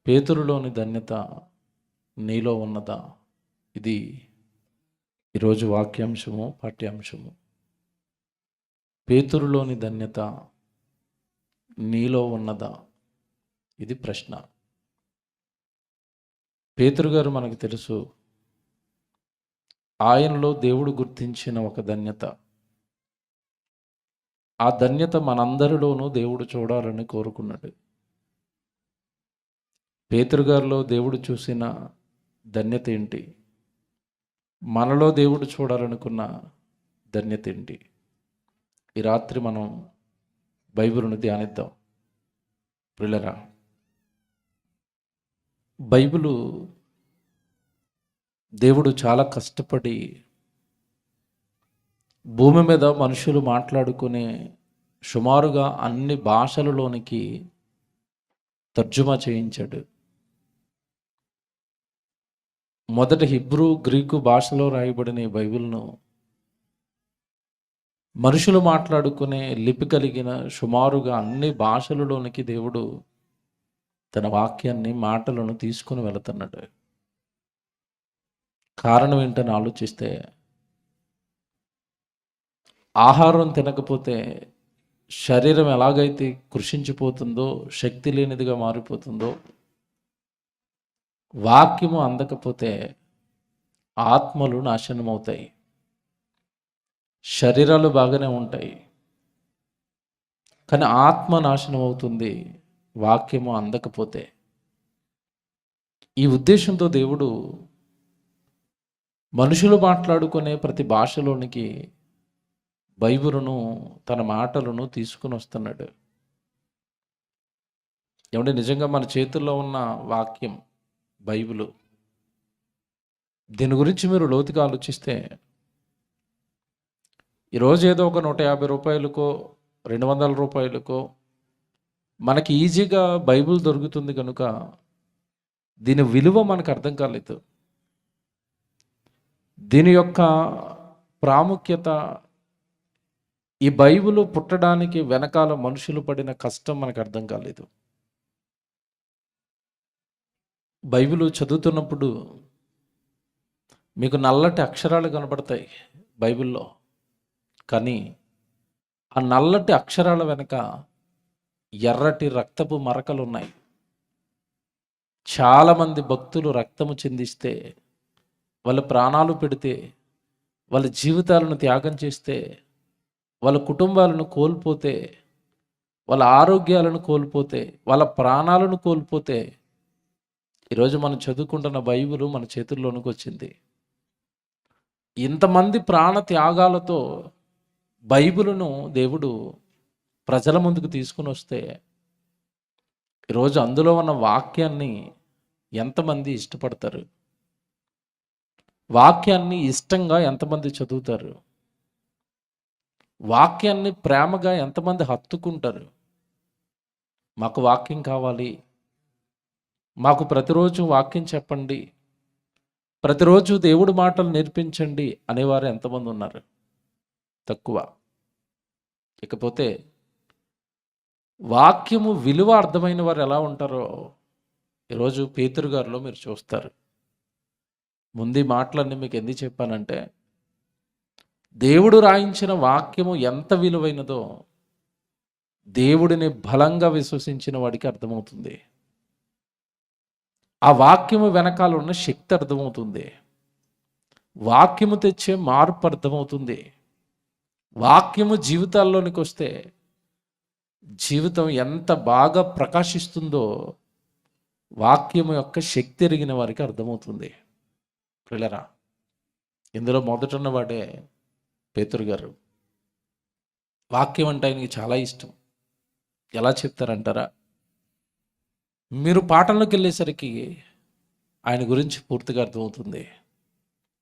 పేతురులోని ధన్యత నీలో ఉన్నదా? ఇది ఈరోజు వాక్యాంశము, పాఠ్యాంశము. పేతురులోని ధన్యత నీలో ఉన్నదా? ఇది ప్రశ్న. పేతురు గారు మనకు తెలుసు, ఆయనలో దేవుడు గుర్తించిన ఒక ధన్యత. ఆ ధన్యత మనందరిలోనూ దేవుడు చూడాలని కోరుకున్నాడు. పేతురు గారిలో దేవుడు చూసిన ధన్యత ఏంటి? మనలో దేవుడు చూడాలనుకున్న ధన్యత ఏంటి? ఈ రాత్రి మనం బైబిల్ను ధ్యానిద్దాం. ప్రియులారా, బైబిలు దేవుడు చాలా కష్టపడి భూమి మీద మనుషులు మాట్లాడుకునే సుమారుగా అన్ని భాషలలోనికి తర్జుమా చేయించాడు. మొదట హిబ్రూ, గ్రీకు భాషలో రాయబడిన ఈ బైబిల్ను మనుషులు మాట్లాడుకునే లిపి కలిగిన సుమారుగా అన్ని భాషలలోనికి దేవుడు తన వాక్యాన్ని, మాటలను తీసుకుని వెళుతున్నాడు. కారణం ఏంటని ఆలోచిస్తే, ఆహారం తినకపోతే శరీరం ఎలాగైతే కృషించిపోతుందో, శక్తి లేనిదిగా మారిపోతుందో, వాక్యము అందకపోతే ఆత్మలు నాశనమవుతాయి. శరీరాలు బాగానే ఉంటాయి, కానీ ఆత్మ నాశనం అవుతుంది వాక్యము అందకపోతే. ఈ ఉద్దేశంతో దేవుడు మనుషులు మాట్లాడుకునే ప్రతి భాషలోనికి బైబిలును, తన మాటలను తీసుకుని వస్తున్నాడు. ఏమంటే, నిజంగా మన చేతుల్లో ఉన్న వాక్యం బైబిలు, దీని గురించి మీరు లోతుగా ఆలోచిస్తే, ఈరోజు ఏదో ఒక 150 రూపాయలకో 200 రూపాయలకో మనకి ఈజీగా బైబిల్ దొరుకుతుంది కనుక దీని విలువ మనకు అర్థం కాలేదు. దీని యొక్క ప్రాముఖ్యత, ఈ బైబిల్ పుట్టడానికి వెనకాల మనుషులు పడిన కష్టం మనకు అర్థం కాలేదు. బైబిల్ చదువుతున్నప్పుడు మీకు నల్లటి అక్షరాలు కనబడతాయి బైబిల్లో, కానీ ఆ నల్లటి అక్షరాల వెనక ఎర్రటి రక్తపు మరకలు ఉన్నాయి. చాలామంది భక్తులు రక్తము చిందిస్తే, వాళ్ళ ప్రాణాలు పెడితే, వాళ్ళ జీవితాలను త్యాగం చేస్తే, వాళ్ళ కుటుంబాలను కోల్పోతే, వాళ్ళ ఆరోగ్యాలను కోల్పోతే, వాళ్ళ ప్రాణాలను కోల్పోతే, ఈరోజు మనం చదువుకుంటున్న బైబిల్ మన చేతుల్లోనికి వచ్చింది. ఇంతమంది ప్రాణ త్యాగాలతో బైబిలును దేవుడు ప్రజల ముందుకు తీసుకుని వస్తే, ఈరోజు అందులో ఉన్న వాక్యాన్ని ఎంతమంది ఇష్టపడతారు? వాక్యాన్ని ఇష్టంగా ఎంతమంది చదువుతారు? వాక్యాన్ని ప్రేమగా ఎంతమంది హత్తుకుంటారు? మాకు వాక్యం కావాలి, మాకు ప్రతిరోజు వాక్యం చెప్పండి, ప్రతిరోజు దేవుడి మాటలు నేర్పించండి అనేవారు ఎంతమంది ఉన్నారు? తక్కువ. ఇకపోతే వాక్యము విలువ అర్థమైన వారు ఎలా ఉంటారో ఈరోజు పేతురు గారిలో మీరు చూస్తారు. ముందు ఈ మాటలన్నీ మీకు ఎందుకు చెప్పానంటే, దేవుడు రాయించిన వాక్యము ఎంత విలువైనదో దేవుడిని బలంగా విశ్వసించిన వాడికి అర్థమవుతుంది. ఆ వాక్యము వెనకాల ఉన్న శక్తి అర్థమవుతుంది. వాక్యము తెచ్చే మార్పు అర్థమవుతుంది. వాక్యము జీవితాల్లోనికి వస్తే జీవితం ఎంత బాగా ప్రకాశిస్తుందో వాక్యము యొక్క శక్తి ఎరిగిన వారికి అర్థమవుతుంది. ప్రియులారా, ఇందులో మొదటన్నవాడే పేతురు గారు. వాక్యం అంటే ఆయనకి చాలా ఇష్టం. ఎలా చెప్తారంటారా? మీరు పాఠంలోకి వెళ్ళేసరికి ఆయన గురించి పూర్తిగా అర్థమవుతుంది.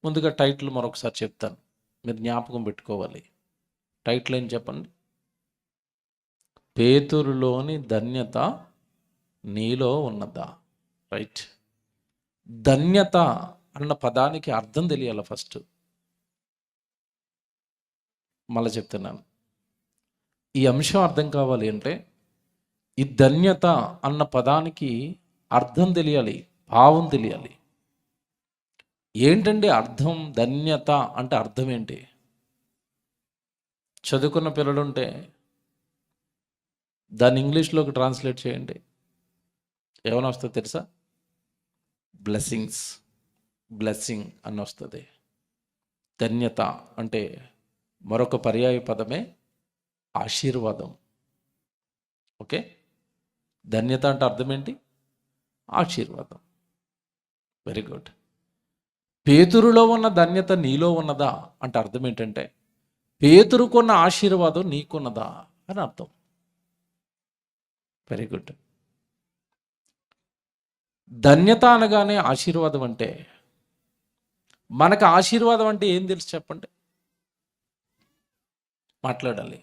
ముందుగా టైటిల్ మరొకసారి చెప్తాను, మీరు జ్ఞాపకం పెట్టుకోవాలి. టైటిల్ ఏం చెప్పండి? పేతురులోని ధన్యత నీలో ఉన్నదా? రైట్. ధన్యత అన్న పదానికి అర్థం తెలియాలి ఫస్ట్. మళ్ళీ చెప్తున్నాను, ఈ అంశం అర్థం కావాలి అంటే, ఈ ధన్యత అన్న పదానికి అర్థం తెలియాలి, భావం తెలియాలి. ఏంటండి అర్థం? ధన్యత అంటే అర్థం ఏంటి? చదువుకున్న పిల్లలుంటే దాన్ని ఇంగ్లీష్లోకి ట్రాన్స్లేట్ చేయండి, ఏమైనా వస్తుంది తెలుసా? బ్లెస్సింగ్ అని వస్తుంది. ధన్యత అంటే మరొక పర్యాయ పదమే ఆశీర్వాదం. ఓకే, ధన్యత అంటే అర్థం ఏంటి? ఆశీర్వాదం. Very good. పేతురులో ఉన్న ధన్యత నీలో ఉన్నదా అంటే అర్థం ఏంటంటే పేతురుకున్న ఆశీర్వాదం నీకున్నదా అని అర్థం. Very good. ధన్యత అనగానే ఆశీర్వాదం అంటే, మనకు ఆశీర్వాదం అంటే ఏం తెలుసు చెప్పండి? మాట్లాడాలి.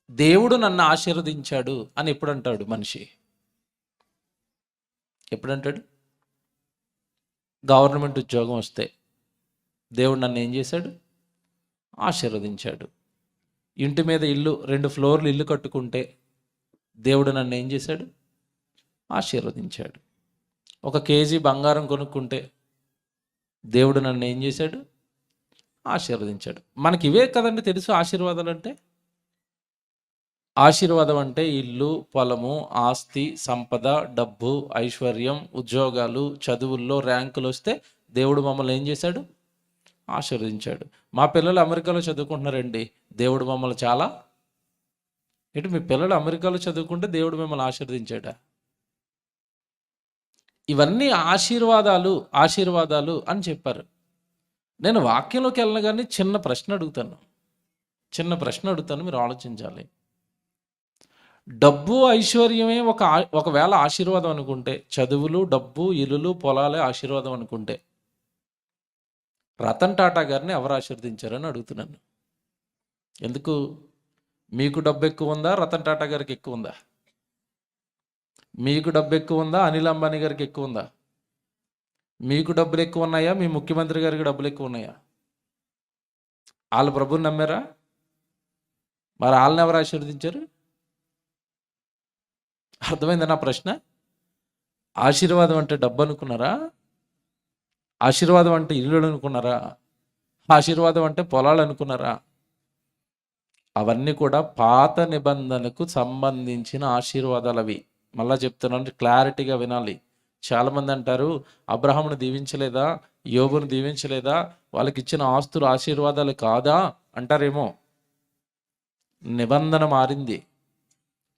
దేవుడు నన్ను ఆశీర్వదించాడు అని ఎప్పుడు అంటాడు మనిషి? ఎప్పుడంటాడు? గవర్నమెంట్ ఉద్యోగం వస్తే దేవుడు నన్ను ఏం చేశాడు? ఆశీర్వదించాడు. ఇంటి మీద ఇల్లు, 2 ఫ్లోర్లు ఇల్లు కట్టుకుంటే దేవుడు నన్ను ఏం చేశాడు? ఆశీర్వదించాడు. 1 కేజీ బంగారం కొనుక్కుంటే దేవుడు నన్ను ఏం చేశాడు? ఆశీర్వదించాడు. మనకి ఇవే కదండి తెలుసు ఆశీర్వాదాలు అంటే. ఆశీర్వాదం అంటే ఇల్లు, పొలము, ఆస్తి, సంపద, డబ్బు, ఐశ్వర్యం, ఉద్యోగాలు, చదువుల్లో ర్యాంకులు వస్తే దేవుడు మమ్మల్ని ఏం చేశాడు? ఆశీర్వదించాడు. మా పిల్లలు అమెరికాలో చదువుకుంటున్నారండి, దేవుడు మమ్మల్ని చాలా మీ పిల్లలు అమెరికాలో చదువుకుంటే దేవుడు మిమ్మల్ని ఆశీర్వదించాడా? ఇవన్నీ ఆశీర్వాదాలు అని చెప్పారు. నేను వాక్యంలోకి వెళ్ళను కానీ చిన్న ప్రశ్న అడుగుతాను, మీరు ఆలోచించాలి. డబ్బు, ఐశ్వర్యమే ఒకవేళ ఆశీర్వాదం అనుకుంటే, చదువులు, డబ్బు, ఇల్లులు, పొలాలే ఆశీర్వాదం అనుకుంటే, రతన్ టాటా గారిని ఎవరు ఆశీర్వదించారని అడుగుతున్నాను. ఎందుకు? మీకు డబ్బు ఎక్కువ ఉందా, రతన్ టాటా గారికి ఎక్కువ ఉందా? మీకు డబ్బు ఎక్కువ ఉందా, అనిల్ అంబానీ గారికి ఎక్కువ ఉందా? మీకు డబ్బులు ఎక్కువ ఉన్నాయా, మీ ముఖ్యమంత్రి గారికి డబ్బులు ఎక్కువ ఉన్నాయా? వాళ్ళు ప్రభుని నమ్మారా? మరి వాళ్ళని ఎవరు ఆశీర్వదించారు? అర్థమైందా నా ప్రశ్న? ఆశీర్వాదం అంటే డబ్బు అనుకున్నారా? ఆశీర్వాదం అంటే ఇల్లు అనుకున్నారా? ఆశీర్వాదం అంటే పొలాలు అనుకున్నారా? అవన్నీ కూడా పాత నిబంధనకు సంబంధించిన ఆశీర్వాదాలు అవి. మళ్ళా చెప్తున్నాను, క్లారిటీగా వినాలి. చాలామంది అంటారు, అబ్రహామును దీవించలేదా, యోబును దీవించలేదా, వాళ్ళకి ఇచ్చిన ఆస్తులు ఆశీర్వాదాలు కాదా అంటారేమో. నిబంధన మారింది.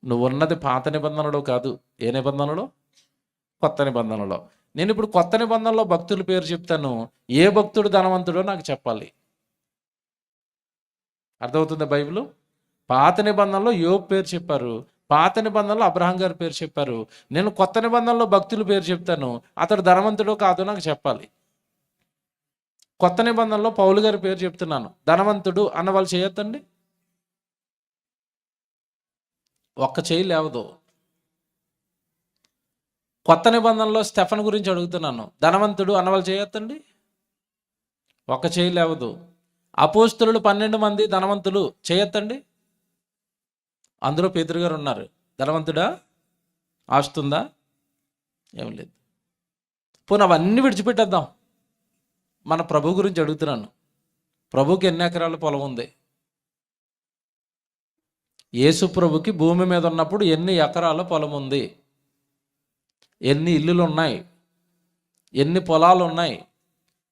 నువ్వు ఉన్నది పాత నిబంధనలో కాదు. ఏ నిబంధనలో? కొత్త నిబంధనలో. నేను ఇప్పుడు కొత్త నిబంధనలో భక్తుల పేరు చెప్తాను. ఏ భక్తుడు ధనవంతుడో నాకు చెప్పాలి. అర్థమవుతుందా? బైబిల్ పాత నిబంధనలో యోబు పేరు చెప్పారు, పాత నిబంధనలో అబ్రహాం గారి పేరు చెప్పారు. నేను కొత్త నిబంధనలో భక్తుల పేరు చెప్తాను, అతడు ధనవంతుడో కాదో నాకు చెప్పాలి. కొత్త నిబంధనలో పౌలు గారి పేరు చెప్తున్నాను, ధనవంతుడు అన్న వాళ్ళు చేయొద్దండి. ఒక్క చేయి లేవదు. కొత్త నిబంధనలో స్టెఫన్ గురించి అడుగుతున్నాను, ధనవంతుడు అన్నవాళ్ళు చేయొద్దండి. ఒక్క చేయి లేవదు. అపోస్తలులు 12 మంది ధనవంతులు చేయొద్దండి. అందులో పేతురు గారు ఉన్నారు. ధనవంతుడా? ఆస్తుందా? ఏం లేదు. పోనీ అవన్నీ విడిచిపెట్టేద్దాం. మన ప్రభు గురించి అడుగుతున్నాను. ప్రభుకి ఎన్ని ఎకరాల పొలం ఉంది? యేసు ప్రభుకి భూమి మీద ఉన్నప్పుడు ఎన్ని ఎకరాల పొలం ఉంది? ఎన్ని ఇల్లులు ఉన్నాయి? ఎన్ని పొలాలు ఉన్నాయి?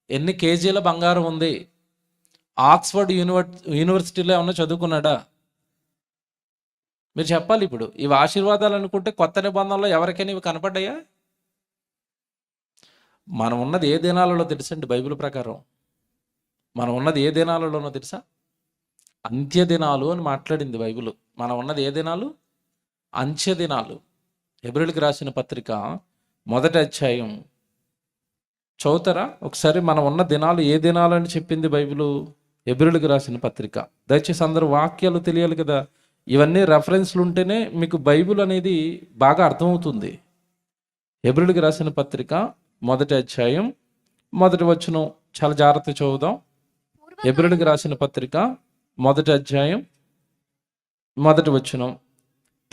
ఎన్ని కేజీల బంగారం ఉంది? ఆక్స్ఫర్డ్ యూనివర్సిటీలో ఏమన్నా చదువుకున్నాడా? మీరు చెప్పాలి. ఇప్పుడు ఇవి ఆశీర్వాదాలు అనుకుంటే కొత్త నిబంధనలో ఎవరికైనా ఇవి కనపడ్డాయా? మనం ఉన్నది ఏ దినాలలో తెలుసండి? బైబిల్ ప్రకారం మనం ఉన్నది ఏ దినాలలోనో తెలుసా? అంత్య దినాలు అని మాట్లాడింది బైబిల్. మనం ఉన్నది ఏ దినాలు? అంత్య దినాలు. హెబ్రీయులకు రాసిన పత్రిక 1వ అధ్యాయం చదువుతారా ఒకసారి? మనం ఉన్న దినాలు ఏ దినాలు అని చెప్పింది బైబిల్. హెబ్రీయులకు రాసిన పత్రిక. దయచేసి అందరూ వాక్యాలు తెలియాలి కదా. ఇవన్నీ రెఫరెన్స్లు ఉంటేనే మీకు బైబిల్ అనేది బాగా అర్థమవుతుంది. హెబ్రీయులకు రాసిన పత్రిక 1వ అధ్యాయం 1వ వచనం చాలా జాగ్రత్తగా చదువుదాం. హెబ్రీయులకు రాసిన పత్రిక 1వ అధ్యాయం 1వ వచనం.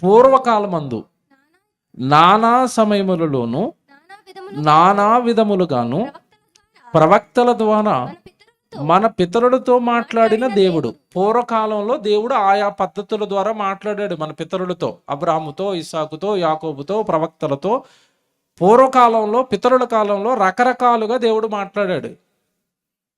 పూర్వకాలమందు నానా సమయములలోను నానా విధములు నానా విధములుగాను ప్రవక్తల ద్వారా మన పితరులతో మాట్లాడిన దేవుడు. పూర్వకాలంలో దేవుడు ఆయా పద్ధతుల ద్వారా మాట్లాడాడు మన పితరులతో, అబ్రాహాముతో, ఇస్సాకుతో, యాకోబుతో, ప్రవక్తలతో. పూర్వకాలంలో, పితరుల కాలంలో రకరకాలుగా దేవుడు మాట్లాడాడు.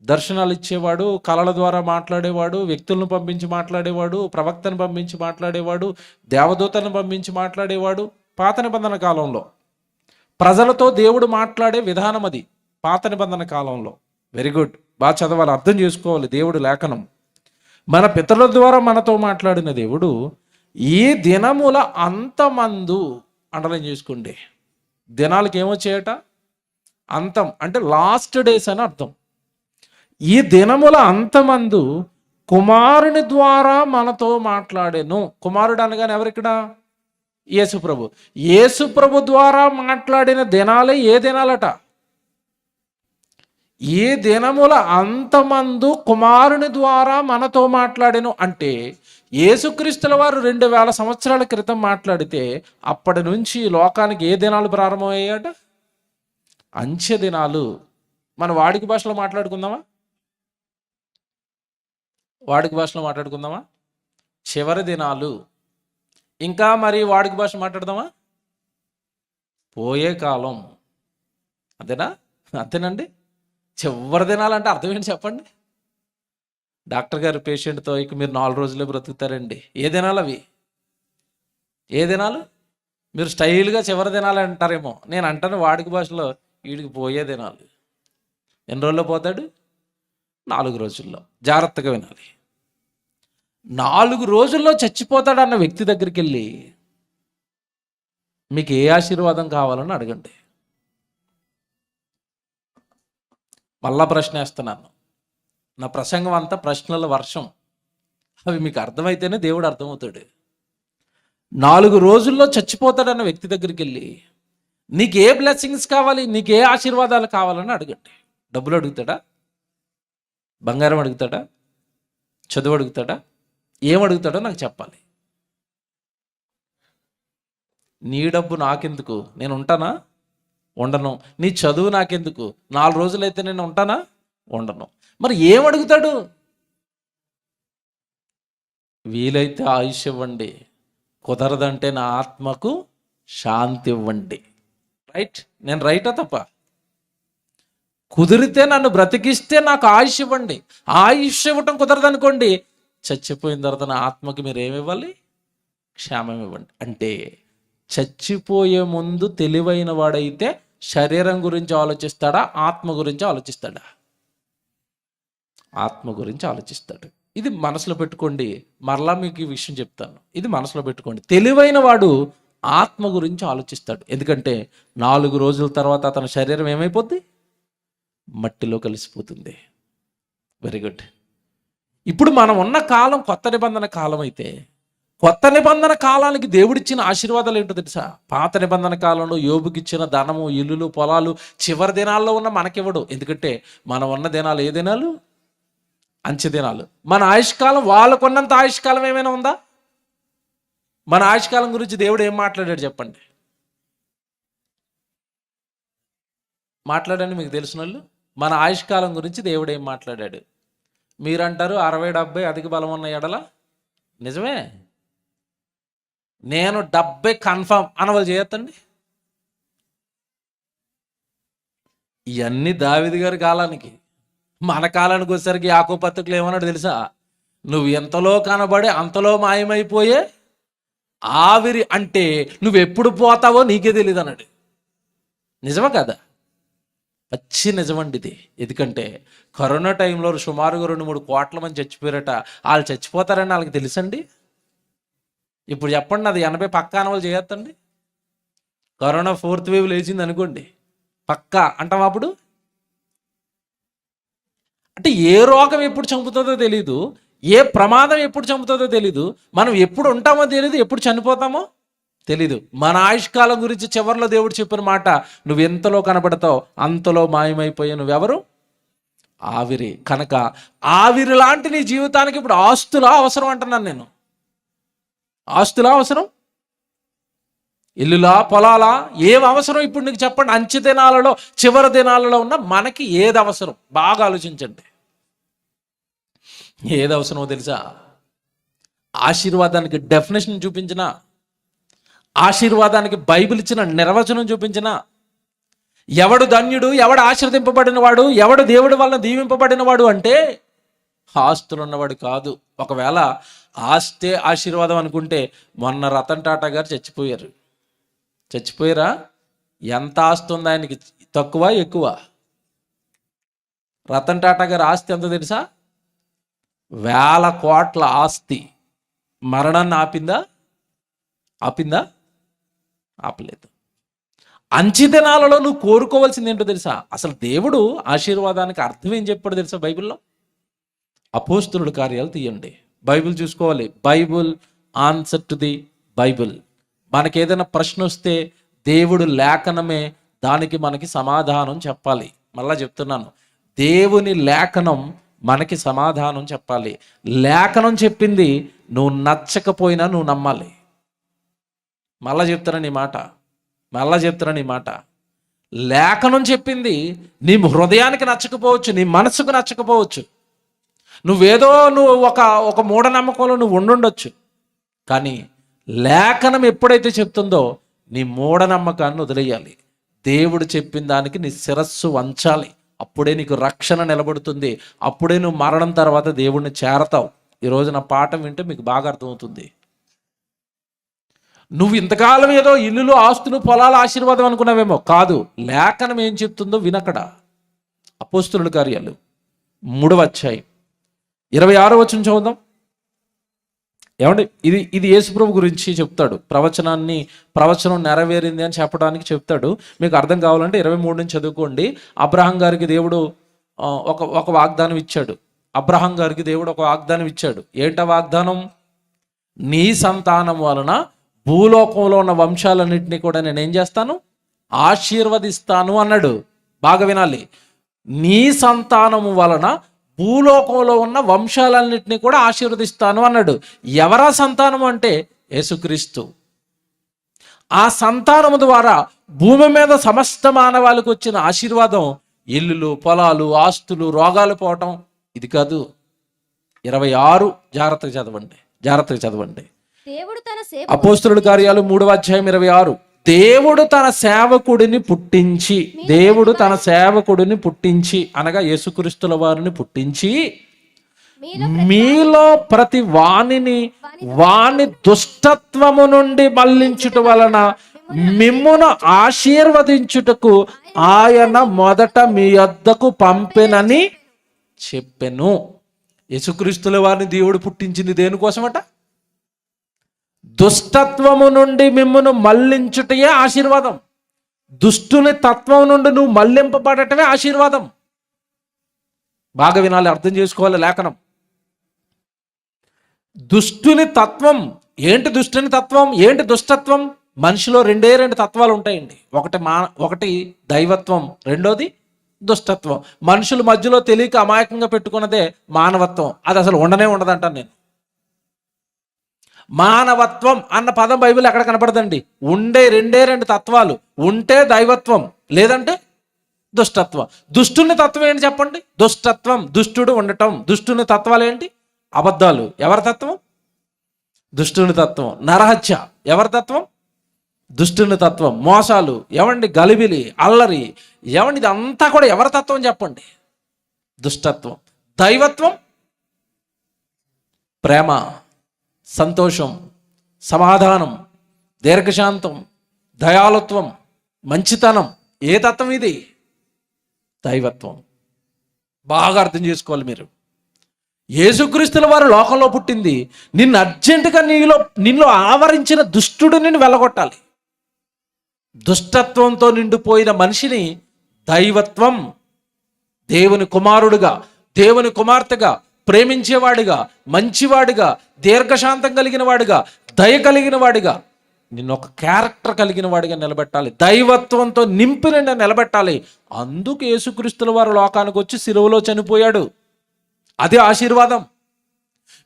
దర్శనాలు ఇచ్చేవాడు, కళల ద్వారా మాట్లాడేవాడు, వ్యక్తులను పంపించి మాట్లాడేవాడు, ప్రవక్తను పంపించి మాట్లాడేవాడు, దేవదూతను పంపించి మాట్లాడేవాడు. పాత నిబంధన కాలంలో ప్రజలతో దేవుడు మాట్లాడే విధానం అది పాత నిబంధన కాలంలో. వెరీ గుడ్, బాగా చదవాలి, అర్థం చేసుకోవాలి దేవుడు లేఖనం. మన పితరుల ద్వారా మనతో మాట్లాడిన దేవుడు ఈ దినముల అంతమందు, అండర్లైన్ చేసుకోండి, దినాలకి ఏమొచ్చేయట? అంతం అంటే లాస్ట్ డేస్ అని అర్థం. ఈ దినముల అంతమందు కుమారుని ద్వారా మనతో మాట్లాడేను. కుమారుడు అనగానే ఎవరిక్కడ? యేసుప్రభు. యేసుప్రభు ద్వారా మాట్లాడిన దినాలే ఏ దినాలట? ఈ దినముల అంతమందు కుమారుని ద్వారా మనతో మాట్లాడెను అంటే యేసుక్రీస్తుల వారు 2000 సంవత్సరాల క్రితం మాట్లాడితే అప్పటి నుంచి లోకానికి ఏ దినాలు ప్రారంభమయ్యాయట? అంచె దినాలు. మన వాడికి భాషలో మాట్లాడుకుందామా? వాడికి భాషలో మాట్లాడుకుందామా? చివరి దినాలు. ఇంకా మరి వాడికి భాష మాట్లాడదామా? పోయే కాలం. అంతేనా? అంతేనండి. చివరి దినాలంటే అర్థం ఏంటి చెప్పండి? డాక్టర్ గారు పేషెంట్తో ఇక మీరు 4 రోజులే బ్రతుకుతారండి. ఏ దినాలు అవి? ఏ దినాలు? మీరు స్టైల్గా చివరి దినాలు అంటారేమో, నేను అంటాను వాడికి భాషలో వీడికి పోయే దినాలు. ఎన్ని రోజుల్లో పోతాడు? 4 రోజుల్లో. జాగ్రత్తగా వినాలి. 4 రోజుల్లో చచ్చిపోతాడు అన్న వ్యక్తి దగ్గరికి వెళ్ళి మీకు ఏ ఆశీర్వాదం కావాలని అడగండి. మళ్ళా ప్రశ్న వేస్తున్నాను. నా ప్రసంగం అంతా ప్రశ్నల వర్షం. అవి మీకు అర్థమైతేనే దేవుడు అర్థమవుతాడు. 4 రోజుల్లో చచ్చిపోతాడన్న వ్యక్తి దగ్గరికి వెళ్ళి నీకు ఏ బ్లెస్సింగ్స్ కావాలి, నీకు ఏ ఆశీర్వాదాలు కావాలని అడగండి. డబ్బులు అడుగుతాడా? బంగారం అడుగుతాడా? చదువు అడుగుతాడా? ఏం అడుగుతాడో నాకు చెప్పాలి. నీ డబ్బు నాకెందుకు, నేను ఉంటానా? ఉండను. నీ చదువు నాకెందుకు, 4 రోజులైతే నేను ఉంటానా? ఉండను. మరి ఏం అడుగుతాడు? వీలైతే ఆయుష్ ఇవ్వండి, కుదరదంటే నా ఆత్మకు శాంతి ఇవ్వండి. రైట్? నేను రైటా తప్ప? కుదిరితే నన్ను బ్రతికిస్తే నాకు ఆయుష్ ఇవ్వండి. ఆయుష్ ఇవ్వటం కుదరదనుకోండి, చచ్చిపోయిన తర్వాత నా ఆత్మకి మీరు ఏమివ్వాలి? క్షేమం ఇవ్వండి. అంటే చచ్చిపోయే ముందు తెలివైన వాడైతే శరీరం గురించి ఆలోచిస్తాడా, ఆత్మ గురించి ఆలోచిస్తాడా? ఆత్మ గురించి ఆలోచిస్తాడు. ఇది మనసులో పెట్టుకోండి. మరలా మీకు ఈ విషయం చెప్తాను, ఇది మనసులో పెట్టుకోండి. తెలివైన వాడు ఆత్మ గురించి ఆలోచిస్తాడు. ఎందుకంటే 4 రోజుల తర్వాత అతని శరీరం ఏమైపోద్ది? మట్టిలో కలిసిపోతుంది. Very good. ఇప్పుడు మనం ఉన్న కాలం కొత్త నిబంధన కాలం అయితే, కొత్త నిబంధన కాలానికి దేవుడిచ్చిన ఆశీర్వాదాలు ఏంటో తెలుసా? పాత నిబంధన కాలంలో యోబుకి ఇచ్చిన ధనము, ఇల్లులు, పొలాలు చివరి దినాల్లో ఉన్న మనకివ్వడు. ఎందుకంటే మనం ఉన్న దినాలు ఏ దినాలు? అంచె దినాలు. మన ఆయుష్కాలం వాళ్ళకున్నంత ఆయుష్కాలం ఏమైనా ఉందా? మన ఆయుష్కాలం గురించి దేవుడు ఏం మాట్లాడాడు చెప్పండి? మాట్లాడండి మీకు తెలిసిన వాళ్ళు. మన ఆయుష్కాలం గురించి దేవుడు ఏం మాట్లాడాడు? మీరంటారు 60-70 అధిక బలం ఉన్న ఎడల. నిజమే. నేను 70 కన్ఫర్మ్ అనవలు చేయొద్దండి. ఇవన్నీ దావీదు గారి కాలానికి. మన కాలానికి వచ్చేసరికి యాకోబు పత్రికలో ఏమన్నాడు తెలుసా? నువ్వు ఎంతలో కనబడి అంతలో మాయమైపోయే ఆవిరి, అంటే నువ్వు ఎప్పుడు పోతావో నీకే తెలియదు అన్నాడు. నిజమా కదా? పచ్చి నిజమండి ఇది. ఎందుకంటే కరోనా టైంలో సుమారుగా 2-3 కోట్ల మంది చచ్చిపోయారట. వాళ్ళు చచ్చిపోతారని వాళ్ళకి తెలుసండి? ఇప్పుడు చెప్పండి, అది 80 పక్కా అనవలు చేయొద్దండి. కరోనా 4th వేవ్ లేచింది అనుకోండి, పక్కా అంటాం. అప్పుడు అంటే ఏ రోగం ఎప్పుడు చంపుతుందో తెలీదు, ఏ ప్రమాదం ఎప్పుడు చంపుతుందో తెలీదు, మనం ఎప్పుడు ఉంటామో తెలీదు, ఎప్పుడు చనిపోతామో తెలీదు. మన ఆయుష్కాలం గురించి చివరిలో దేవుడు చెప్పిన మాట, నువ్వు ఎంతలో కనబడతావు అంతలో మాయమైపోయా. నువ్వెవరు? ఆవిరి. కనుక ఆవిరి లాంటి నీ జీవితానికి ఇప్పుడు ఆస్తులా అవసరం అంటున్నాను నేను. ఆస్తులా అవసరం? ఇల్లులా, పొలాలా, ఏం అవసరం ఇప్పుడు నీకు చెప్పండి. అంచె దినాలలో, చివరి దినాలలో ఉన్న మనకి ఏది అవసరం? బాగా ఆలోచించండి. ఏది అవసరమో తెలుసా? ఆశీర్వాదానికి డెఫినేషన్ చూపించిన, ఆశీర్వాదానికి బైబిల్ ఇచ్చిన నిర్వచనం చూపించిన, ఎవడు ధన్యుడు, ఎవడు ఆశీర్వదింపబడిన వాడు, ఎవడు దేవుడి వలన దీవింపబడిన వాడు అంటే ఆస్తులు ఉన్నవాడు కాదు. ఒకవేళ ఆస్తే ఆశీర్వాదం అనుకుంటే మొన్న రతన్ టాటా గారు చచ్చిపోయారా? ఎంత ఆస్తి ఉంది ఆయనకి? తక్కువ ఎక్కువ? రతన్ టాటా గారి ఆస్తి ఎంత తెలుసా? 1000 కోట్ల ఆస్తి. మరణాన్ని ఆపిందా? ఆపలేదు. అంచె దినాలలో నువ్వు కోరుకోవాల్సింది ఏంటో తెలుసా? అసలు దేవుడు ఆశీర్వాదానికి అర్థం ఏం చెప్పాడు తెలుసా బైబిల్లో? అపోస్తలుల కార్యాలు తీయండి, బైబిల్ చూసుకోవాలి. Bible answer to the Bible. మనకి ఏదైనా ప్రశ్న వస్తే దేవుడు లేఖనమే దానికి మనకి సమాధానం చెప్పాలి. మళ్ళా చెప్తున్నాను, దేవుని లేఖనం మనకి సమాధానం చెప్పాలి. లేఖనం చెప్పింది నువ్వు నచ్చకపోయినా నువ్వు నమ్మాలి. మళ్ళా చెప్తున్నాను ఈ మాట. లేఖనం చెప్పింది నీ హృదయానికి నచ్చకపోవచ్చు, నీ మనసుకు నచ్చకపోవచ్చు, నువ్వు ఒక మూఢనమ్మకంలో నువ్వు ఉండుండొచ్చు. కానీ లేఖనం ఎప్పుడైతే చెప్తుందో నీ మూఢనమ్మకాన్ని వదిలేయాలి. దేవుడు చెప్పిన దానికి నీ శిరస్సు వంచాలి. అప్పుడే నీకు రక్షణ నిలబడుతుంది. అప్పుడే నువ్వు మరణం తర్వాత దేవుడిని చేరతావు. ఈరోజు నా పాఠం వింటే మీకు బాగా అర్థమవుతుంది. నువ్వు ఇంతకాలం ఏదో ఇల్లులు, ఆస్తులు, పొలాల ఆశీర్వాదం అనుకున్నావేమో. కాదు, లేఖనం ఏం చెప్తుందో వినక్కడ. అపోస్తలుల కార్యాలు 3వ అధ్యాయం 26వ వచనం చదువుదాం. ఏమండి, ఇది యేసుప్రభు గురించి చెప్తాడు. ప్రవచనం నెరవేరింది అని చెప్పడానికి చెప్తాడు. మీకు అర్థం కావాలంటే 23 నుంచి చదువుకోండి. అబ్రహాం గారికి దేవుడు ఒక వాగ్దానం ఇచ్చాడు. ఏంట వాగ్దానం? నీ సంతానం వలన భూలోకంలో ఉన్న వంశాలన్నింటినీ కూడా నేనేం చేస్తాను? ఆశీర్వదిస్తాను అన్నాడు. బాగా వినాలి. నీ సంతానము వలన భూలోకంలో ఉన్న వంశాలన్నింటినీ కూడా ఆశీర్వదిస్తాను అన్నాడు. ఎవరా సంతానము అంటే యేసుక్రీస్తు. ఆ సంతానము ద్వారా భూమి మీద సమస్త మానవాళికి వచ్చిన ఆశీర్వాదం ఇల్లులు, పొలాలు, ఆస్తులు, రోగాలు పోవటం ఇది కాదు. 26 జాగ్రత్తగా చదవండి. అపోస్తలుల కార్యాలు 3వ అధ్యాయం 26. దేవుడు తన సేవకుడిని పుట్టించి అనగా యేసుక్రీస్తుల వారిని పుట్టించి మీలో ప్రతి వాని దుష్టత్వము నుండి మళ్లించుట వలన మిమ్మును ఆశీర్వదించుటకు ఆయన మొదట మీ యొద్దకు పంపెనని చెప్పెను. యేసుక్రీస్తుల వారిని దేవుడు పుట్టించింది దేనికోసమట? దుష్టత్వము నుండి మిమ్మును మళ్లించుటయే ఆశీర్వాదం. దుష్టుని తత్వం నుండి నువ్వు మళ్లింపబడటమే ఆశీర్వాదం. బాగా వినాలి, అర్థం చేసుకోవాలి లేఖనం. దుష్టుని తత్వం ఏంటి? ఏంటి దుష్టత్వం? మనిషిలో 2 తత్వాలు ఉంటాయండి. ఒకటి దైవత్వం, రెండోది దుష్టత్వం. మనుషుల మధ్యలో తెలియక అమాయకంగా పెట్టుకున్నదే మానవత్వం. అది అసలు ఉండదంటాను నేను. మానవత్వం అన్న పదం బైబిల్ ఎక్కడ కనపడదండి. ఉండే 2 తత్వాలు. ఉంటే దైవత్వం, లేదంటే దుష్టత్వం. దుష్టుని తత్వం ఏంటి చెప్పండి? దుష్టత్వం, దుష్టుడు ఉండటం. దుష్టుని తత్వాలు ఏంటి? అబద్ధాలు. ఎవరి తత్వం? దుష్టుని తత్వం. నరహత్య ఎవరి తత్వం? దుష్టుని తత్వం. మోసాలు ఏమండి? గలిబిలి, అల్లరి ఏమండి? ఇదంతా కూడా ఎవరి తత్వం చెప్పండి? దుష్టత్వం. దైవత్వం ప్రేమ, సంతోషం, సమాధానం, దీర్ఘశాంతం, దయాళుత్వం, మంచితనం. ఏ తత్వం ఇది? దైవత్వం. బాగా అర్థం చేసుకోవాలి మీరు. యేసుక్రీస్తుల వారు లోకంలో పుట్టింది నిన్ను అర్జెంటుగా నిన్ను ఆవరించిన దుష్టుడు నిన్ను వెళ్ళగొట్టాలి. దుష్టత్వంతో నిండిపోయిన మనిషిని దైవత్వం, దేవుని కుమారుడుగా, దేవుని కుమార్తెగా, ప్రేమించేవాడిగా, మంచివాడిగా, దీర్ఘశాంతం కలిగిన వాడిగా, దయ కలిగిన వాడిగా, నిన్ను ఒక క్యారెక్టర్ కలిగిన వాడిగా నిలబెట్టాలి. దైవత్వంతో నింపి నిలబెట్టాలి. అందుకు యేసుక్రీస్తుల వారు లోకానికి వచ్చి సిలువలో చనిపోయాడు. అది ఆశీర్వాదం.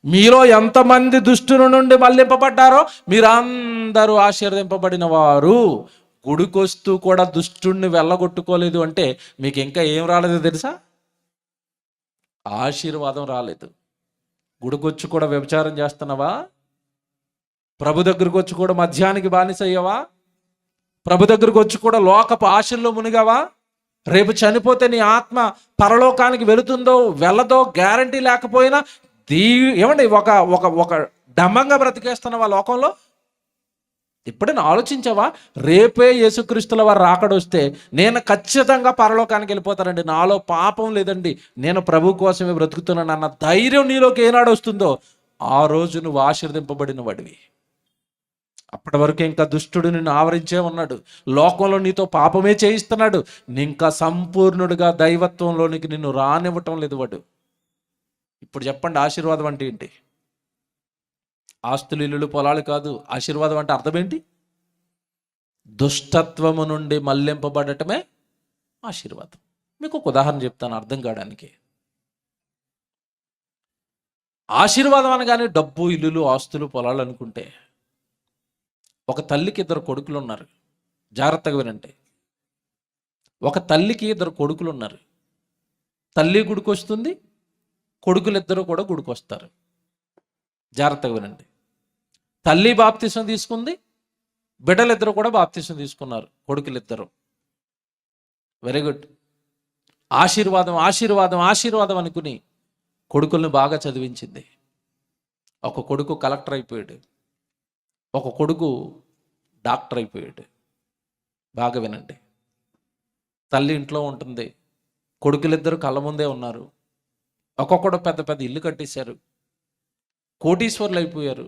మీలో ఎంతమంది దుష్టుని నుండి మళ్లింపబడ్డారో మీరందరూ ఆశీర్వదింపబడిన వారు. గుడికొస్తూ కూడా దుష్టుణ్ణి వెళ్ళగొట్టుకోలేదు అంటే మీకు ఇంకా ఏం రాలేదు తెలుసా? ఆశీర్వాదం రాలేదు. గుడికొచ్చి కూడా వ్యభిచారం చేస్తున్నావా? ప్రభు దగ్గరకు వచ్చి కూడా మద్యానికి బానిసయ్యావా? ప్రభు దగ్గరకు వచ్చి కూడా లోకపు ఆశల్లో మునిగావా? రేపు చనిపోతే నీ ఆత్మ పరలోకానికి వెళుతుందో వెళ్ళదో గ్యారంటీ లేకపోయినా ఏమండి ఒక ఒక ఒక డంబంగా బ్రతికేస్తున్నావా లోకంలో? ఎప్పుడైనా ఆలోచించావా? రేపే యేసుక్రీస్తుల వారు రాకడొస్తే నేను ఖచ్చితంగా పరలోకానికి వెళ్ళిపోతానండి, నాలో పాపం లేదండి, నేను ప్రభు కోసమే బ్రతుకుతున్నాను అన్న ధైర్యం నీలోకి ఏనాడు వస్తుందో ఆ రోజు నువ్వు ఆశీర్వదింపబడిన వాడివి. అప్పటి వరకు ఇంకా దుష్టుడు నిన్ను ఆవరించే ఉన్నాడు, లోకంలో నీతో పాపమే చేయిస్తున్నాడు, ఇంకా సంపూర్ణుడిగా దైవత్వంలోనికి నిన్ను రానివ్వటం లేదు వాడు. ఇప్పుడు చెప్పండి, ఆశీర్వాదం అంటే ఏంటి? ఆస్తులు, ఇల్లులు, పొలాలు కాదు. ఆశీర్వాదం అంటే అర్థం ఏంటి? దుష్టత్వము నుండి మళ్లింపబడటమే ఆశీర్వాదం. మీకు ఒక ఉదాహరణ చెప్తాను అర్థం కావడానికి. ఆశీర్వాదం అనగానే డబ్బు, ఇల్లులు, ఆస్తులు, పొలాలు అనుకుంటే, ఒక తల్లికి 2 కొడుకులు ఉన్నారు. జాగ్రత్తగా వినండి. ఒక తల్లికి 2 కొడుకులు ఉన్నారు. తల్లి గుడికి వస్తుంది, కొడుకులు 2 కూడా గుడికి వస్తారు. జాగ్రత్తగా వినండి. తల్లి బాప్తిసం తీసుకుంది, బిడ్డలు 2 కూడా బాప్తిసం తీసుకున్నారు, కొడుకులు 2. Very good. ఆశీర్వాదం ఆశీర్వాదం ఆశీర్వాదం అనుకుని కొడుకుల్ని బాగా చదివించింది. ఒక కొడుకు కలెక్టర్ అయిపోయాడు, ఒక కొడుకు డాక్టర్ అయిపోయాడు. బాగా వినండి. తల్లి ఇంట్లో ఉంటుంది, కొడుకులు 2 కళ్ళ ముందే ఉన్నారు. ఒక్కొక్కడు పెద్ద పెద్ద ఇల్లు కట్టేశారు, కోటీశ్వర్లు అయిపోయారు.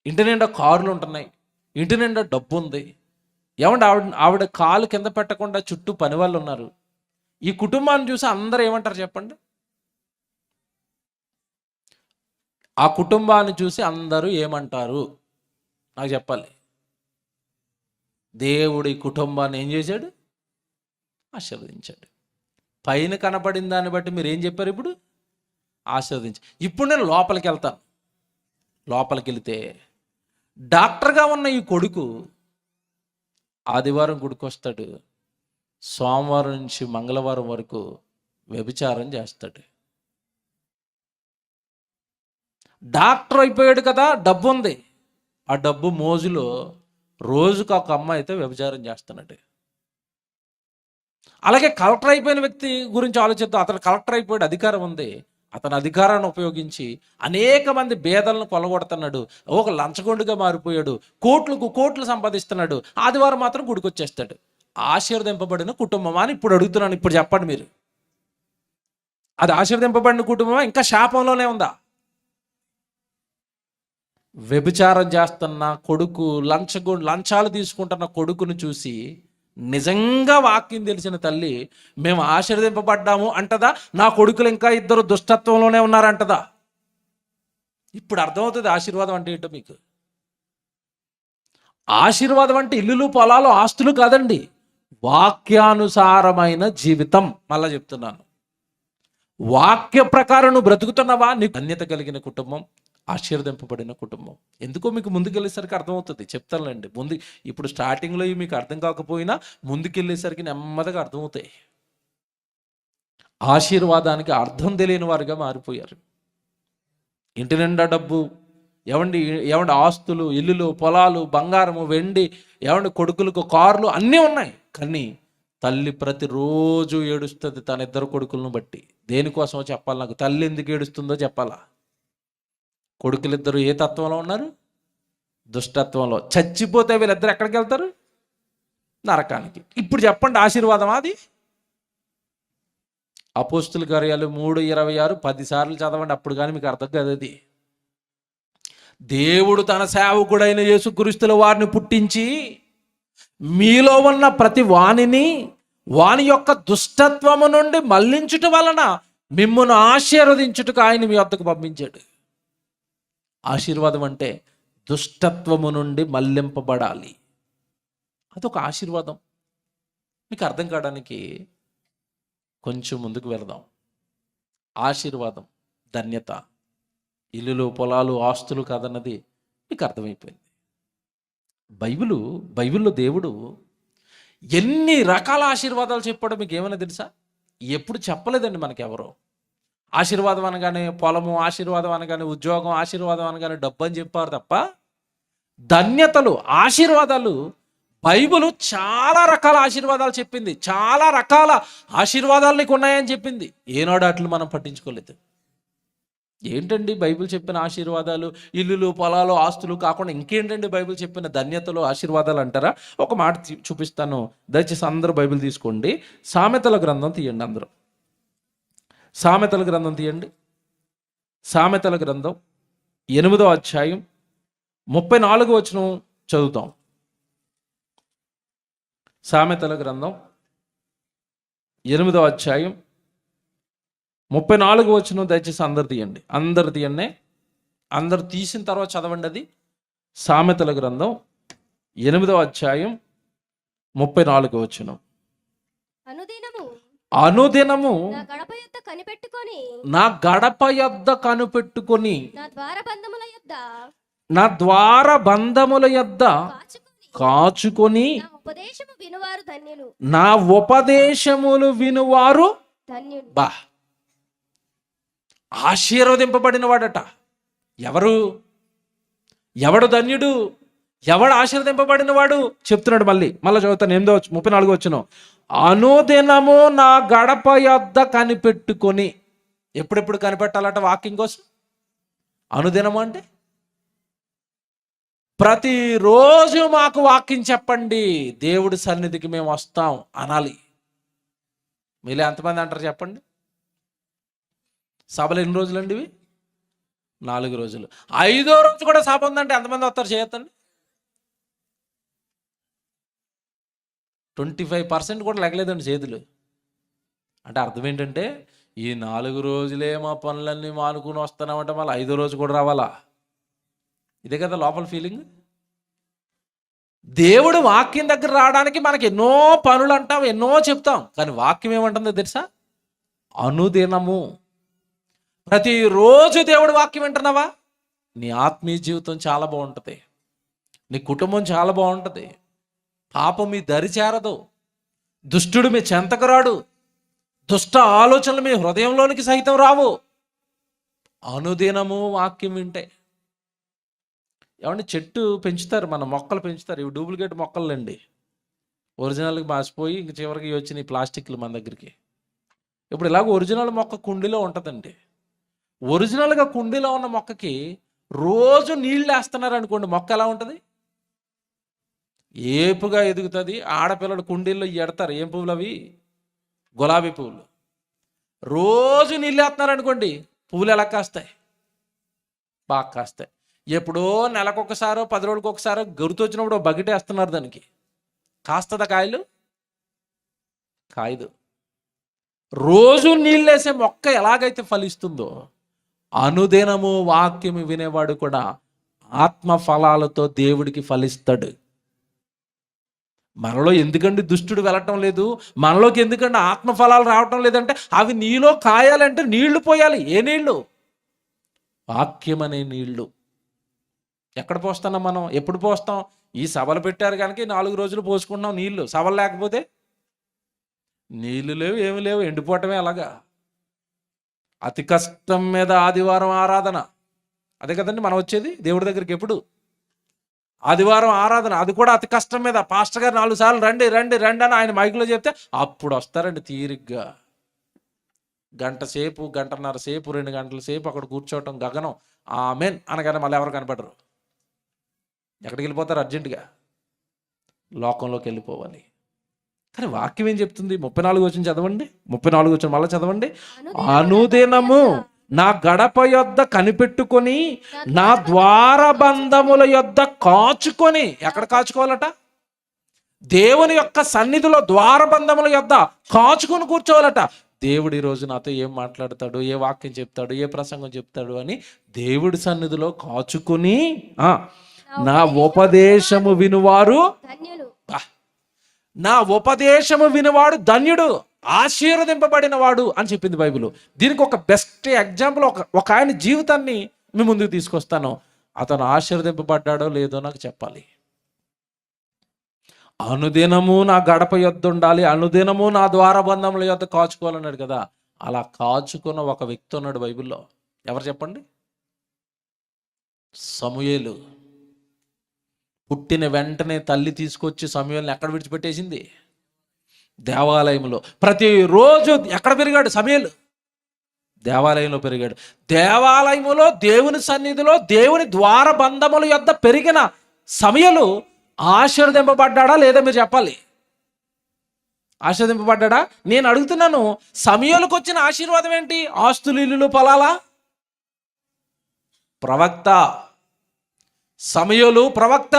ఇంటి నిండా కార్లు ఉంటున్నాయి, ఇంటి నిండా డబ్బు ఉంది. ఏమంటే ఆవిడ కాలు కింద పెట్టకుండా చుట్టూ పని వాళ్ళు ఉన్నారు. ఈ కుటుంబాన్ని చూసి అందరూ ఏమంటారు చెప్పండి? ఆ కుటుంబాన్ని చూసి అందరూ ఏమంటారు నాకు చెప్పాలి. దేవుడు ఈ కుటుంబాన్ని ఏం చేశాడు? ఆశీర్వదించాడు. పైన కనపడిన దాన్ని బట్టి మీరు ఏం చెప్పారు? ఇప్పుడు ఆశీర్వదించి. ఇప్పుడు నేను లోపలికి వెళ్తాను. లోపలికి వెళితే డాక్టర్గా ఉన్న ఈ కొడుకు ఆదివారం గుడికి వస్తాడు, సోమవారం నుంచి మంగళవారం వరకు వ్యభిచారం చేస్తాడు. డాక్టర్ అయిపోయాడు కదా, డబ్బు ఉంది. ఆ డబ్బు మోజులో రోజుకు ఒక అమ్మాయి అయితే వ్యభిచారం చేస్తున్నాడు. అలాగే కలెక్టర్ అయిపోయిన వ్యక్తి గురించి ఆలోచిద్దాం. అతను కలెక్టర్ అయిపోయాడు, అధికారం ఉంది. అతని అధికారాన్ని ఉపయోగించి అనేక మంది పేదలను కొల్లగొడుతున్నాడు. ఒక లంచగొండుగా మారిపోయాడు, కోట్లకు కోట్లు సంపాదిస్తున్నాడు. ఆదివారం మాత్రం గుడికి వచ్చేస్తాడు. ఆశీర్వదింపబడిన కుటుంబమా అని ఇప్పుడు అడుగుతున్నాను. ఇప్పుడు చెప్పండి మీరు, అది ఆశీర్వదింపబడిన కుటుంబమా, ఇంకా శాపంలోనే ఉందా? వ్యభిచారం చేస్తున్న కొడుకు, లంచాలు తీసుకుంటున్న కొడుకును చూసి నిజంగా వాక్యం తెలిసిన తల్లి మేము ఆశీర్వదింపబడ్డాము అంటదా? నా కొడుకులు ఇంకా 2 దుష్టత్వంలోనే ఉన్నారంటదా? ఇప్పుడు అర్థమవుతుంది ఆశీర్వాదం అంటే ఏంటో మీకు. ఆశీర్వాదం అంటే ఇల్లులు, పొలాలు, ఆస్తులు కాదండి, వాక్యానుసారమైన జీవితం. మళ్ళా చెప్తున్నాను, వాక్య ప్రకారం నువ్వు బ్రతుకుతున్నావా? నీకు ధన్యత కలిగిన కుటుంబం, ఆశీర్వదింపబడిన కుటుంబం. ఎందుకో మీకు ముందుకెళ్ళేసరికి అర్థమవుతుంది, చెప్తానులేండి. ఇప్పుడు స్టార్టింగ్లో మీకు అర్థం కాకపోయినా ముందుకెళ్ళేసరికి నెమ్మదిగా అర్థమవుతాయి. ఆశీర్వాదానికి అర్థం తెలియని వారుగా మారిపోయారు. ఇంటి నిండా డబ్బు, ఏమండి ఆస్తులు, ఇల్లులు, పొలాలు, బంగారము, వెండి, కొడుకులకు కార్లు అన్నీ ఉన్నాయి. కానీ తల్లి ప్రతిరోజు ఏడుస్తుంది తన 2 కొడుకులను బట్టి. దేనికోసమో చెప్పాలి నాకు. తల్లి ఎందుకు ఏడుస్తుందో చెప్పాలా? కొడుకులు 2 ఏ తత్వంలో ఉన్నారు? దుష్టత్వంలో. చచ్చిపోతే వీళ్ళిద్దరు ఎక్కడికి వెళ్తారు? నరకానికి. ఇప్పుడు చెప్పండి, ఆశీర్వాదమా అది? అపోస్తుల కార్యాలు 3:26 10 సార్లు చదవండి, అప్పుడు కానీ మీకు అర్థం కాదు. అది దేవుడు తన సేవకుడైన యేసుక్రీస్తుల వారిని పుట్టించి మీలో ఉన్న ప్రతి వాని యొక్క దుష్టత్వము నుండి మళ్లించుట వలన మిమ్మును ఆశీర్వదించుటకు ఆయన మీ వద్దకు పంపించాడు. ఆశీర్వాదం అంటే దుష్టత్వము నుండి మళ్లింపబడాలి, అదొక ఆశీర్వాదం. మీకు అర్థం కావడానికి కొంచెం ముందుకు వెళదాం. ఆశీర్వాదం, ధన్యత ఇల్లులు, పొలాలు, ఆస్తులు కాదన్నది మీకు అర్థమైపోయింది. బైబిల్లో దేవుడు ఎన్ని రకాల ఆశీర్వాదాలు చెప్పాడో మీకు ఏమైనా తెలుసా? ఎప్పుడు చెప్పలేదండి మనకెవరో. ఆశీర్వాదం అనగానే పొలము, ఆశీర్వాదం అనగానే ఉద్యోగం, ఆశీర్వాదం అనగానే డబ్బు అని చెప్పారు తప్ప ధన్యతలు, ఆశీర్వాదాలు బైబిల్ చాలా రకాల ఆశీర్వాదాలు చెప్పింది. చాలా రకాల ఆశీర్వాదాలు నీకు ఉన్నాయని చెప్పింది. ఏనాడు అట్లు మనం పట్టించుకోలేదు. ఏంటండి బైబిల్ చెప్పిన ఆశీర్వాదాలు? ఇల్లులు, పొలాలు, ఆస్తులు కాకుండా ఇంకేంటండి బైబిల్ చెప్పిన ధన్యతలు, ఆశీర్వాదాలు అంటారా? ఒక మాట చూపిస్తాను, దయచేసి అందరూ బైబిల్ తీసుకోండి. సామెతల గ్రంథం తీయండి. అందరూ సామెతల గ్రంథం తీయండి. సామెతల గ్రంథం 8వ అధ్యాయం 34వ వచనం చదువుతాం. సామెతల గ్రంథం 8వ అధ్యాయం 34వ వచనం దయచేసి అందరు తీయండి. అందరు తీసిన తర్వాత చదవండి. అది సామెతల గ్రంథం 8వ అధ్యాయం 34వ వచనం. అనుదినము నా గడప యొద్ద కనిపెట్టుకొని నా ద్వారబంధముల యొద్ద కాచుకొని నా ఉపదేశములు వినువారు బా ఆశీర్వదింపబడిన వాడట. ఎవడు ధన్యుడు? ఎవడు ఆశీర్వదింపబడిన వాడు? చెప్తున్నాడు. మళ్ళీ చదువుతాను. 34వ వచనం. అనుదినము నా గడప యొద్ద కనిపెట్టుకొని. ఎప్పుడెప్పుడు కనిపెట్టాలట వాక్యం కోసం? అనుదినము అంటే ప్రతిరోజు మాకు వాక్యం చెప్పండి, దేవుడి సన్నిధికి మేము వస్తాం అనాలి. మీలో ఎంతమంది అంటారు చెప్పండి? సభలు ఎన్ని రోజులండి ఇవి? 4 రోజులు. 5వ రోజు కూడా సభ ఉందంటే ఎంతమంది వస్తారు? చేయొద్దండి. 25% కూడా లెగలేదండి చేతులు. అంటే అర్థం ఏంటంటే ఈ 4 రోజులే మా పనులన్నీ మానుకుని వస్తున్నామంటే మళ్ళీ 5వ రోజు కూడా రావాలా? ఇదే కదా లోపల ఫీలింగ్. దేవుడు వాక్యం దగ్గర రావడానికి మనకి ఎన్నో పనులు అంటాం, ఎన్నో చెప్తాం, కానీ వాక్యం ఏమంటుందో తెలుసా? అనుదినము. ప్రతిరోజు దేవుడు వాక్యం వింటున్నావా? నీ ఆత్మీయ జీవితం చాలా బాగుంటుంది, నీ కుటుంబం చాలా బాగుంటుంది, పాపం మీ దరి చేరదు, దుష్టుడు మీ చెంతకు రాడు, దుష్ట ఆలోచనలు మీ హృదయంలోనికి సహితం రావు. అనుదినము వాక్యం వింటే. ఏమంటే చెట్టు పెంచుతారు, మన మొక్కలు పెంచుతారు, ఇవి డూప్లికేట్ మొక్కలండి. ఒరిజినల్కి మాసిపోయి ఇంక చివరికి వచ్చినాయి ప్లాస్టిక్లు మన దగ్గరికి. ఇప్పుడు ఇలాగ ఒరిజినల్ మొక్క కుండీలో ఉంటుందండి. ఒరిజినల్గా కుండీలో ఉన్న మొక్కకి రోజు నీళ్ళు వేస్తున్నారు అనుకోండి, మొక్క ఎలా ఉంటుంది? ఏపుగా ఎదుగుతుంది. ఆడపిల్లలు కుండీల్లో ఎడతారు. ఏం పువ్వులు అవి? గులాబీ పువ్వులు. రోజు నీళ్ళు వేస్తున్నారు అనుకోండి, పువ్వులు ఎలా కాస్తాయి? బాగా కాస్తాయి. ఎప్పుడో నెలకొకసారో 10 రోజులకు ఒకసారో గుర్తొచ్చినప్పుడు బకెట్ వేస్తున్నారు, దానికి కాస్తుందా కాయలు? కాయదు. రోజు నీళ్ళు వేసే మొక్క ఎలాగైతే ఫలిస్తుందో, అనుదినము వాక్యం వినేవాడు కూడా ఆత్మ ఫలాలతో దేవుడికి ఫలిస్తాడు. మనలో ఎందుకండి దుష్టుడు వెళ్ళటం లేదు? మనలోకి ఎందుకంటే ఆత్మ ఫలాలు రావటం లేదంటే అవి నీలో కాయాలంటే నీళ్లు పోయాలి. ఏ నీళ్లు? వాక్యం అనే నీళ్లు. ఎక్కడ పోస్తున్నాం మనం? ఎప్పుడు పోస్తాం? ఈ సభలు పెట్టారు కనుక 4 రోజులు పోసుకుంటున్నాం నీళ్లు. సభలు లేకపోతే నీళ్లు లేవు, ఏమి లేవు, ఎండిపోవటమే. అలాగా అతి కష్టం మీద ఆదివారం ఆరాధన. అదే కదండి మనం వచ్చేది దేవుడి దగ్గరికి. ఎప్పుడు? ఆదివారం ఆరాధన. అది కూడా అతి కష్టం మీద. పాస్టర్ గారు 4 సార్లు రండి రండి రండి అని ఆయన మైకులో చెప్తే అప్పుడు వస్తారండి తీరిగ్గా. గంట సేపు, గంటన్నర సేపు, 2 గంటల సేపు అక్కడ కూర్చోవటం గగనం. ఆమెన్ అనగానే మళ్ళీ ఎవరు కనపడరు. ఎక్కడికి వెళ్ళిపోతారు? అర్జెంటుగా లోకంలోకి వెళ్ళిపోవాలి. కానీ వాక్యం ఏం చెప్తుంది? 34 వచనం చదవండి. 34 వచనం మళ్ళీ చదవండి. అనుదినము నా గడప యొద్ద కనిపెట్టుకొని నా ద్వారబంధముల యొద్ద కాచుకొని. ఎక్కడ కాచుకోవాలట? దేవుని యొక్క సన్నిధిలో ద్వారబంధముల యొద్ద కాచుకొని కూర్చోవాలట. దేవుడు ఈరోజు నాతో ఏం మాట్లాడతాడు, ఏ వాక్యం చెప్తాడు, ఏ ప్రసంగం చెప్తాడు అని దేవుడి సన్నిధిలో కాచుకొని నా ఉపదేశము వినువారు, నా ఉపదేశము వినువాడు ధన్యుడు, ఆశీర్వదింపబడిన వాడు అని చెప్పింది బైబిల్. దీనికి ఒక బెస్ట్ ఎగ్జాంపుల్ ఒక ఆయన జీవితాన్ని మీ ముందుకు తీసుకొస్తాను. అతను ఆశీర్వదింపబడ్డాడో లేదో నాకు చెప్పాలి. అనుదినము నా గడప యొద్ద ఉండాలి, అనుదినము నా ద్వారబంధముల యొద్ద కాచుకోవాలన్నాడు కదా. అలా కాచుకున్న ఒక వ్యక్తి ఉన్నాడు బైబిల్లో. ఎవరు చెప్పండి? సమూయేలు. పుట్టిన వెంటనే తల్లి తీసుకొచ్చి సమూయేలుని ఎక్కడ విడిచిపెట్టేసింది? దేవాలయంలో. ప్రతిరోజు ఎక్కడ పెరిగాడు సమూయేలు? దేవాలయంలో పెరిగాడు. దేవాలయములో దేవుని సన్నిధిలో దేవుని ద్వారబంధముల యొద్ద పెరిగిన సమూయేలు ఆశీర్వదింపబడ్డాడా లేదా మీరు చెప్పాలి. ఆశీర్వదింపబడ్డాడా? నేను అడుగుతున్నాను, సమూయేలుకు వచ్చిన ఆశీర్వాదం ఏంటి? ఆస్తులు, ఇల్లులు, పొలాలా? ప్రవక్త. సమూయేలు ప్రవక్త.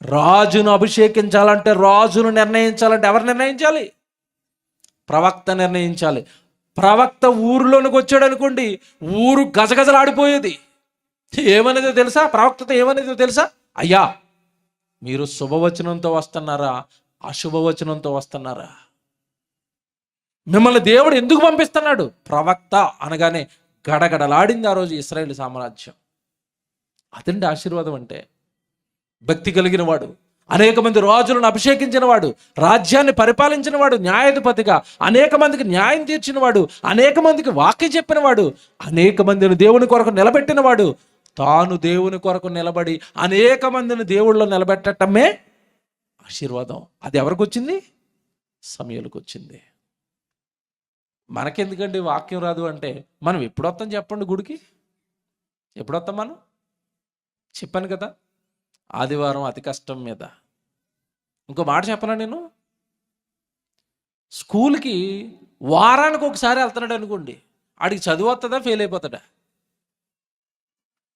రాజును అభిషేకించాలంటే, రాజును నిర్ణయించాలంటే ఎవరు నిర్ణయించాలి? ప్రవక్త నిర్ణయించాలి. ప్రవక్త ఊరిలోనికి వచ్చాడు అనుకోండి, ఊరు గజగజలాడిపోయేది. ఏమనేదో తెలుసా? ప్రవక్తతో ఏమనేదో తెలుసా? అయ్యా, మీరు శుభవచనంతో వస్తున్నారా, అశుభవచనంతో వస్తున్నారా? మిమ్మల్ని దేవుడు ఎందుకు పంపిస్తున్నాడు? ప్రవక్త అనగానే గడగడలాడింది ఆ రోజు ఇశ్రాయేలు సామ్రాజ్యం. అదండి ఆశీర్వాదం అంటే. భక్తి కలిగిన వాడు, అనేక మంది రాజులను అభిషేకించిన వాడు, రాజ్యాన్ని పరిపాలించిన వాడు, న్యాయాధిపతిగా అనేక మందికి న్యాయం తీర్చిన వాడు, అనేక మందికి వాక్యం చెప్పిన వాడు, అనేక మందిని దేవుని కొరకు నిలబెట్టిన వాడు, తాను దేవుని కొరకు నిలబడి అనేక మందిని దేవుళ్ళలో నిలబెట్టటమే ఆశీర్వాదం. అది ఎవరికి వచ్చింది? సమూయేలుకు వచ్చింది. మనకెందుకండి వాక్యం రాదు అంటే, మనం ఎప్పుడు వస్తాం చెప్పండి గుడికి? ఎప్పుడు వస్తాం మనం? చెప్పాను కదా, ఆదివారం అతి కష్టం మీద. ఇంకో మాట చెప్పనా నేను? స్కూల్కి వారానికి ఒకసారి వెళ్తున్నాడు అనుకోండి, ఆడికి చదువు వస్తుందా, ఫెయిల్ అయిపోతాడా?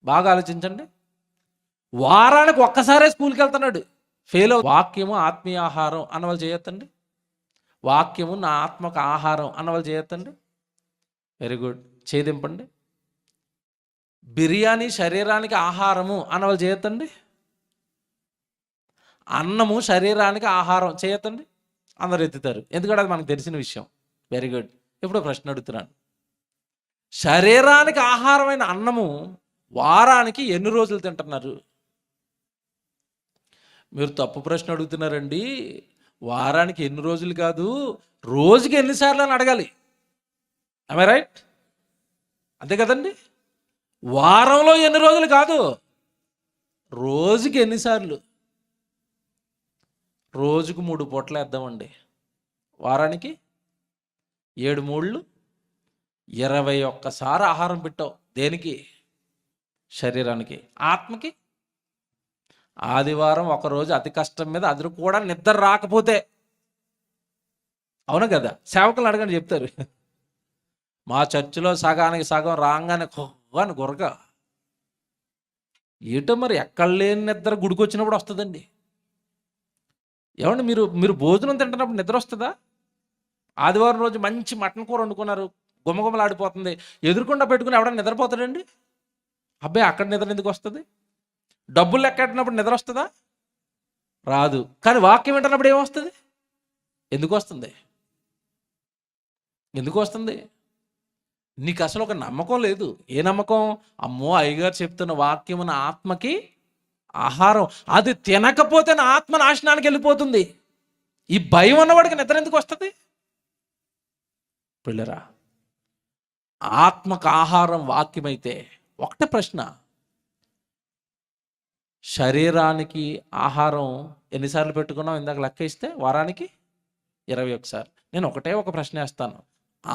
బాగా ఆలోచించండి. వారానికి ఒక్కసారే స్కూల్కి వెళ్తున్నాడు, ఫెయిల్. వాక్యము ఆత్మీయ ఆహారం అన్నవాళ్ళు చేయొద్దండి. వాక్యము నా ఆత్మకు ఆహారం అన్నవాళ్ళు చేయొద్దండి. Very good, చేదింపండి. బిర్యానీ శరీరానికి ఆహారము అన్నవాళ్ళు చేయొద్దండి. అన్నము శరీరానికి ఆహారం చేయొద్దండి. అందరు ఎత్తుతారు, ఎందుకంటే అది మనకు తెలిసిన విషయం. Very good. ఇప్పుడు ప్రశ్న అడుగుతున్నాను, శరీరానికి ఆహారమైన అన్నము వారానికి ఎన్ని రోజులు తింటున్నారు? మీరు తప్పు ప్రశ్న అడుగుతున్నారండి. వారానికి ఎన్ని రోజులు కాదు, రోజుకి ఎన్నిసార్లు అని అడగాలి. I right? అంతే కదండి. వారంలో ఎన్ని రోజులు కాదు, రోజుకి ఎన్నిసార్లు? రోజుకు 3 పూటలు వేద్దామండి. వారానికి 7 మూళ్ళు 21 సార్లు ఆహారం పెట్టావు. దేనికి? శరీరానికి. ఆత్మకి ఆదివారం ఒకరోజు అతి కష్టం మీద, అది కూడా నిద్ర రాకపోతే, అవును కదా, సేవకులు అడగండి చెప్తారు. మా చర్చిలో సగానికి సగం రాగానే అని గురక. ఏటో మరి ఎక్కడ లేని నిద్ర గుడికి వచ్చినప్పుడు వస్తుందండి. ఏమండి, మీరు భోజనం తింటున్నప్పుడు నిద్ర వస్తుందా? ఆదివారం రోజు మంచి మటన్ కూర వండుకున్నారు, గుమగుమలాడిపోతుంది, ఎదురుకుండా పెట్టుకుని ఎవడన్నా నిద్రపోతాడండి? అబ్బాయి, అక్కడ నిద్ర ఎందుకు వస్తుంది? డబ్బులు లెక్కెట్టినప్పుడు నిద్ర వస్తుందా? రాదు. కానీ వాక్యం వింటున్నప్పుడు ఏమొస్తుంది? ఎందుకు వస్తుంది? ఎందుకు వస్తుంది? నీకు అసలు ఒక నమ్మకం లేదు. ఏ నమ్మకం? అమ్మో, అయ్యగారు చెప్తున్న వాక్యము నా ఆత్మకి ఆహారం, అది తినకపోతే నా ఆత్మ నాశనానికి వెళ్ళిపోతుంది. ఈ భయం ఉన్నవాడికి నిద్ర ఎందుకు వస్తుంది? పిల్లరా, ఆత్మకు ఆహారం వాక్యమైతే ఒకటే ప్రశ్న, శరీరానికి ఆహారం ఎన్నిసార్లు పెట్టుకున్నాం? ఇందాక లెక్క ఇస్తే వారానికి 21 సార్లు. నేను ఒక ప్రశ్న వేస్తాను,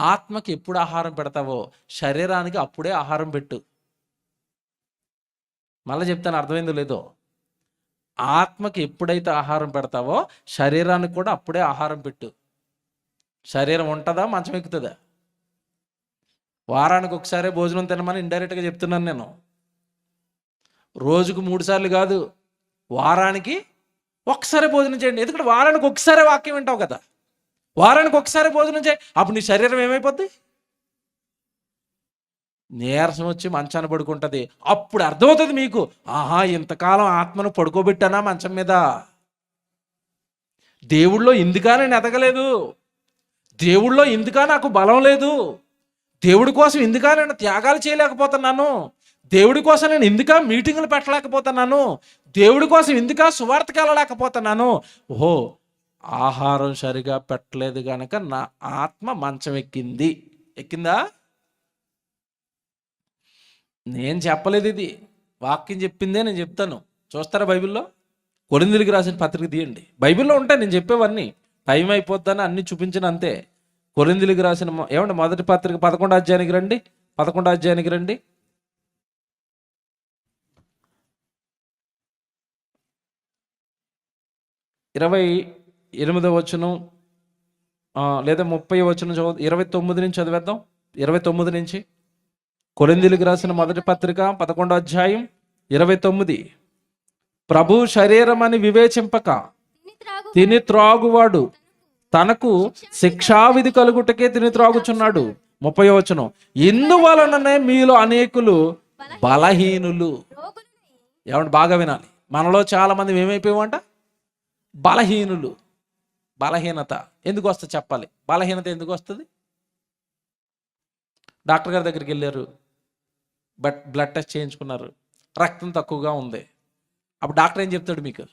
ఆత్మకి ఎప్పుడు ఆహారం పెడతావో శరీరానికి అప్పుడే ఆహారం పెట్టు. మళ్ళీ చెప్తాను, అర్థమైందో లేదో. ఆత్మకి ఎప్పుడైతే ఆహారం పెడతావో శరీరానికి కూడా అప్పుడే ఆహారం పెట్టు. శరీరం ఉంటుందా, మంచం ఎక్కుతుందా? వారానికి ఒకసారి భోజనం తినమని ఇండైరెక్ట్గా చెప్తున్నాను నేను. రోజుకు 3 సార్లు కాదు, వారానికి ఒకసారి భోజనం చేయండి. ఎందుకంటే వారానికి ఒకసారి వాక్యం వింటావు కదా, వారానికి ఒకసారి భోజనం చేయి. అప్పుడు నీ శరీరం ఏమైపోద్ది? నీరసం వచ్చి మంచాన్ని పడుకుంటుంది. అప్పుడు అర్థమవుతుంది మీకు, ఆహా, ఇంతకాలం ఆత్మను పడుకోబెట్టానా మంచం మీద, దేవుళ్ళో ఇందుకా నేను ఎదగలేదు, దేవుళ్ళో ఇందుకా నాకు బలం లేదు, దేవుడి కోసం ఇందుకా నేను త్యాగాలు చేయలేకపోతున్నాను, దేవుడి కోసం నేను ఎందుకా మీటింగులు పెట్టలేకపోతున్నాను, దేవుడి కోసం ఎందుకా సువార్తకి వెళ్ళలేకపోతున్నాను? ఓహో, ఆహారం సరిగా పెట్టలేదు కనుక నా ఆత్మ మంచం ఎక్కింది. ఎక్కిందా? నేను చెప్పలేదు, ఇది వాక్యం చెప్పిందే నేను చెప్తాను. చూస్తారా బైబిల్లో? కొరింథీయులకు రాసిన పత్రిక తీయండి, బైబిల్లో ఉంటాయి నేను చెప్పేవన్నీ. టైం అయిపోద్దని అన్ని చూపించిన అంతే. కొరింథీయులకు రాసిన ఏమంటే మొదటి పత్రిక 11వ అధ్యాయానికి రండి. 11వ అధ్యాయానికి రండి. 28వ వచనం లేదా 30వ వచనం 29 నుంచి చదివేద్దాం. 29 నుంచి కొరింథీయులకు రాసిన మొదటి పత్రిక 11వ అధ్యాయం 29. ప్రభు శరీరం అని వివేచింపక తిని త్రాగువాడు తనకు శిక్షావిధి కలుగుటకే తిని త్రాగుచున్నాడు. 30వ వచనం, ఇందువలననే మీలో అనేకులు బలహీనులు. ఏమంటే బాగా వినాలి, మనలో చాలా మంది ఏమైపోయామంట? బలహీనులు. బలహీనత ఎందుకు వస్తుంది చెప్పాలి. బలహీనత ఎందుకు వస్తుంది? డాక్టర్ గారి దగ్గరికి వెళ్ళారు, బ్లడ్ టెస్ట్ చేయించుకున్నారు, రక్తం తక్కువగా ఉంది. అప్పుడు డాక్టర్ ఏం చెప్తాడు మీకు?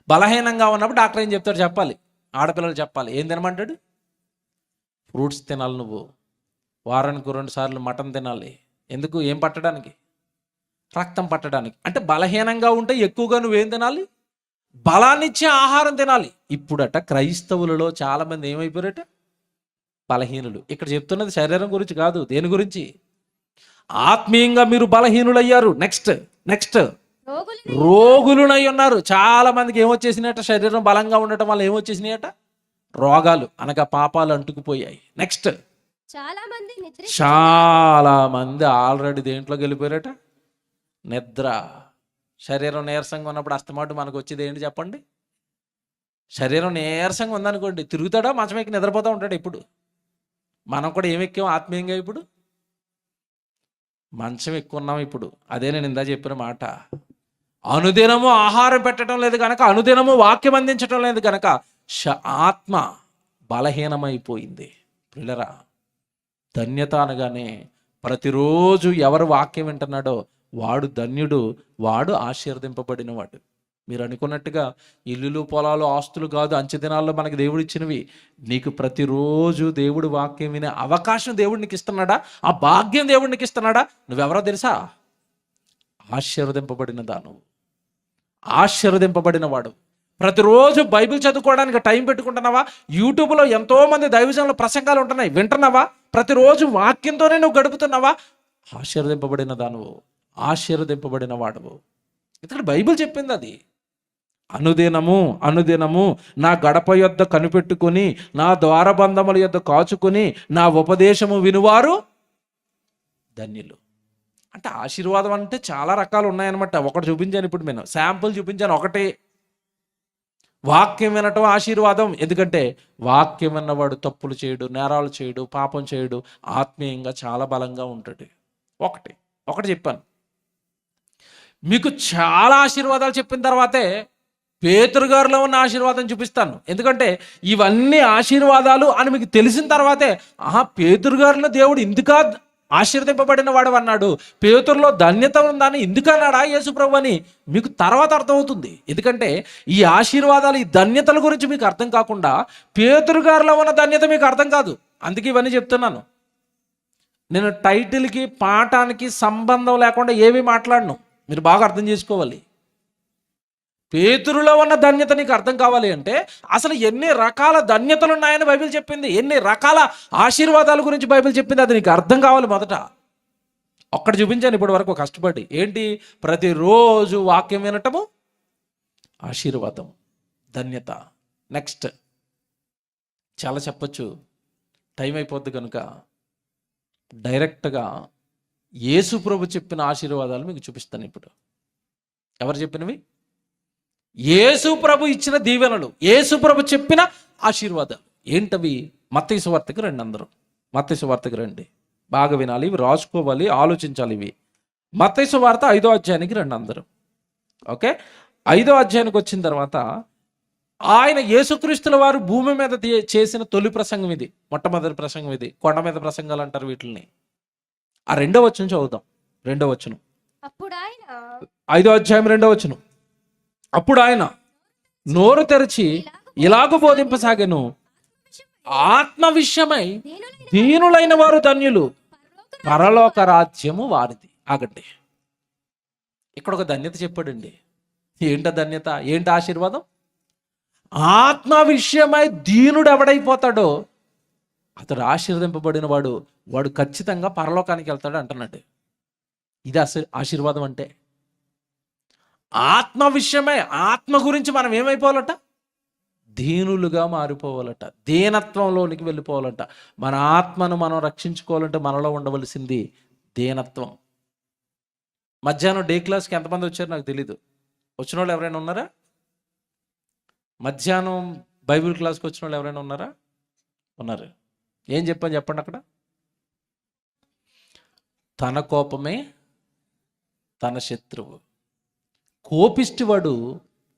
బలహీనంగా ఉన్నప్పుడు డాక్టర్ ఏం చెప్తాడు చెప్పాలి? ఆడపిల్లలు చెప్పాలి. ఏం తినమంటాడు? ఫ్రూట్స్ తినాలి, నువ్వు వారానికి 2 సార్లు మటన్ తినాలి. ఎందుకు? ఏం పట్టడానికి? రక్తం పట్టడానికి. అంటే బలహీనంగా ఉంటే ఎక్కువగా నువ్వేం తినాలి? బలాన్నిచ్చే ఆహారం తినాలి. ఇప్పుడట క్రైస్తవులలో చాలా మంది ఏమైపోయారట? బలహీనులు. ఇక్కడ చెప్తున్నది శరీరం గురించి కాదు, దేని గురించి? ఆత్మీయంగా మీరు బలహీనులయ్యారు. నెక్స్ట్ రోగులునై ఉన్నారు. చాలా మందికి ఏమొచ్చేసినాయట? శరీరం బలంగా ఉండటం వల్ల ఏమొచ్చేసినాయట? రోగాలు అనగా పాపాలు అంటుకుపోయాయి. నెక్స్ట్ చాలా మంది ఆల్రెడీ దేంట్లోకి వెళ్ళిపోయారట? నిద్ర. శరీరం నీరసంగా ఉన్నప్పుడు అస్తమాటు మనకు వచ్చేది ఏంటి చెప్పండి? శరీరం నీరసంగా ఉందనుకోండి, తిరుగుతాడా? మంచం ఎక్కి నిద్రపోతూ ఉంటాడు. ఇప్పుడు మనం కూడా ఏమెక్కాం ఆత్మీయంగా? ఇప్పుడు మంచం ఎక్కున్నాం. ఇప్పుడు అదే నేను ఇందా చెప్పిన మాట. అనుదినము ఆహారం పెట్టడం లేదు కనుక, అనుదినము వాక్యం అందించడం లేదు కనుక ఆత్మ బలహీనమైపోయింది. పిల్లరా, ధన్యత అనగానే ప్రతిరోజు ఎవరు వాక్యం వింటున్నాడో వాడు ధన్యుడు, వాడు ఆశీర్వదింపబడినవాడు. మీరు అనుకున్నట్టుగా ఇల్లులు పొలాలు ఆస్తులు కాదు అంచె దినాల్లో మనకి దేవుడు ఇచ్చినవి. నీకు ప్రతిరోజు దేవుడు వాక్యం వినే అవకాశం దేవుడు నీకు ఇస్తున్నాడా? ఆ భాగ్యం దేవుడు నీకు ఇస్తున్నాడా? నువ్వెవరో తెలుసా? ఆశీర్వదింపబడినదా? నువ్వు ఆశీర్వదింపబడిన వాడు. ప్రతిరోజు బైబిల్ చదువుకోవడానికి టైం పెట్టుకుంటున్నావా? యూట్యూబ్లో ఎంతోమంది దైవజనుల ప్రసంగాలు ఉంటున్నాయి, వింటున్నావా? ప్రతిరోజు వాక్యంతోనే నువ్వు గడుపుతున్నావా? ఆశీర్వదింపబడినదా? నువ్వు ఆశీర్వదింపబడిన వాడువు. ఇక్కడ బైబిల్ చెప్పింది అది. అనుదినము నా గడప యొద్ద కనిపెట్టుకుని, నా ద్వారబంధముల యొద్ద కాచుకుని, నా ఉపదేశము వినువారు ధన్యులు. అంటే ఆశీర్వాదం అంటే చాలా రకాలు ఉన్నాయన్నమాట. ఒకటి చూపించాను, ఇప్పుడు నేను శాంపుల్ చూపించాను. ఒకటే, వాక్యం వినటం ఆశీర్వాదం. ఎందుకంటే వాక్యం విన్నవాడు తప్పులు చేయడు, నేరాలు చేయడు, పాపం చేయడు, ఆత్మీయంగా చాలా బలంగా ఉంటాడు. ఒకటి చెప్పాను. మీకు చాలా ఆశీర్వాదాలు చెప్పిన తర్వాతే పేతురు గారిలో ఉన్న ఆశీర్వాదం చూపిస్తాను. ఎందుకంటే ఇవన్నీ ఆశీర్వాదాలు అని మీకు తెలిసిన తర్వాతే, పేతురు గారిలో దేవుడు ఇందుకా ఆశీర్వదింపబడిన వాడు అన్నాడు, పేతురులో ధన్యత ఉందని ఎందుకన్నాడా యేసుప్రభు అని మీకు తర్వాత అర్థమవుతుంది. ఎందుకంటే ఈ ఆశీర్వాదాలు, ఈ ధన్యతల గురించి మీకు అర్థం కాకుండా పేతురు గారిలో ఉన్న ధన్యత మీకు అర్థం కాదు. అందుకే ఇవన్నీ చెప్తున్నాను. నేను టైటిల్కి పాఠానికి సంబంధం లేకుండా ఏమీ మాట్లాడను. మీరు బాగా అర్థం చేసుకోవాలి. పేతురులో ఉన్న ధన్యత నీకు అర్థం కావాలి అంటే అసలు ఎన్ని రకాల ధన్యతలు ఉన్నాయని బైబిల్ చెప్పింది, ఎన్ని రకాల ఆశీర్వాదాల గురించి బైబిల్ చెప్పింది, అది నీకు అర్థం కావాలి. మొదట ఒక్కటి చూపించాను ఇప్పటి వరకు కష్టపడి. ఏంటి? ప్రతిరోజు వాక్యం వినటము ఆశీర్వాదం, ధన్యత. నెక్స్ట్ చాలా చెప్పచ్చు, టైం అయిపోద్ది కనుక డైరెక్ట్గా యేసు ప్రభు చెప్పిన ఆశీర్వాదాలు మీకు చూపిస్తాను. ఇప్పుడు ఎవరు చెప్పినవి? యేసు ప్రభు ఇచ్చిన దీవెనలు, యేసు ప్రభు చెప్పిన ఆశీర్వాదాలు. ఏంటవి? మత్తయి సువార్తకి రండి. అందరూ మత్తయి సువార్తకి రండి, బాగా వినాలి, ఇవి రాసుకోవాలి, ఆలోచించాలి. ఇవి మత్తయి సువార్త 5వ అధ్యాయానికి రండి అందరూ. ఓకే, 5వ అధ్యాయానికి వచ్చిన తర్వాత ఆయన యేసుక్రీస్తుల వారు భూమి మీద చేసిన తొలి ప్రసంగం ఇది, మొట్టమొదటి ప్రసంగం ఇది. కొండ మీద ప్రసంగాలు అంటారు వీటిని. ఆ 2వ వచనం చదువుదాం. 2వ వచనం, అప్పుడు ఆయన 5వ అధ్యాయం 2వ వచనం. అప్పుడు ఆయన నోరు తెరచి ఇలాగ బోధింపసాగెను, ఆత్మ విషయమై దీనులైన వారు ధన్యులు, పరలోక రాజ్యము వారిది. ఆగండి, ఇక్కడ ఒక ధన్యత చెప్పాడండి. ఏంట ధన్యత, ఏంటి ఆశీర్వాదం? ఆత్మ విషయమై దీనుడు ఎవడైపోతాడో అతడు ఆశీర్వదింపబడిన వాడు ఖచ్చితంగా పరలోకానికి వెళ్తాడు అంటున్నాడు. ఇది ఆశీర్వాదం అంటే. ఆత్మ విషయమై, ఆత్మ గురించి మనం ఏమైపోవాలట? దీనులుగా మారిపోవాలట, దీనత్వంలోనికి వెళ్ళిపోవాలట. మన ఆత్మను మనం రక్షించుకోవాలంటే మనలో ఉండవలసింది దీనత్వం. మధ్యాహ్నం డే క్లాస్కి ఎంతమంది వచ్చారు నాకు తెలీదు. వచ్చిన వాళ్ళు ఎవరైనా ఉన్నారా? మధ్యాహ్నం బైబిల్ క్లాస్కి వచ్చిన వాళ్ళు ఎవరైనా ఉన్నారా? ఉన్నారు. ఏం చెప్పండి అక్కడ. తన కోపమే తన శత్రువు. కోపిష్టి వాడు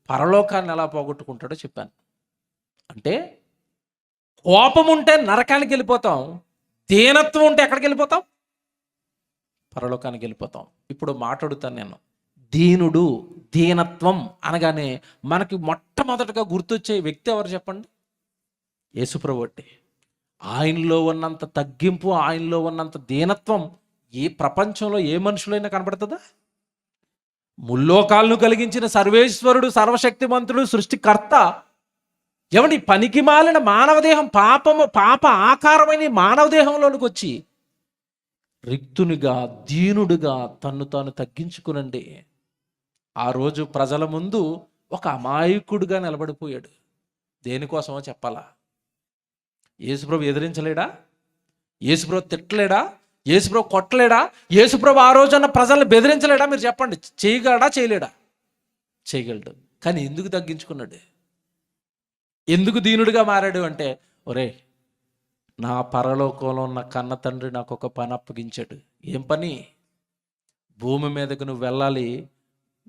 పరలోకాన్ని ఎలా పోగొట్టుకుంటాడో చెప్పాను. అంటే కోపం ఉంటే నరకానికి వెళ్ళిపోతాం, దీనత్వం ఉంటే ఎక్కడికి వెళ్ళిపోతాం? పరలోకానికి వెళ్ళిపోతాం. ఇప్పుడు మాట్లాడుతాను నేను. దీనుడు, దీనత్వం అనగానే మనకి మొట్టమొదటిగా గుర్తొచ్చే వ్యక్తి ఎవరు చెప్పండి? యేసుప్రభు. ఆయనలో ఉన్నంత తగ్గింపు, ఆయనలో ఉన్నంత దీనత్వం ఏ ప్రపంచంలో ఏ మనుషులైనా కనబడుతుందా? ముల్లోకాలను కలిగించిన సర్వేశ్వరుడు, సర్వశక్తిమంతుడు, సృష్టికర్త, ఏమండి పనికి మాలిన మానవదేహం, పాప ఆకారమైన మానవ దేహంలోనికి వచ్చి రిక్తునిగా, దీనుడుగా తన్ను తాను తగ్గించుకునండి. ఆ రోజు ప్రజల ముందు ఒక అమాయకుడుగా నిలబడిపోయాడు. దేనికోసమో చెప్పాలా? యేసుప్రభు ఎదిరించలేడా? యేసుప్రభు తిట్టలేడా? యేసుప్రభు కొట్టలేడా? యేసుప్రభు ఆ రోజున ప్రజల్ని బెదిరించలేడా? మీరు చెప్పండి. చేయగలడా? చేయలేడా? చేయగలడు. కానీ ఎందుకు తగ్గించుకున్నాడు? ఎందుకు దీనుడిగా మారాడు అంటే, ఒరే, నా పరలోకంలో ఉన్న కన్న తండ్రి నాకు ఒక పని అప్పగించాడు. ఏం పని? భూమి మీదకు నువ్వు వెళ్ళాలి,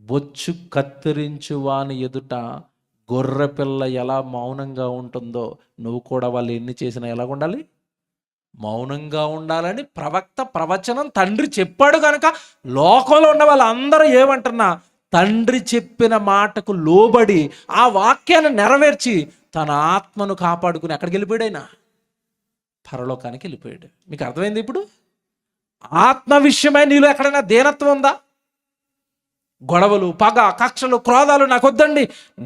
బొచ్చు కత్తిరించు వాని ఎదుట గొర్రె పిల్ల ఎలా మౌనంగా ఉంటుందో నువ్వు కూడా వాళ్ళు ఎన్ని చేసినా ఎలా ఉండాలి? మౌనంగా ఉండాలని ప్రవక్త ప్రవచనం తండ్రి చెప్పాడు. కనుక లోకంలో ఉన్న వాళ్ళందరూ ఏమంటున్నా, తండ్రి చెప్పిన మాటకు లోబడి ఆ వాక్యాన్ని నెరవేర్చి తన ఆత్మను కాపాడుకుని ఎక్కడికి వెళ్ళిపోయాడు? ఆయన పరలోకానికి వెళ్ళిపోయాడు. మీకు అర్థమైంది ఇప్పుడు? ఆత్మ విషయమై నీలో ఎక్కడైనా దీనత్వం ఉందా? గొడవలు, పగ, కక్షలు, క్రోధాలు నాకు వద్దండి,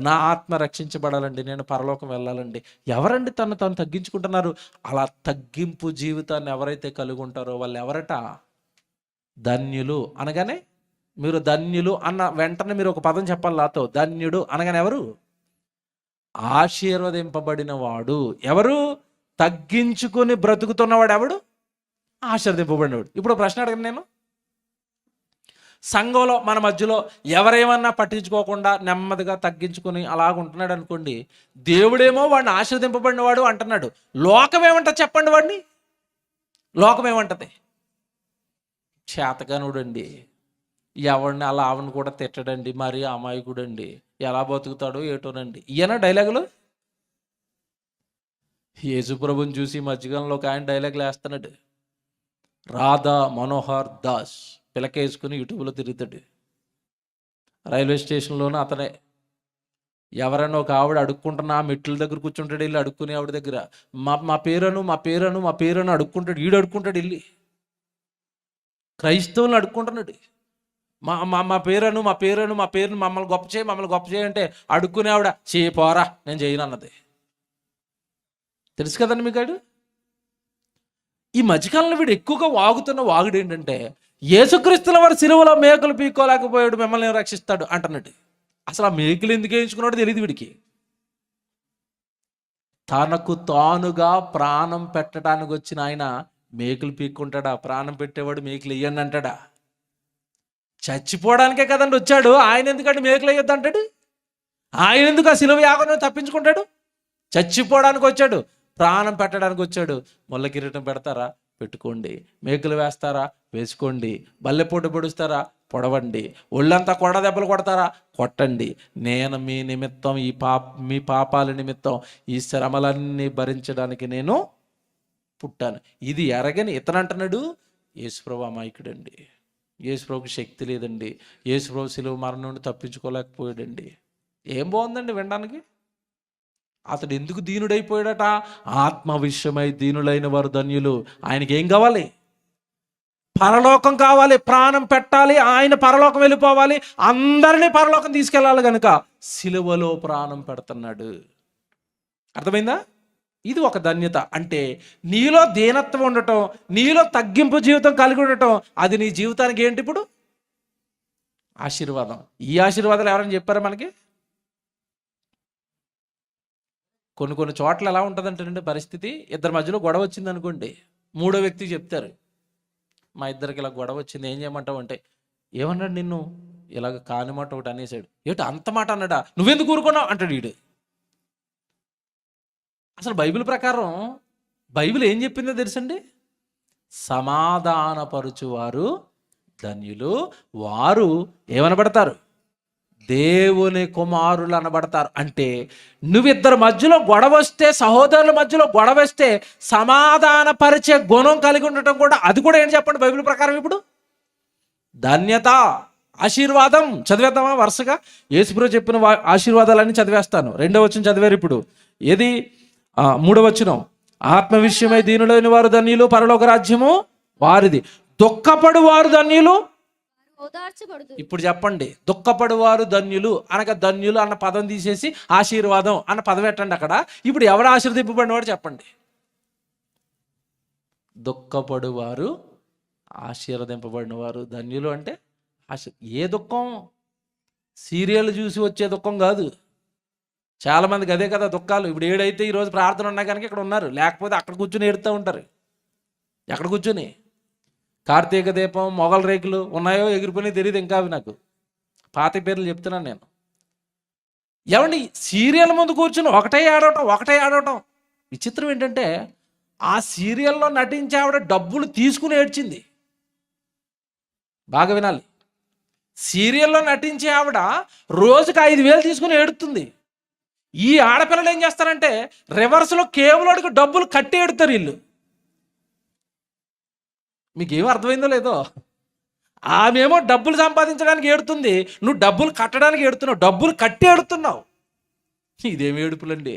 నా ఆత్మ రక్షించబడాలండి, నేను పరలోకం వెళ్ళాలండి. ఎవరండి తను తగ్గించుకుంటున్నారు? అలా తగ్గింపు జీవితాన్ని ఎవరైతే కలిగి ఉంటారో వాళ్ళు ఎవరట? ధన్యులు. అనగానే మీరు ధన్యులు అన్న వెంటనే మీరు ఒక పదం చెప్పాలి నాతో. ధన్యుడు అనగానే ఎవరు? ఆశీర్వదింపబడిన వాడు. ఎవరు? తగ్గించుకుని బ్రతుకుతున్నవాడు ఎవడు? ఆశీర్వదింపబడినవాడు. ఇప్పుడు ప్రశ్న అడగను నేను. సంఘంలో మన మధ్యలో ఎవరేమన్నా పట్టించుకోకుండా నెమ్మదిగా తగ్గించుకుని అలాగుంటున్నాడు అనుకోండి, దేవుడేమో వాడిని ఆశీర్వదింపబడిన వాడు అంటున్నాడు. లోకం ఏమంటుంది చెప్పండి? వాడిని లోకం ఏమంటది? చేతగానుడండి, ఎవడిని అలా ఆవిని కూడా తిట్టడండి, మరి అమాయకుడండి, ఎలా బతుకుతాడో ఏటోనండి. ఈయన డైలాగులు. యేసుప్రభుని చూసి మధ్యకాలంలో ఒక ఆయన డైలాగులు వేస్తున్నాడు. రాధా మనోహర్ దాస్ పిలకేసుకుని యూట్యూబ్లో తిరుగుతాడు. రైల్వే స్టేషన్లోనూ అతనే. ఎవరైనా ఒక ఆవిడ అడుక్కుంటున్నా మెట్ల దగ్గర కూర్చుంటాడు, వెళ్ళి అడుక్కునే ఆవిడ దగ్గర మా పేరును అడుక్కుంటాడు. ఈడు అడుక్కుంటాడు వెళ్ళి. క్రైస్తవులను అడుక్కుంటున్నాడు. మా పేరును మమ్మల్ని గొప్ప చేయి అంటే అడుక్కునే ఆవిడ పోరా నేను చేయను అన్నది. తెలుసు కదండి మీకు. ఈ మధ్యకాలంలో వీడు ఎక్కువగా వాగుతున్న వాగుడు ఏంటంటే, యేసుక్రీస్తుల వారి సిలువలో మేకులు పీక్కోలేకపోయాడు, మిమ్మల్ని రక్షిస్తాడు అంటున్నాడు. అసలు ఆ మేకులు ఎందుకు వేయించుకున్నాడో తెలియదు వీడికి. తనకు తానుగా ప్రాణం పెట్టడానికి వచ్చిన ఆయన మేకులు పీక్కుంటాడా? ప్రాణం పెట్టేవాడు మేకులు వేయండి అంటాడా? చచ్చిపోవడానికే కదండి వచ్చాడు. ఆయన ఎందుకంటే మేకులు వేయొద్దు అంటాడు? ఆయన ఎందుకు ఆ సిలువ యాగం తప్పించుకుంటాడు? చచ్చిపోవడానికి వచ్చాడు, ప్రాణం పెట్టడానికి వచ్చాడు. ముళ్ళ కిరీటం పెడతారా? పెట్టుకోండి. మేకులు వేస్తారా? వేసుకోండి. బల్లెపోటు పొడుస్తారా? పొడవండి. ఒళ్ళంతా కొడ దెబ్బలు కొడతారా? కొట్టండి. నేను మీ నిమిత్తం మీ పాపాల నిమిత్తం ఈ శ్రమలన్నీ భరించడానికి నేను పుట్టాను. ఇది ఎరగని ఇతను అంటున్నాడు, యేసుప్రభు అమాయకుడండి, యేసుప్రభుకి శక్తి లేదండి, యేసుప్రభు శిలువ మరణం నుండి తప్పించుకోలేకపోయాడండి. ఏం బాగుందండి వినడానికి? అతడు ఎందుకు దీనుడైపోయాడట? ఆత్మ విషయమై దీనులైన వారు ధన్యులు. ఆయనకి ఏం కావాలి? పరలోకం కావాలి, ప్రాణం పెట్టాలి, ఆయన పరలోకం వెళ్ళిపోవాలి, అందరినీ పరలోకం తీసుకెళ్ళాలి కనుక సిలువలో ప్రాణం పెడుతున్నాడు. అర్థమైందా? ఇది ఒక ధన్యత. అంటే నీలో దీనత్వం ఉండటం, నీలో తగ్గింపు జీవితం కలిగి ఉండటం, అది నీ జీవితానికి ఏంటి? ఇప్పుడు ఆశీర్వాదం. ఈ ఆశీర్వాదాలు ఎవరైనా చెప్పారా మనకి? కొన్ని చోట్ల ఎలా ఉంటుందంటే పరిస్థితి, ఇద్దరి మధ్యలో గొడవ వచ్చింది అనుకోండి, మూడో వ్యక్తికి చెప్తారు, మా ఇద్దరికి ఇలా గొడవ వచ్చింది, ఏం చేయమంటావు అంటే, ఏమన్నాడు నిన్ను? ఇలాగ కానిమాట ఒకటి అనేసాడు. ఏమిటి అంత మాట అన్నాడా? నువ్వెందుకు ఊరుకున్నావు అంటాడు వీడు. అసలు బైబిల్ ప్రకారం బైబిల్ ఏం చెప్పిందో తెలుసండి? సమాధానపరుచువారు ధన్యులు, వారు ఏమనబడతారు? దేవుని కుమారులు అనబడతారు. అంటే నువ్విద్దరి మధ్యలో గొడవ వస్తే, సహోదరుల మధ్యలో గొడవ వస్తే సమాధానపరిచే గుణం కలిగి ఉండటం కూడా, అది కూడా ఏంటి చెప్పండి బైబిల్ ప్రకారం? ఇప్పుడు ధన్యత, ఆశీర్వాదం. చదివేద్దామా వరుసగా? యేసుప్రభు చెప్పిన ఆశీర్వాదాలన్నీ చదివేస్తాను. 2వ వచనం చదివారు ఇప్పుడు. ఏది? 3వ వచనం, ఆత్మ విషయమై దీనులైన వారు ధన్యులు, పరలోక రాజ్యము వారిది. దుఃఖపడు వారు ధన్యులు. ఇప్పుడు చెప్పండి, దుఃఖపడువారు ధన్యులు అనగా ధన్యులు అన్న పదం తీసేసి ఆశీర్వాదం అన్న పదం పెట్టండి అక్కడ. ఇప్పుడు ఎవరు ఆశీర్వదింపబడినవాడు చెప్పండి? దుఃఖపడువారు ఆశీర్వదింపబడినవారు ధన్యులు. అంటే ఏ దుఃఖం? సీరియల్ చూసి వచ్చే దుఃఖం కాదు. చాలామందికి అదే కదా దుఃఖాలు. ఇప్పుడు ఏడైతే ఈరోజు ప్రార్థన ఉన్నా కనుక ఇక్కడ ఉన్నారు, లేకపోతే అక్కడ కూర్చొని ఏడుతూ ఉంటారు. ఎక్కడ కూర్చొని? కార్తీక దీపం, మొగల రేకులు ఉన్నాయో ఎగిరిపోయినాయో తెలియదు ఇంకా అవి నాకు. పాత పేర్లు చెప్తున్నాను నేను. ఏమండి, సీరియల్ ముందు కూర్చుని ఒకటే ఆడవటం. విచిత్రం ఏంటంటే ఆ సీరియల్లో నటించే ఆవిడ డబ్బులు తీసుకుని ఏడ్చింది. బాగా వినాలి. సీరియల్లో నటించే ఆవిడ రోజుకి 5,000 తీసుకుని ఏడుతుంది. ఈ ఆడపిల్లలు ఏం చేస్తారంటే రివర్స్లో కేబుల్కి డబ్బులు కట్టి ఏడుతారు వీళ్ళు. మీకేమో అర్థమైందో లేదో? ఆమెమో డబ్బులు సంపాదించడానికి ఏడుతుంది, నువ్వు డబ్బులు కట్టడానికి ఏడుతున్నావు, డబ్బులు కట్టి ఏడుతున్నావు. ఇదేమి ఏడుపులండి?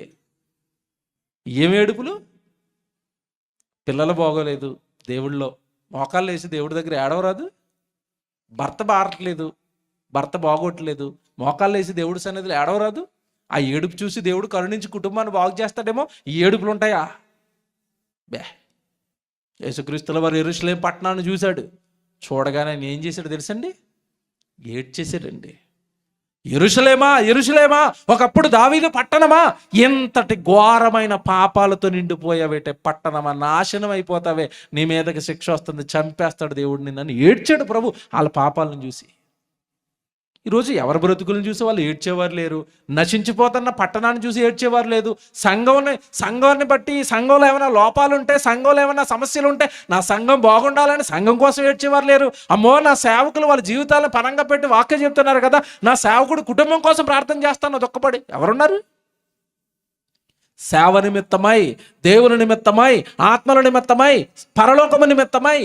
ఏమి ఏడుపులు? పిల్లలు బాగోలేదు, దేవుళ్ళో మోకాళ్ళు వేసి దేవుడి దగ్గర ఏడవరాదు? భర్త బారట్లేదు, భర్త బాగోట్లేదు, మోకాళ్ళు వేసి దేవుడి సన్నిధిలో ఏడవరాదు? ఆ ఏడుపు చూసి దేవుడు కరుణించి కుటుంబాన్ని బాగు చేస్తాడేమో. ఈ ఏడుపులు ఉంటాయా? బే. యేసుక్రీస్తుల వారు యెరూషలేము పట్టణాన్ని చూశాడు. చూడగానే ఆయన ఏం చేశాడు తెలుసండి? ఏడ్చేశాడండి. యెరూషలేమా, ఒకప్పుడు దావీదు పట్టణమా, ఎంతటి ఘోరమైన పాపాలతో నిండిపోయావేటే పట్టణమా, నాశనం అయిపోతావే, నీ మీదకి శిక్ష వస్తుంది, చంపేస్తాడు దేవుడు నిన్ను ఏడ్చాడు ప్రభు వాళ్ళ పాపాలను చూసి. ఈరోజు ఎవరి బ్రతుకులను చూసి వాళ్ళు ఏడ్చేవారు లేరు, నశించిపోతున్న పట్టణాన్ని చూసి ఏడ్చేవారు లేదు. సంఘాన్ని బట్టి, సంఘంలో ఏమైనా లోపాలు ఉంటే, సంఘంలో ఏమైనా సమస్యలు ఉంటే, నా సంఘం బాగుండాలని సంఘం కోసం ఏడ్చేవారు లేరు. అమ్మో, నా సేవకులు వాళ్ళ జీవితాలను పరంగా పెట్టి వాక్యం చెప్తున్నారు కదా, నా సేవకుడు కుటుంబం కోసం ప్రార్థన చేస్తాను దుఃఖపడి ఎవరున్నారు? సేవ నిమిత్తమై, దేవుని నిమిత్తమై, ఆత్మల నిమిత్తమై, పరలోకము నిమిత్తమై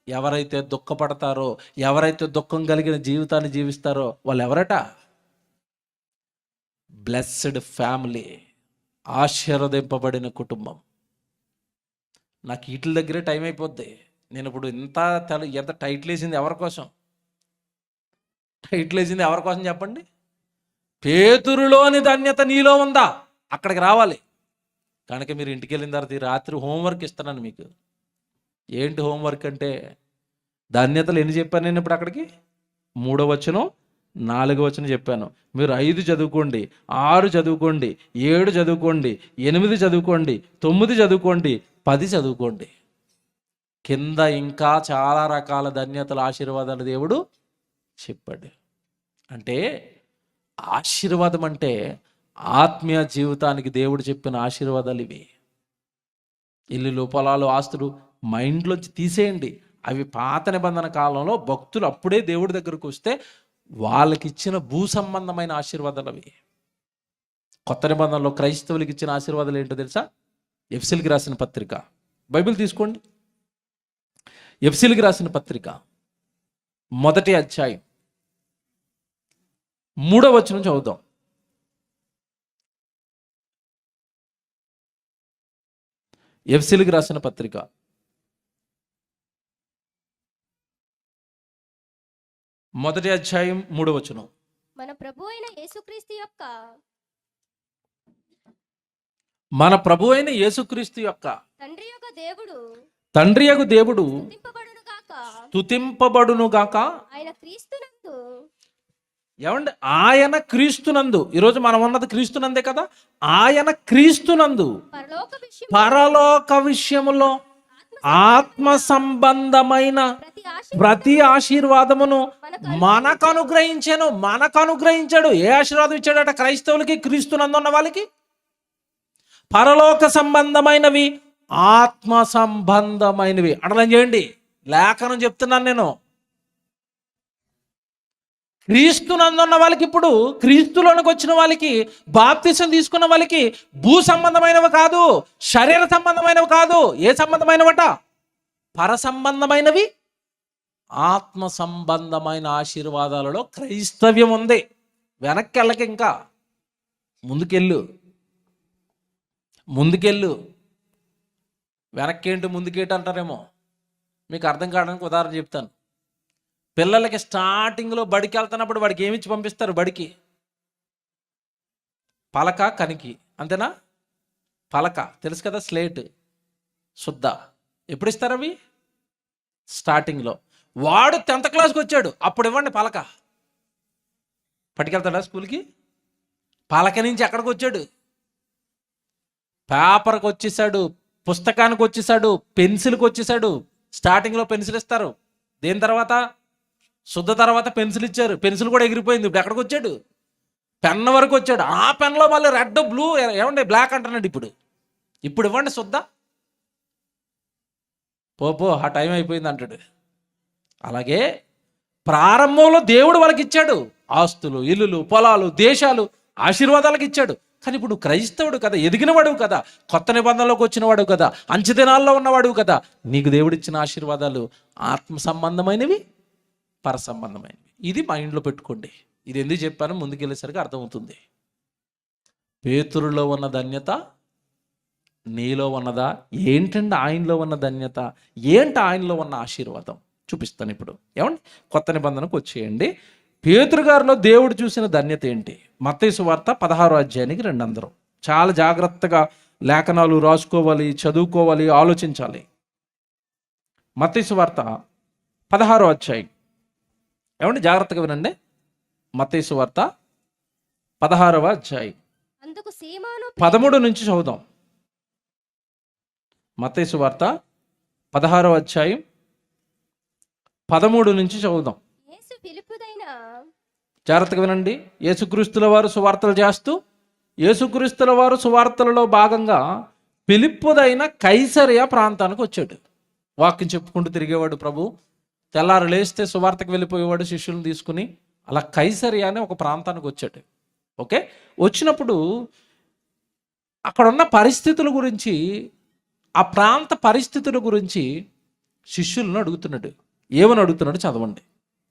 ఎవరైతే దుఃఖపడతారో, ఎవరైతే దుఃఖం కలిగిన జీవితాన్ని జీవిస్తారో వాళ్ళు ఎవరట? బ్లెస్డ్ ఫ్యామిలీ, ఆశీర్వదింపబడిన కుటుంబం. నాకు వీటి దగ్గరే టైం అయిపోద్ది. నేను ఇప్పుడు ఎంత టైటిల్ వేసింది ఎవరి కోసం? టైటిల్ వేసింది ఎవరి కోసం చెప్పండి? పేతురులోని ధన్యత నీలో ఉందా? అక్కడికి రావాలి. కనుక మీరు ఇంటికి వెళ్ళిన తర్వాత ఈ రాత్రి హోంవర్క్ ఇస్తున్నాను మీకు. ఏంటి హోంవర్క్ అంటే, ధన్యతలు ఎన్ని చెప్పాను నేను ఇప్పుడు? అక్కడికి 3వ వచనం, 4వ వచనం చెప్పాను. మీరు 5 చదువుకోండి, 6 చదువుకోండి, 7 చదువుకోండి, 8 చదువుకోండి, 9 చదువుకోండి, 10 చదువుకోండి. కింద ఇంకా చాలా రకాల ధన్యతలు, ఆశీర్వాదాలు దేవుడు చెప్పాడు. అంటే ఆశీర్వాదం అంటే ఆత్మీయ జీవితానికి దేవుడు చెప్పిన ఆశీర్వాదాలు ఇవి. ఇల్లులు, పొలాలు, ఆస్తులు మైండ్లోంచి తీసేయండి. అవి పాత నిబంధన కాలంలో భక్తులు అప్పుడే దేవుడి దగ్గరకు వస్తే వాళ్ళకి ఇచ్చిన భూ సంబంధమైన ఆశీర్వాదాలు అవి. కొత్త నిబంధనలో క్రైస్తవులకి ఇచ్చిన ఆశీర్వాదాలు ఏంటో తెలుసా? ఎఫెసీయులకు రాసిన పత్రిక బైబిల్ తీసుకోండి. ఎఫెసీయులకు రాసిన పత్రిక 1వ అధ్యాయం 3వ వచనం చదువుదాం. ఎఫెసీయులకు రాసిన పత్రిక 1వ అధ్యాయం 3వ వచనం. మన ప్రభు అయిన యేసుక్రీస్తు యొక్క తండ్రి యొక్క దేవుడు స్తుతింపబడును గాక. స్తుతింపబడును గాక. ఆయన క్రీస్తునందు ఏమండి? ఆయన క్రీస్తునందు. ఈరోజు మనం ఉన్నది క్రీస్తునందే కదా. ఆయన క్రీస్తునందు పరలోక విషయములో ఆత్మ సంబంధమైన ప్రతి ఆశీర్వాదమును మనకు అనుగ్రహించాడు. ఏ ఆశీర్వాదం ఇచ్చాడట? క్రైస్తవులకి, క్రీస్తునందు ఉన్న వాళ్ళకి పరలోక సంబంధమైనవి, ఆత్మ సంబంధమైనవి. అండర్లైన్ చేయండి, లేఖనం చెప్తున్నాను నేను. క్రీస్తునందున్న వాళ్ళకి, ఇప్పుడు క్రీస్తులోనికి వచ్చిన వాళ్ళకి, బాప్తిసం తీసుకున్న వాళ్ళకి భూ సంబంధమైనవి కాదు, శరీర సంబంధమైనవి కాదు. ఏ సంబంధమైనవట? పర సంబంధమైనవి, ఆత్మ సంబంధమైన ఆశీర్వాదాలలో క్రైస్తవ్యం ఉంది. వెనక్కి వెళ్ళక, ఇంకా ముందుకెళ్ళు. వెనక్కేంటి ముందుకేంటి అంటారేమో. మీకు అర్థం కావడానికి ఉదాహరణ చెప్తాను. పిల్లలకి స్టార్టింగ్లో బడికి వెళ్తున్నప్పుడు వాడికి ఏమిచ్చి పంపిస్తారు? బడికి పలక, కనికి, అంతేనా? పలక తెలుసు కదా, స్లేట్, శుద్ధ. ఎప్పుడు ఇస్తారు అవి? స్టార్టింగ్లో. వాడు 10th క్లాస్కి వచ్చాడు, అప్పుడు ఇవ్వండి పలక. పట్టుకెళ్తాడా స్కూల్కి? పలక నుంచి ఎక్కడికి వచ్చాడు? పేపర్కి వచ్చేసాడు, పుస్తకానికి వచ్చేసాడు, పెన్సిల్కి వచ్చేసాడు. స్టార్టింగ్లో పెన్సిల్ ఇస్తారు. దేని తర్వాత? శుద్ధ తర్వాత పెన్సిల్ ఇచ్చారు. పెన్సిల్ కూడా ఎగిరిపోయింది. ఇప్పుడు ఎక్కడికి వచ్చాడు? పెన్ వరకు వచ్చాడు. ఆ పెన్లో మళ్ళీ రెడ్, బ్లూ, ఏమండి బ్లాక్ అంటున్నాడు. ఇప్పుడు ఇవ్వండి శుద్ధ. పో ఆ టైం అయిపోయింది అంటాడు. అలాగే ప్రారంభంలో దేవుడు వాళ్ళకి ఇచ్చాడు ఆస్తులు, ఇల్లులు, పొలాలు, దేశాలు, ఆశీర్వాదాలకు ఇచ్చాడు. కానీ ఇప్పుడు క్రైస్తవుడు కదా, ఎదిగినవాడు కదా, కొత్త నిబంధనలోకి వచ్చినవాడు కదా, అంచె దినాల్లో ఉన్నవాడు కదా, నీకు దేవుడిచ్చిన ఆశీర్వాదాలు ఆత్మ సంబంధమైనవి, పర సంబంధమైనవి. ఇది మైండ్లో పెట్టుకోండి. ఇది ఎందుకు చెప్పాను ముందుకెళ్ళేసరికి అర్థమవుతుంది. పేతురులో ఉన్న ధన్యత నీలో ఉన్నదా? ఏంటండి ఆయనలో ఉన్న ధన్యత? ఏంటి ఆయనలో ఉన్న ఆశీర్వాదం? చూపిస్తాను ఇప్పుడు. ఏమండి? కొత్త నిబంధనకు వచ్చేయండి. పేతురు గారిలో దేవుడు చూసిన ధన్యత ఏంటి? మత్తయి సువార్త 16వ అధ్యాయానికి రండి అందరూ. చాలా జాగ్రత్తగా లేఖనాలు రాసుకోవాలి, చదువుకోవాలి, ఆలోచించాలి. మత్తయి సువార్త 16వ అధ్యాయం. ఏమండి? జాగ్రత్తగా వినండి. మత్తయి సువార్త 16వ అధ్యాయం 13 నుంచి చదువుదాం. మత్తయి సువార్త 16వ అధ్యాయం 13 నుంచి చదువుదాం. జాగ్రత్తగా వినండి. యేసుక్రీస్తుల వారు సువార్తలు చేస్తూ, యేసుక్రీస్తుల వారు సువార్తలలో భాగంగా ఫిలిప్పుదైన కైసరియా ప్రాంతానికి వచ్చాడు. వాక్యం చెప్పుకుంటూ తిరిగేవాడు ప్రభు. తెల్లారు లేస్తే సువార్తకు వెళ్ళిపోయేవాడు శిష్యులను తీసుకుని. అలా కైసరియా అనే ఒక ప్రాంతానికి వచ్చాడు. ఓకే, వచ్చినప్పుడు అక్కడున్న పరిస్థితుల గురించి, ఆ ప్రాంత పరిస్థితుల గురించి శిష్యులను అడుగుతున్నాడు. ఏమని అడుగుతున్నాడు చదవండి.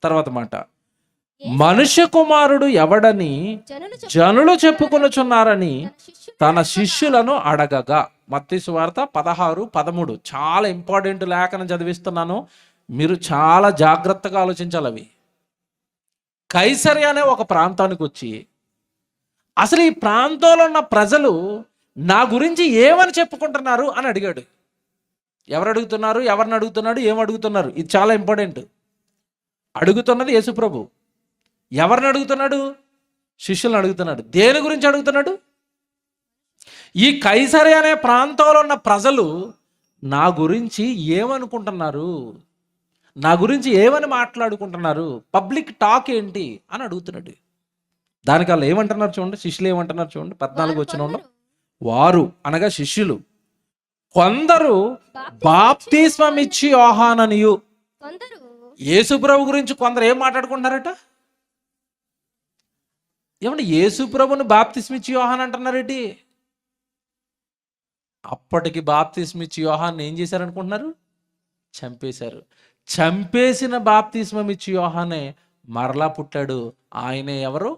తర్వాత మాట, మనుష్య కుమారుడు ఎవడని జనులు చెప్పుకొనుచున్నారని తన శిష్యులను అడగగా. మత్తయి సువార్త 16:13. చాలా ఇంపార్టెంట్ లేఖనం చదివిస్తున్నాను, మీరు చాలా జాగ్రత్తగా ఆలోచించాలి. అవి కైసరియా అనే ఒక ప్రాంతానికి వచ్చి, అసలు ఈ ప్రాంతంలో ఉన్న ప్రజలు నా గురించి ఏమని చెప్పుకుంటున్నారు అని అడిగాడు. ఎవరు అడుగుతున్నారు? ఎవరిని అడుగుతున్నాడు? ఏం అడుగుతున్నారు? ఇది చాలా ఇంపార్టెంట్. అడుగుతున్నది యేసుప్రభు. ఎవరిని అడుగుతున్నాడు? శిష్యులను అడుగుతున్నాడు. దేని గురించి అడుగుతున్నాడు? ఈ కైసరియా అనే ప్రాంతంలో ఉన్న ప్రజలు నా గురించి ఏమనుకుంటున్నారు, నా గురించి ఏమని మాట్లాడుకుంటున్నారు, పబ్లిక్ టాక్ ఏంటి అని అడుగుతున్నాడు. దానికి వాళ్ళు ఏమంటున్నారు చూడండి, శిష్యులు ఏమంటున్నారు చూడండి. 14 వచనంలో, వారు అనగా శిష్యులు కొందరు బాప్తిస్మం ఇచ్చి యోహాననియు. యేసుప్రభు గురించి కొందరు ఏం మాట్లాడుకుంటున్నారట? ఏమంటే యేసుప్రభుని బాప్తిస్మం ఇచ్చి యోహాన్ అంటున్నారేంటి? అప్పటికి బాప్తిస్మం ఇచ్చి యోహాన్ ఏం చేశారనుకుంటున్నారు? చంపేశారు. చంపేసిన బాప్తిస్మం ఇచ్చి యోహానే మరలా పుట్టాడు. ఆయనే ఎవరు?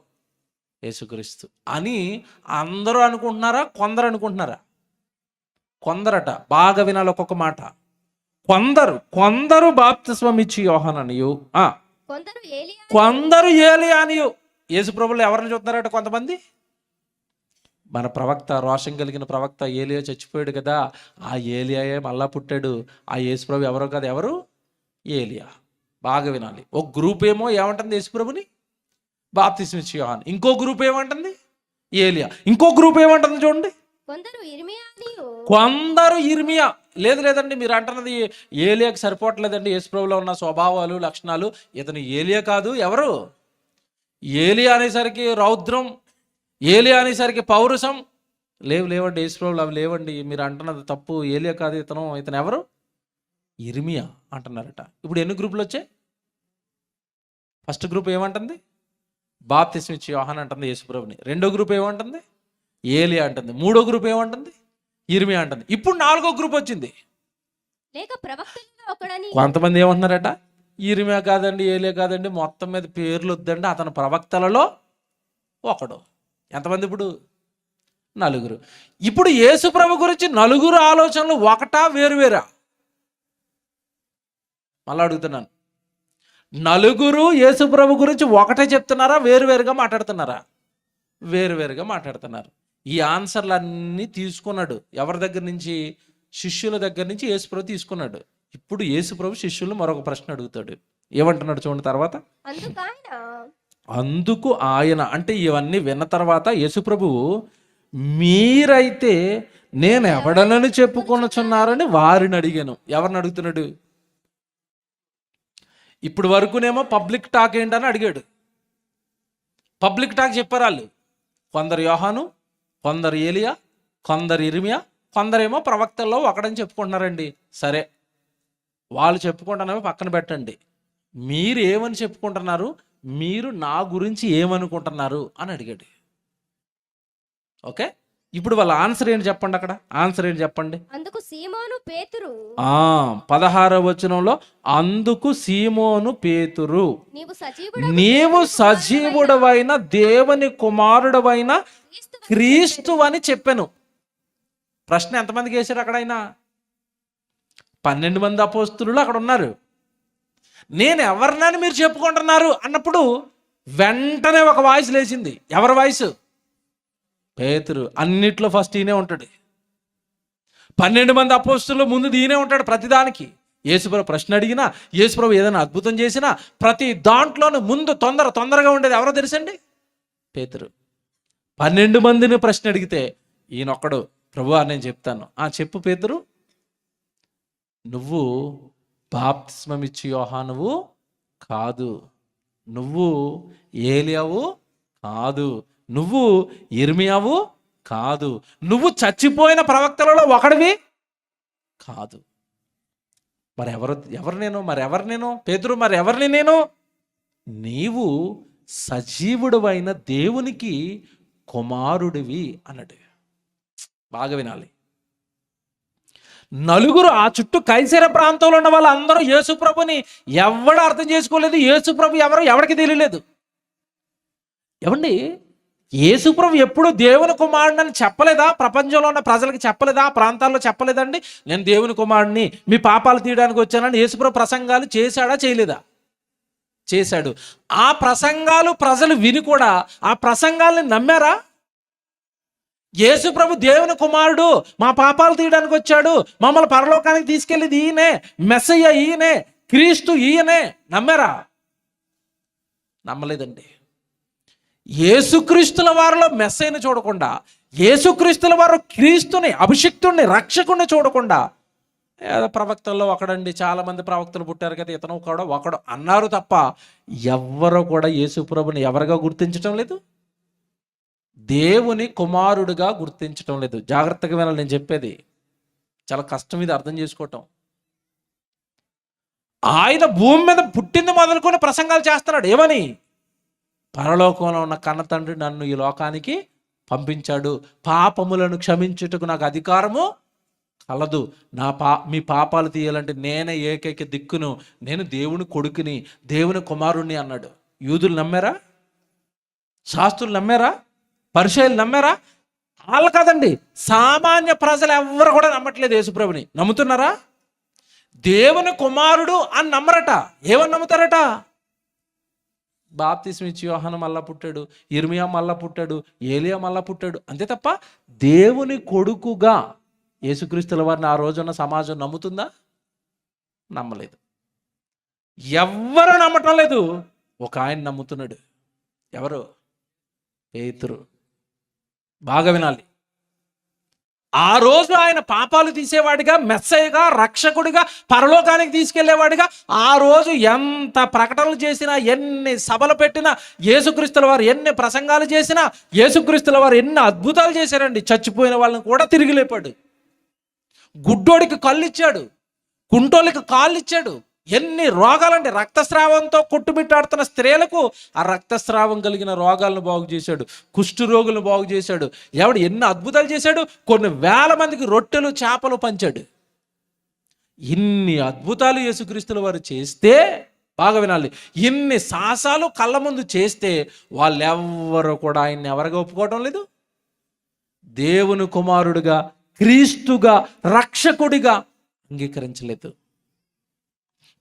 యేసుక్రీస్తు అని అందరూ అనుకుంటున్నారా? కొందరు అనుకుంటున్నారా? కొందరట. బాగా వినాలి ఒక్కొక్క మాట. కొందరు బాప్తిస్మం ఇచ్చి యోహాననియు, కొందరు ఏలియా అనియు. యేసు ప్రభువులు ఎవరిని చూస్తున్నారట? కొంతమంది మన ప్రవక్త, రోషం కలిగిన ప్రవక్త ఏలియా చచ్చిపోయాడు కదా, ఆ ఏలియాయే మళ్ళా పుట్టాడు. ఆ యేసు ప్రభు ఎవరో కదా, ఎవరు? ఏలియా. బాగా వినాలి. ఒక గ్రూప్ ఏమో ఏమంటుంది? యేసు ప్రభుని బాప్తిస్మం ఇచ్చి యోహాను. ఇంకో గ్రూప్ ఏమంటుంది? ఏలియా. ఇంకో గ్రూప్ ఏమంటుంది చూడండి, కొందరు ఇర్మియా. లేదండి, మీరు అంటున్నది ఏలియాకి సరిపోవట్లేదండి. యేసు ప్రభులో ఉన్న స్వభావాలు, లక్షణాలు. ఇతను ఏలియా కాదు. ఎవరు? ఏలియా అనేసరికి రౌద్రం, ఏలియా అనేసరికి పౌరుషం. లేవండి యేసు ప్రభులు, అవి లేవండి. మీరు అంటున్నది తప్పు. ఏలియా కాదు ఇతను ఎవరు? ఇర్మియా అంటున్నారట. ఇప్పుడు ఎన్ని గ్రూపులు వచ్చాయి? ఫస్ట్ గ్రూప్ ఏమంటుంది? బాప్తిస్మం ఇచ్చి యోహాను అంటుంది యేసు ప్రభుని. రెండో గ్రూప్ ఏమంటుంది? ఏలియా అంటుంది. మూడో గ్రూప్ ఏమంటుంది? ఇర్మియా అంటుంది. ఇప్పుడు నాలుగో గ్రూప్ వచ్చింది. కొంతమంది ఏమంటున్నారట? ఇర్మియా కాదండి, ఏలియా కాదండి, మొత్తం మీద పేర్లు వద్దండి, అతను ప్రవక్తలలో ఒకడు. ఎంతమంది ఇప్పుడు? నలుగురు. ఇప్పుడు యేసు ప్రభు గురించి నలుగురు ఆలోచనలు ఒకటా వేరువేరా? మళ్ళీ అడుగుతున్నాను, నలుగురు యేసు ప్రభు గురించి ఒకటే చెప్తున్నారా? వేరువేరుగా మాట్లాడుతున్నారా? వేరువేరుగా మాట్లాడుతున్నారు. ఈ ఆన్సర్లన్నీ తీసుకున్నాడు ఎవరి దగ్గర నుంచి? శిష్యుల దగ్గర నుంచి యేసు ప్రభు తీసుకున్నాడు. ఇప్పుడు యేసు ప్రభు శిష్యులు మరొక ప్రశ్న అడుగుతాడు. ఏమంటున్నాడు చూడండి తర్వాత. అందుకు ఆయన అంటే ఇవన్నీ విన్న తర్వాత యేసు ప్రభువు, మీరైతే నేను ఎవడనని చెప్పుకొనుచున్నారని వారిని అడిగాను. ఎవరిని అడుగుతున్నాడు? ఇప్పుడు వరకునేమో పబ్లిక్ టాక్ ఏంటని అడిగాడు. పబ్లిక్ టాక్ చెప్పారు వాళ్ళు. కొందరు యోహాను, కొందరు ఏలియా, కొందరు ఇర్మియా, కొందరేమో ప్రవక్తల్లో ఒకడని చెప్పుకుంటున్నారండి. సరే, వాళ్ళు చెప్పుకుంటున్నామో పక్కన పెట్టండి. మీరు ఏమని చెప్పుకుంటున్నారు? మీరు నా గురించి ఏమనుకుంటున్నారు అని అడిగాడు. ఓకే, ఇప్పుడు వాళ్ళ ఆన్సర్ ఏంటి చెప్పండి. అక్కడ ఆన్సర్ ఏంటి చెప్పండి. అందుకు సీమోను పేతురు, 16వ వచనంలో, అందుకు సీమోను పేతురు, నీవు సజీవుడవైన దేవుని కుమారుడవైన క్రీస్తు అని చెప్పాను. ప్రశ్న ఎంతమందికి వేశారు అక్కడ? ఆయన 12 మంది అపోస్తులు అక్కడ ఉన్నారు. నేను ఎవరినని మీరు చెప్పుకుంటున్నారు అన్నప్పుడు వెంటనే ఒక వాయిస్ లేచింది. ఎవరి వాయిస్? పేతురు. అన్నిట్లో ఫస్ట్ ఈయనే ఉంటాడు. 12 మంది అపోస్తులు ముందు ఈయనే ఉంటాడు ప్రతిదానికి. యేసుప్రభు ప్రశ్న అడిగినా, యేసుప్రభు ఏదైనా అద్భుతం చేసినా ప్రతి దాంట్లోనూ ముందు తొందరగా ఉండేది ఎవరో తెలుసండి? పేతురు. 12 మందిని ప్రశ్న అడిగితే ఈయనొక్కడు, ప్రభువా నేను చెప్తాను. చెప్పు పేతురు, నువ్వు బాప్తిస్మం ఇచ్చి యోహానువు కాదు, నువ్వు ఏలియావు కాదు, నువ్వు ఇర్మియావు కాదు, నువ్వు చచ్చిపోయిన ప్రవక్తలలో ఒకడివి కాదు. ఎవరు నేను? పేతురు, మరి ఎవరిని నేను? నీవు సజీవుడవైన దేవునికి కుమారుడివి అన్నాడు. బాగా వినాలి. నలుగురు ఆ చుట్టూ కైసర ప్రాంతంలో ఉన్న వాళ్ళందరూ యేసు ప్రభుని ఎవడు అర్థం చేసుకోలేదు. యేసు ప్రభు ఎవరికి తెలియలేదు. ఏమండి, యేసు ప్రభు ఎప్పుడు దేవుని కుమారుడిని చెప్పలేదా? ప్రపంచంలో ఉన్న ప్రజలకు చెప్పలేదా? ఆ ప్రాంతాల్లో చెప్పలేదండి, నేను దేవుని కుమారుడిని, మీ పాపాలు తీయడానికి వచ్చానని యేసు ప్రభు ప్రసంగాలు చేశాడా? చేయలేదా? చేశాడు. ఆ ప్రసంగాలు ప్రజలు విని కూడా ఆ ప్రసంగాల్ని నమ్మారా? యేసు ప్రభు దేవుని కుమారుడు, మా పాపాలు తీయడానికి వచ్చాడు, మమ్మల్ని పరలోకానికి తీసుకెళ్ళేది ఈయనే, మెస్సయ్య ఈయనే, క్రీస్తు ఈయనే, నమ్మారా? నమ్మలేదండి. యేసుక్రీస్తుల వారిలో మెస్సయ్యను చూడకుండా, యేసుక్రీస్తుల వారు క్రీస్తుని, అభిషిక్తుడిని, రక్షకుడిని చూడకుండా, ఏదో ప్రవక్తల్లో ఒకడండి, చాలా మంది ప్రవక్తలు పుట్టారు కదా, ఇతను కూడా ఒకడు అన్నారు తప్ప ఎవ్వరూ కూడా యేసు ప్రభుని ఎవరుగా గుర్తించడం లేదు, దేవుని కుమారుడుగా గుర్తించడం లేదు. జాగ్రత్తగా వినాలి, నేను చెప్పేది చాలా కష్టం, ఇది అర్థం చేసుకోవటం. ఆయన భూమి మీద పుట్టింది మొదలుకొని ప్రసంగాలు చేస్తున్నాడు. ఏమని? పరలోకంలో ఉన్న కన్న తండ్రి నన్ను ఈ లోకానికి పంపించాడు, పాపములను క్షమించుటకు నాకు అధికారము కలదు. మీ పాపాలు తీయాలంటే నేనే ఏకైక దిక్కును, నేను దేవుని కొడుకుని, దేవుని కుమారుణ్ణి అన్నాడు. యూదులు నమ్మారా? శాస్త్రులు నమ్మారా? పరిసయ్యులు నమ్మారా? వాళ్ళు కాదండి, సామాన్య ప్రజలు ఎవరు కూడా నమ్మట్లేదు యేసుప్రభుని. నమ్ముతున్నారా? దేవుని కుమారుడు అని నమ్మరట. ఏమని నమ్ముతారట? బాప్తిస్మ ఇచ్చి యోహాను మళ్ళా పుట్టాడు, ఇర్మియా మళ్ళా పుట్టాడు, ఏలియా మళ్ళా పుట్టాడు, అంతే తప్ప దేవుని కొడుకుగా యేసుక్రీస్తుల వారిని ఆ రోజున్న సమాజం నమ్ముతుందా? నమ్మలేదు. ఎవ్వరు నమ్మటం లేదు. ఒక ఆయన నమ్ముతున్నాడు. ఎవరు? పేతురు. బాగా వినాలి. ఆ రోజు ఆయన పాపాలు తీసేవాడిగా, మెస్సయ్యగా, రక్షకుడిగా, పరలోకానికి తీసుకెళ్లేవాడిగా ఆ రోజు ఎంత ప్రకటనలు చేసినా, ఎన్ని సభలు పెట్టినా, యేసుక్రీస్తుల వారు ఎన్ని ప్రసంగాలు చేసినా, యేసుక్రీస్తుల వారు ఎన్ని అద్భుతాలు చేశారండి. చచ్చిపోయిన వాళ్ళని కూడా తిరిగి లేపాడు. గుడ్డోడికి కళ్ళు ఇచ్చాడు, కుంటోళ్ళకి కాళ్ళు ఇచ్చాడు. ఎన్ని రోగాలండి. రక్తస్రావంతో కొట్టుమిట్టాడుతున్న స్త్రీలకు ఆ రక్తస్రావం కలిగిన రోగాలను బాగు చేశాడు, కుష్టు రోగులను బాగు చేశాడు. ఎవడు ఎన్ని అద్భుతాలు చేశాడు. కొన్ని వేల మందికి రొట్టెలు చేపలు పంచాడు. ఇన్ని అద్భుతాలు యేసుక్రీస్తుల వారు చేస్తే, బాగా వినాలి, ఇన్ని సాహసాలు కళ్ళ ముందు చేస్తే వాళ్ళెవ్వరూ కూడా ఆయన్ని ఎవరిగా ఒప్పుకోవడం లేదు? దేవుని కుమారుడిగా, క్రీస్తుగా, రక్షకుడిగా అంగీకరించలేదు.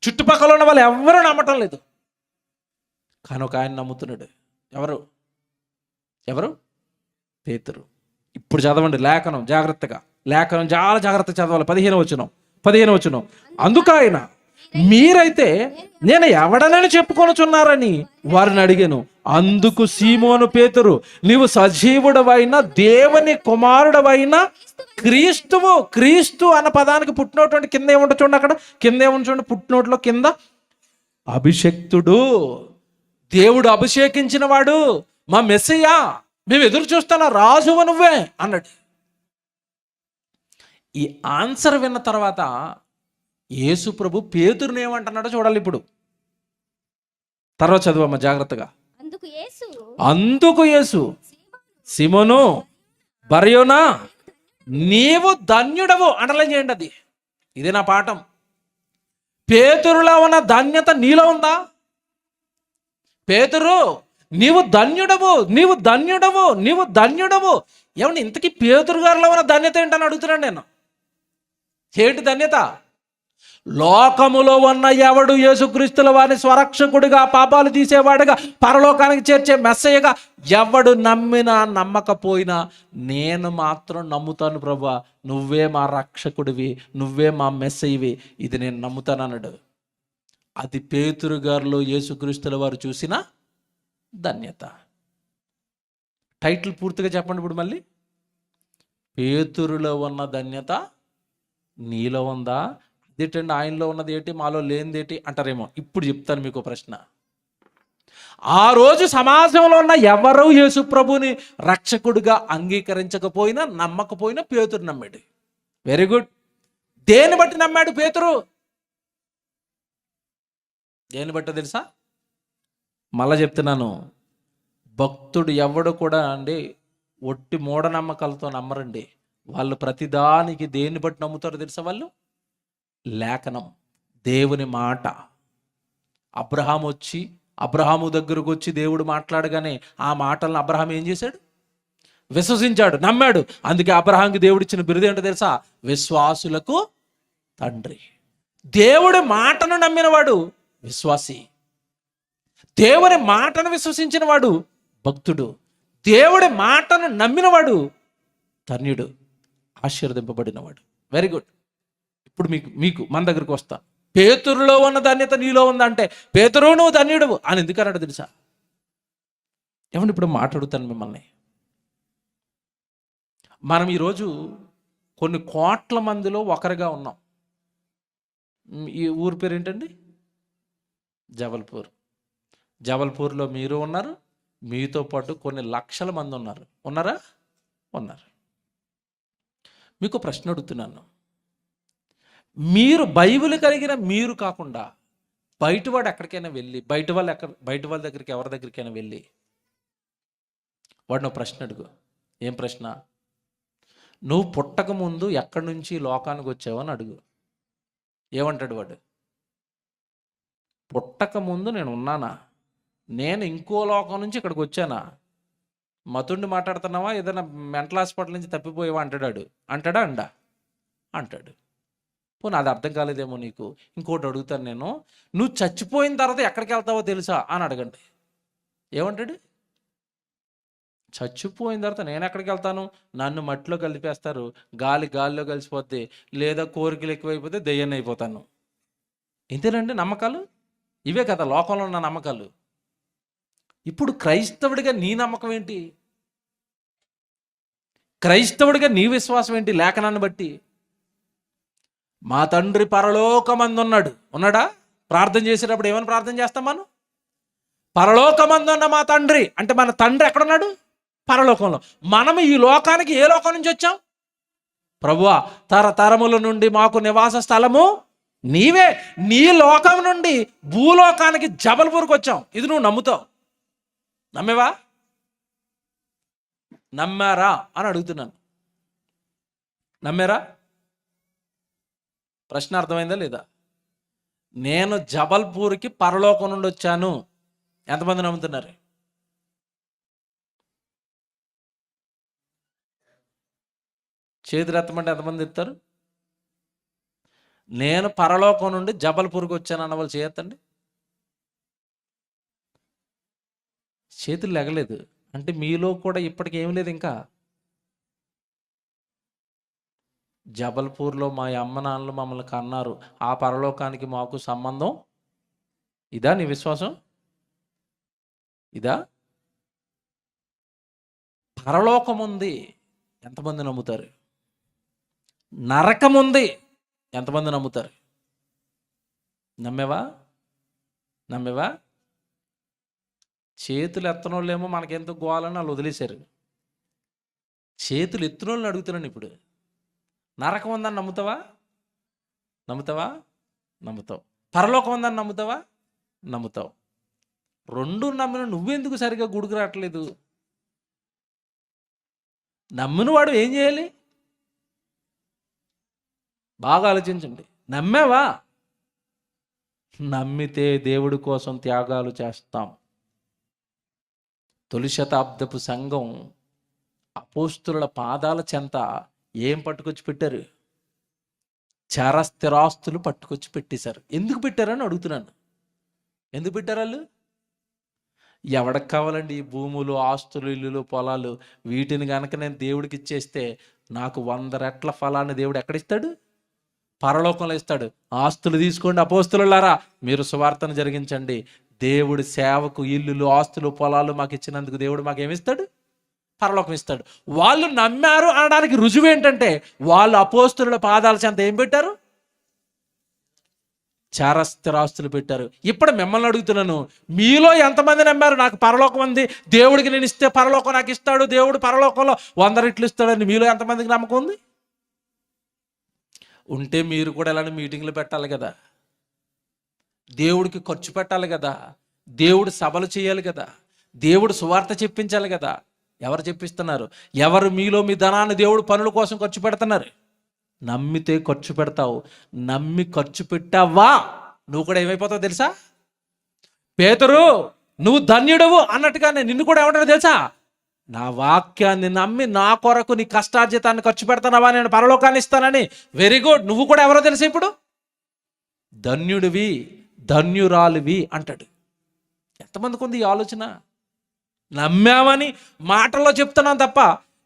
చుట్టుపక్కల ఉన్న వాళ్ళు ఎవరూ నమ్మటం లేదు. కానీ ఒక ఆయన నమ్ముతున్నాడు. ఎవరు? పేతురు. ఇప్పుడు చదవండి లేఖనం జాగ్రత్తగా. లేఖనం చాలా జాగ్రత్తగా చదవాలి. 15వ వచనం. అందుకు ఆయన, మీరైతే నేను ఎవడనని చెప్పుకొనుచున్నారని వారిని అడిగాను. అందుకు సీమోను పేతురు, నీవు సజీవుడవైన దేవుని కుమారుడవైన క్రీస్తువు. క్రీస్తు అన్న పదానికి పుట్టినటువంటి కింద ఏముంటుంది చూడండి, అక్కడ కింద ఏముంటుంది చూడండి, పుట్టినోట్లో కింద అభిషక్తుడు, దేవుడు అభిషేకించిన వాడు, మా మెస్సయ్యా, మేము ఎదురు చూస్తున్నా, రాజువు నువ్వే అన్నాడు. ఈ ఆన్సర్ విన్న తర్వాత యేసు ప్రభు పేతురుని ఏమంటున్నాడో చూడాలి. ఇప్పుడు తర్వాత చదువమ్మ జాగ్రత్తగా. అందుకు యేసు సీమోను బర్యోనా, నీవు ధన్యుడవు. అండర్లైన్ చేయండి. అది ఇది నా పాఠం. పేతురులో ఉన్న ధన్యత నీలో ఉందా? పేతురు, నీవు ధన్యుడవు, నీవు ధన్యుడవు, నీవు ధన్యుడవు. ఏమన్నా ఇంతకీ పేతురు గారిలో ఉన్న ధన్యత ఏంటని అడుగుతున్నాను నేను. ఏంటి ధన్యత? లోకములో ఉన్న ఎవడు యేసుక్రీస్తుల వారిని స్వరక్షకుడిగా, పాపాలు తీసేవాడుగా, పరలోకానికి చేర్చే మెస్సయ్యగా ఎవడు నమ్మినా నమ్మకపోయినా నేను మాత్రం నమ్ముతాను ప్రభువా, నువ్వే మా రక్షకుడివి, నువ్వే మా మెస్సయ్యవి, ఇది నేను నమ్ముతాను అన్నాడు. అది పేతురు గారిలో యేసుక్రీస్తుల వారు చూసిన ధన్యత. టైటిల్ పూర్తిగా చెప్పండి ఇప్పుడు మళ్ళీ. పేతురులో ఉన్న ధన్యత నీలో ఉందా? అదేంటండి ఆయనలో ఉన్నది ఏంటి, మాలో లేనిదేంటి అంటారేమో. ఇప్పుడు చెప్తాను మీకు ప్రశ్న. ఆ రోజు సమాజంలో ఉన్న ఎవరు యేసు ప్రభుని రక్షకుడిగా అంగీకరించకపోయినా, నమ్మకపోయినా పేతురు నమ్మాడు. Very good. దేని బట్టి నమ్మాడు పేతురు? దేని బట్టి తెలుసా? మళ్ళా చెప్తున్నాను, భక్తుడు ఎవడు కూడా అండి ఒట్టి మూఢనమ్మకాలతో నమ్మరండి. వాళ్ళు ప్రతిదానికి దేన్ని బట్టి నమ్ముతారో తెలుసా? వాళ్ళు లేఖనం, దేవుని మాట. అబ్రహాము దగ్గరకు వచ్చి దేవుడు మాట్లాడగానే ఆ మాటలను అబ్రహాం ఏం చేశాడు? విశ్వసించాడు, నమ్మాడు. అందుకే అబ్రహాంకి దేవుడు ఇచ్చిన బిరుదు ఏంటో తెలుసా? విశ్వాసులకు తండ్రి. దేవుడి మాటను నమ్మినవాడు విశ్వాసి. దేవుని మాటను విశ్వసించిన వాడు భక్తుడు. దేవుడి మాటను నమ్మినవాడు ధన్యుడు, ఆశీర్వదింపబడినవాడు. Very good. ఇప్పుడు మీకు మన దగ్గరికి వస్తా. పేతురులో ఉన్న ధన్యత నీలో ఉందంటే, పేతురు నువ్వు ధన్యుడు అని ఎందుకన్నాడు తెలుసా? ఏమంటే ఇప్పుడు మాట్లాడుతాను మిమ్మల్ని. మనం ఈరోజు కొన్ని కోట్ల మందిలో ఒకరిగా ఉన్నాం. ఈ ఊరి పేరు ఏంటండి? జబల్పూర్లో మీరు ఉన్నారు, మీతో పాటు కొన్ని లక్షల మంది ఉన్నారా? ఉన్నారు. మీకు ప్రశ్న అడుగుతున్నాను. మీరు బైబిల్ కలిగిన మీరు కాకుండా బయటవాడు ఎక్కడికైనా వెళ్ళి, బయట వాళ్ళ దగ్గరికి, ఎవరి దగ్గరికైనా వెళ్ళి వాడిని ప్రశ్న అడుగు. ఏం ప్రశ్న? నువ్వు పుట్టక ముందు ఎక్కడి నుంచి ఈ లోకానికి వచ్చావు అని అడుగు. ఏమంటాడు వాడు? పుట్టక ముందు నేను ఉన్నానా? నేను ఇంకో లోకం నుంచి ఇక్కడికి వచ్చానా? మతుండి మాట్లాడుతున్నావా? ఏదైనా మెంటల్ హాస్పిటల్ నుంచి తప్పిపోయావా అంటాడు. అంటాడా? అంటాడు. పోనీ అది అర్థం కాలేదేమో నీకు. ఇంకోటి అడుగుతాను నేను, నువ్వు చచ్చిపోయిన తర్వాత ఎక్కడికి వెళ్తావో తెలుసా అని అడగండి. ఏమంటాడు? చచ్చిపోయిన తర్వాత నేను ఎక్కడికి వెళ్తాను? నన్ను మట్టిలో కలిపేస్తారు, గాలిలో కలిసిపోద్ది, లేదా కోరికలు ఎక్కువైపోతే దెయ్యాన్ని అయిపోతాను. ఇంతేనండి నమ్మకాలు. ఇవే కదా లోకంలో ఉన్న నమ్మకాలు. ఇప్పుడు క్రైస్తవుడిగా నీ నమ్మకం ఏంటి? క్రైస్తవుడిగా నీ విశ్వాసం ఏంటి? లేఖనాన్ని బట్టి మా తండ్రి పరలోకమందు ఉన్నాడా? ప్రార్థన చేసేటప్పుడు ఏమని ప్రార్థన చేస్తాం మనం? పరలోకమందు ఉన్న మా తండ్రి అంటే మన తండ్రి ఎక్కడున్నాడు? పరలోకంలో. మనం ఈ లోకానికి ఏ లోకం నుంచి వచ్చాం? ప్రభువా, తరతరముల నుండి మాకు నివాస స్థలము నీవే. నీ లోకం నుండి భూలోకానికి జబల్పూర్కి వచ్చాం. ఇది నువ్వు నమ్ముతావు. నమ్మేవా? నమ్మారా అని అడుగుతున్నాను. నమ్మారా? ప్రశ్న అర్థమైందా లేదా? నేను జబల్పూర్కి పరలోకం నుండి వచ్చాను. ఎంతమంది నమ్ముతున్నారు? చేతులు ఎత్తమంటే ఎంతమంది ఎత్తారు? నేను పరలోకం నుండి జబల్పూర్కి వచ్చాను అన్న వాళ్ళు చేయొద్దండి. చేతులు ఎగలేదు అంటే మీలో కూడా ఇప్పటికి ఏం లేదు. ఇంకా జబల్పూర్లో మా అమ్మ నాన్నలు మమ్మల్ని కన్నారు, ఆ పరలోకానికి మాకు సంబంధం. ఇదా నీ విశ్వాసం? ఇదా? పరలోకం ఉంది, ఎంతమంది నమ్ముతారు? నరకం ఉంది, ఎంతమంది నమ్ముతారు? నమ్మేవా? చేతులు ఎత్తనోళ్ళేమో మనకెంత గోవాలని వాళ్ళు వదిలేశారు. చేతులు ఎత్తినోళ్ళని అడుగుతున్నాను ఇప్పుడు. నరకం ఉందని నమ్ముతావా? నమ్ముతావు. పరలోకం ఉందని నమ్ముతావు. రెండు నమ్మిన నువ్వెందుకు సరిగా గుడికి రావట్లేదు? నమ్మిన వాడు ఏం చేయాలి? బాగా ఆలోచించండి. నమ్మావా? నమ్మితే దేవుడి కోసం త్యాగాలు చేస్తాం. తొలి శతాబ్దపు సంఘం అపోస్తుల పాదాల చెంత ఏం పట్టుకొచ్చి పెట్టారు? చరస్థిరాస్తులు పట్టుకొచ్చి పెట్టేశారు. ఎందుకు పెట్టారని అడుగుతున్నాను. ఎందుకు పెట్టారు వాళ్ళు? ఎవడికి కావాలండి ఈ భూములు, ఆస్తులు, ఇల్లులు, పొలాలు? వీటిని కనుక నేను దేవుడికి ఇచ్చేస్తే నాకు 100 రెట్ల ఫలాన్ని దేవుడు ఎక్కడిస్తాడు? పరలోకంలో ఇస్తాడు. ఆస్తులు తీసుకోండి అపోస్తులారా, మీరు సువార్తను జరిగించండి. దేవుడి సేవకు ఇల్లులు, ఆస్తులు, పొలాలు మాకు ఇచ్చినందుకు దేవుడు మాకేమిస్తాడు? పరలోకం ఇస్తాడు. వాళ్ళు నమ్మారు అనడానికి రుజువు ఏంటంటే వాళ్ళు అపోస్తుల పాదాల చెంత ఏం పెట్టారు? చరస్థిరాస్తులు పెట్టారు. ఇప్పుడు మిమ్మల్ని అడుగుతున్నాను, మీలో ఎంతమంది నమ్మారు నాకు పరలోకం ఉంది, దేవుడికి నేను ఇస్తే పరలోకం నాకు ఇస్తాడు, దేవుడు పరలోకంలో 100 రెట్లు ఇస్తాడని మీలో ఎంతమందికి నమ్మకం ఉంది? ఉంటే మీరు కూడా ఇలాంటి మీటింగ్లు పెట్టాలి కదా, దేవుడికి ఖర్చు పెట్టాలి కదా, దేవుడు సభలు చేయాలి కదా, దేవుడు సువార్త చెప్పించాలి కదా. ఎవరు చెప్పిస్తున్నారు? ఎవరు మీలో మీ ధనాన్ని దేవుడు పనుల కోసం ఖర్చు పెడుతున్నారు? నమ్మితే ఖర్చు పెడతావు. నమ్మి ఖర్చు పెట్టావా నువ్వు కూడా ఏమైపోతావు తెలుసా? పేతురు నువ్వు ధన్యుడవు అన్నట్టుగానే నిన్ను కూడా ఏమంటారో తెలుసా? నా వాక్యాన్ని నమ్మి నా కొరకు నీ కష్టార్జితాన్ని ఖర్చు పెడతానవా, నేను పరలోకాన్ని ఇస్తానని. Very good. నువ్వు కూడా ఎవరో తెలుసా ఇప్పుడు? ధన్యుడివి, ధన్యురాలివి అంటాడు. ఎంతమందికి ఉంది ఈ ఆలోచన? నమ్మామని మాటల్లో చెప్తున్నాం తప్ప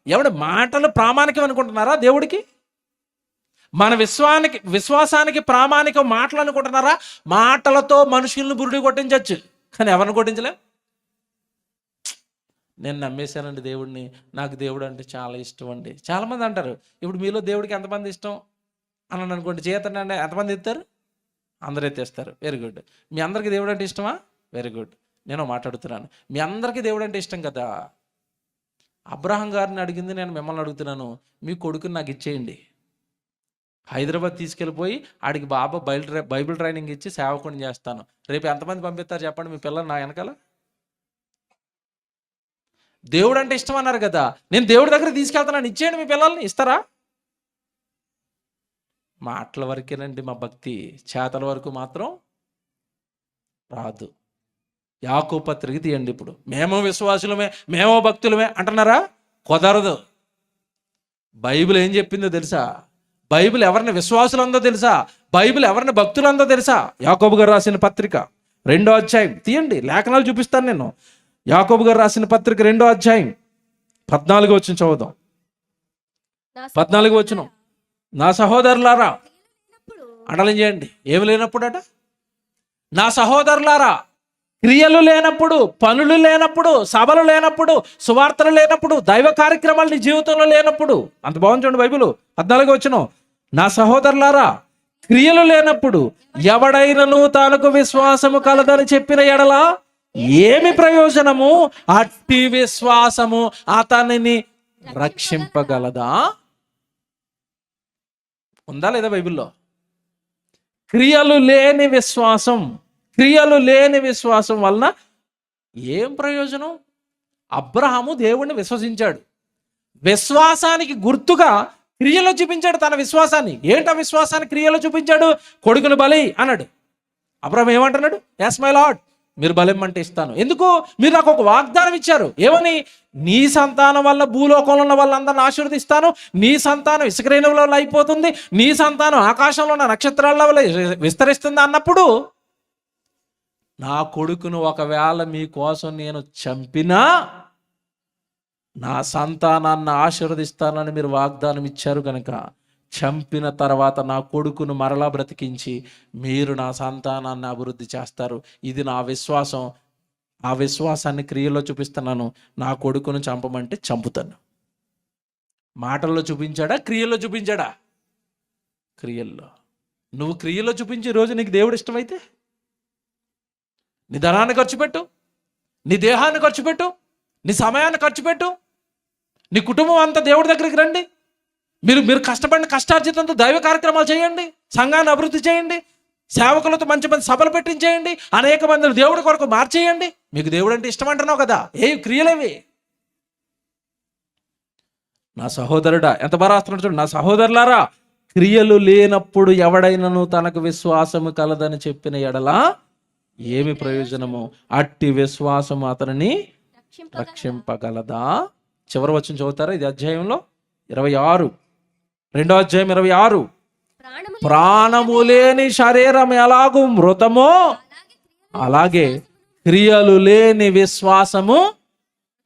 ఎవడు మాటలు ప్రామాణికం అనుకుంటున్నారా దేవుడికి? మన విశ్వాసానికి ప్రామాణికం మాటలు అనుకుంటున్నారా? మాటలతో మనుషుల్ని బురుడి కొట్టించవచ్చు, కానీ ఎవరిని కొట్టించలేం. నేను నమ్మేశానండి దేవుడిని, నాకు దేవుడు అంటే చాలా ఇష్టం అండి. చాలామంది అంటారు. ఇప్పుడు మీలో దేవుడికి ఎంతమంది ఇష్టం అని అనుకోండి, చేతండి ఎంతమంది ఎత్తారు? అందరూ ఎత్తేస్తారు. Very good. మీ అందరికీ దేవుడు అంటే ఇష్టమా? Very good. నేను మాట్లాడుతున్నాను, మీ అందరికీ దేవుడు అంటే ఇష్టం కదా. అబ్రహాం గారిని అడిగింది నేను మిమ్మల్ని అడుగుతున్నాను, మీ కొడుకుని నాకు ఇచ్చేయండి. హైదరాబాద్ తీసుకెళ్ళిపోయి ఆడికి బాబా బైబిల్ ట్రైనింగ్ ఇచ్చి సేవకుని చేస్తాను. రేపు ఎంతమంది పంపిస్తారు చెప్పండి మీ పిల్లలు నా వెనకాల? దేవుడు అంటే ఇష్టం అన్నారు కదా, నేను దేవుడి దగ్గర తీసుకెళ్తానని ఇచ్చేయండి మీ పిల్లల్ని, ఇస్తారా? మాటల వరకేనండి మా భక్తి, చేతల వరకు మాత్రం రాదు. యాకోబు పత్రిక తీయండి. ఇప్పుడు మేము విశ్వాసులమే, మేము భక్తులమే అంటున్నారా? కుదరదు. బైబిల్ ఏం చెప్పిందో తెలుసా? బైబిల్ ఎవరిని విశ్వాసులు అందో తెలుసా? బైబిల్ ఎవరిని భక్తులు అందో తెలుసా? యాకోబు గారు రాసిన పత్రిక 2వ అధ్యాయం తీయండి, లేఖనాలు చూపిస్తాను నేను. యాకోబు గారు రాసిన పత్రిక 2వ అధ్యాయం 14వ వచనం చదువుదాం. 14వ వచనం. నా సహోదరులారా, అండలం చేయండి. ఏమి లేనప్పుడట? నా సహోదరులారా, క్రియలు లేనప్పుడు, పనులు లేనప్పుడు, సభలు లేనప్పుడు, సువార్తలు లేనప్పుడు, దైవ కార్యక్రమాలు నీ జీవితంలో లేనప్పుడు, అంత బాగుంది చూడండి బైబిల్. 14వ వచనం. నా సహోదరులారా, క్రియలు లేనప్పుడు ఎవడైనను తనకు విశ్వాసము కలదని చెప్పిన ఎడల ఏమి ప్రయోజనము? అట్టి విశ్వాసము అతనిని రక్షింపగలదా? ఉందా లేదా బైబిల్లో? క్రియలు లేని విశ్వాసం, క్రియలు లేని విశ్వాసం వలన ఏం ప్రయోజనం? అబ్రహాము దేవుణ్ణి విశ్వసించాడు, విశ్వాసానికి గుర్తుగా క్రియలో చూపించాడు తన విశ్వాసాన్ని. ఏంటి ఆ విశ్వాసాన్ని క్రియలో చూపించాడు? కొడుకును బలి అన్నాడు. అబ్రహాం ఏమంటున్నాడు? ఎస్ మై లార్డ్, మీరు బలిమ్మంటే ఇస్తాను. ఎందుకు? మీరు నాకు ఒక వాగ్దానం ఇచ్చారు. ఏమని? నీ సంతానం వల్ల భూలోకంలో ఉన్న వాళ్ళందరిని ఆశీర్వదిస్తాను, నీ సంతానం ఇసుక రేణువుల వల్ల అయిపోతుంది, నీ సంతానం ఆకాశంలో ఉన్న నక్షత్రాల వల్ల విస్తరిస్తుంది అన్నప్పుడు, నా కొడుకును ఒకవేళ మీకోసం నేను చంపినా నా సంతానాన్ని ఆశీర్వదిస్తానని మీరు వాగ్దానం ఇచ్చారు కనుక, చంపిన తర్వాత నా కొడుకును మరలా బ్రతికించి మీరు నా సంతానాన్ని అభివృద్ధి చేస్తారు. ఇది నా విశ్వాసం. ఆ విశ్వాసాన్ని క్రియల్లో చూపిస్తున్నాను. నా కొడుకును చంపమంటే చంపుతాను. మాటల్లో చూపించాడా? క్రియల్లో చూపించాడా? క్రియల్లో. నువ్వు క్రియల్లో చూపించే రోజు నీకు దేవుడు ఇష్టమైతే నీ ధనాన్ని ఖర్చు పెట్టు, నీ దేహాన్ని ఖర్చు పెట్టు, నీ సమయాన్ని ఖర్చు పెట్టు, నీ కుటుంబం అంతా దేవుడి దగ్గరికి రండి. మీరు కష్టపడిన కష్టార్జితంతో దైవ కార్యక్రమాలు చేయండి, సంఘాన్ని అభివృద్ధి చేయండి, సేవకులతో మంచి మంచి సభలు పెట్టించేయండి, అనేక మందిని దేవుడి కొరకు మార్చేయండి. మీకు దేవుడు అంటే ఇష్టం అంటున్నావు కదా, ఏ క్రియలేవి? నా సహోదరుడా, ఎంత బాగా రాస్తున్నాడు చూడు. నా సహోదరులారా, క్రియలు లేనప్పుడు ఎవడైనను తనకు విశ్వాసము కలదని చెప్పిన ఎడలా ఏమి ప్రయోజనము? అట్టి విశ్వాసము అతనిని రక్షింపగలదా? చివరి వచనం చదువుతారా? ఇది అధ్యాయంలో 26, 2వ అధ్యాయం 26. ప్రాణము లేని శరీరం ఎలాగూ మృతమో అలాగే క్రియలు లేని విశ్వాసము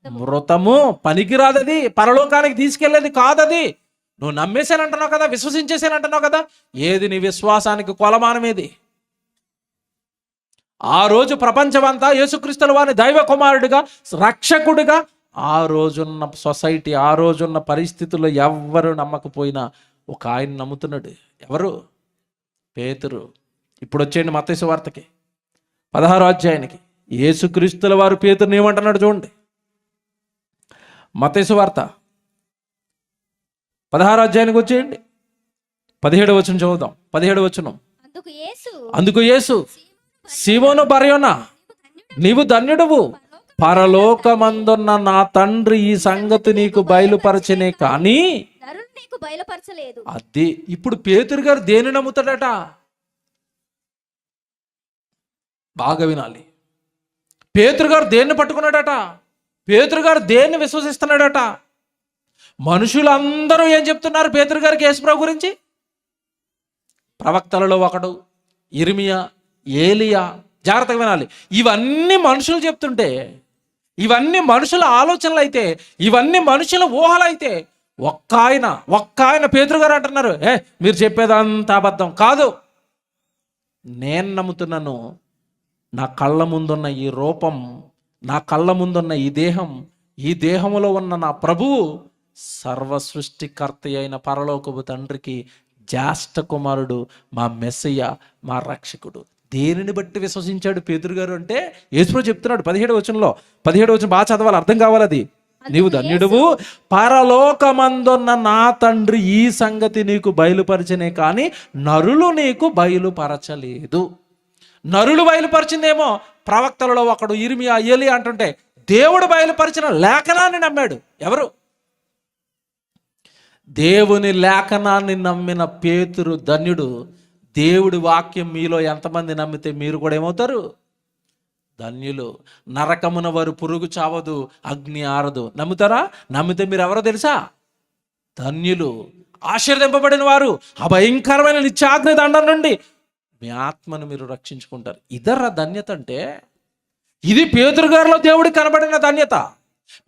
మృతము. పనికిరాదది, పరలోకానికి తీసుకెళ్లేది కాదది. నువ్వు నమ్మేశానంటున్నావు కదా, విశ్వసించేసానంటున్నావు కదా, ఏది నీ విశ్వాసానికి కొలమానమేది? ఆ రోజు ప్రపంచమంతా యేసుక్రీస్తుల వారిని దైవ కుమారుడిగా, రక్షకుడిగా, ఆ రోజున్న సొసైటీ, ఆ రోజున్న పరిస్థితుల్లో ఎవ్వరు నమ్మకపోయినా ఒక ఆయన నమ్ముతున్నాడు. ఎవరు? పేతురు. ఇప్పుడు వచ్చేయండి మత్తయి సువార్తకి 16వ అధ్యాయానికి. యేసుక్రీస్తుల వారు పేతురుని ఏమంటున్నాడు చూడండి. మత్తయి సువార్త 16వ అధ్యాయానికి వచ్చేయండి, 17వ వచనం చదువుదాం. 17వ వచనం. అందుకు యేసు, సీమోను బరయోనా, నీవు ధన్యుడవు, పరలోకమందున్న నా తండ్రి ఈ సంగతి నీకు బయలుపరచనే కానీ అది. ఇప్పుడు పేతురు గారు దేని నమ్ముతాడట? బాగా వినాలి. పేతురు గారు దేన్ని పట్టుకున్నాడట? పేతురు గారు దేన్ని విశ్వసిస్తున్నాడట? మనుషులందరూ ఏం చెప్తున్నారు పేతురు గారికి యేసుప్రభు గురించి? ప్రవక్తలలో ఒకడు ఇర్మియా, ఏలియా. జాగ్రత్తగా వినాలి. ఇవన్నీ మనుషులు చెప్తుంటే, ఇవన్నీ మనుషుల ఆలోచనలు అయితే, ఇవన్నీ మనుషుల ఊహలు అయితే, ఒక్క ఆయన పేతురు గారు అంటున్నారు, మీరు చెప్పేదంతా అబద్ధం కాదు, నేను నమ్ముతున్నాను. నా కళ్ళ ముందున్న ఈ రూపం, నా కళ్ళ ముందున్న ఈ దేహం, ఈ దేహంలో ఉన్న నా ప్రభువు సర్వ సృష్టికర్త అయిన పరలోకపు తండ్రికి జ్యేష్ఠ కుమారుడు, మా మెస్సయ్య, మా రక్షకుడు. దేనిని బట్టి విశ్వసించాడు పేతురు గారు అంటే యేసుప్రభు చెప్తున్నాడు 17వ వచనంలో. 17వ వచనం బాగా చదవాలి, అర్థం కావాలి అది. నీవు ధన్యుడువు, పరలోకమందున్న నా తండ్రి ఈ సంగతి నీకు బయలుపరచనే కానీ నరులు నీకు బయలుపరచలేదు. నరులు బయలుపరిచిందేమో ప్రవక్తలలో ఒకడు ఇర్మియా, ఏలియా అంటుంటే, దేవుడు బయలుపరిచిన లేఖనాన్ని నమ్మాడు. ఎవరు? దేవుని లేఖనాన్ని నమ్మిన పేతురు ధన్యుడు. దేవుడి వాక్యం మీలో ఎంతమంది నమ్మితే మీరు కూడా ఏమవుతారు? ధన్యులు. నరకమున వారు పురుగు చావదు, అగ్ని ఆరదు. నమ్ముతారా? నమ్మితే మీరు ఎవరో తెలుసా? ధన్యులు. ఆశీర్వదింపబడిన వారు ఆ భయంకరమైన నిత్యాగ్ని దండం నుండి మీ ఆత్మను మీరు రక్షించుకుంటారు. ఇదర్రా ధన్యత అంటే. ఇది పేతురు గారిలో దేవుడికి కనబడిన ధన్యత,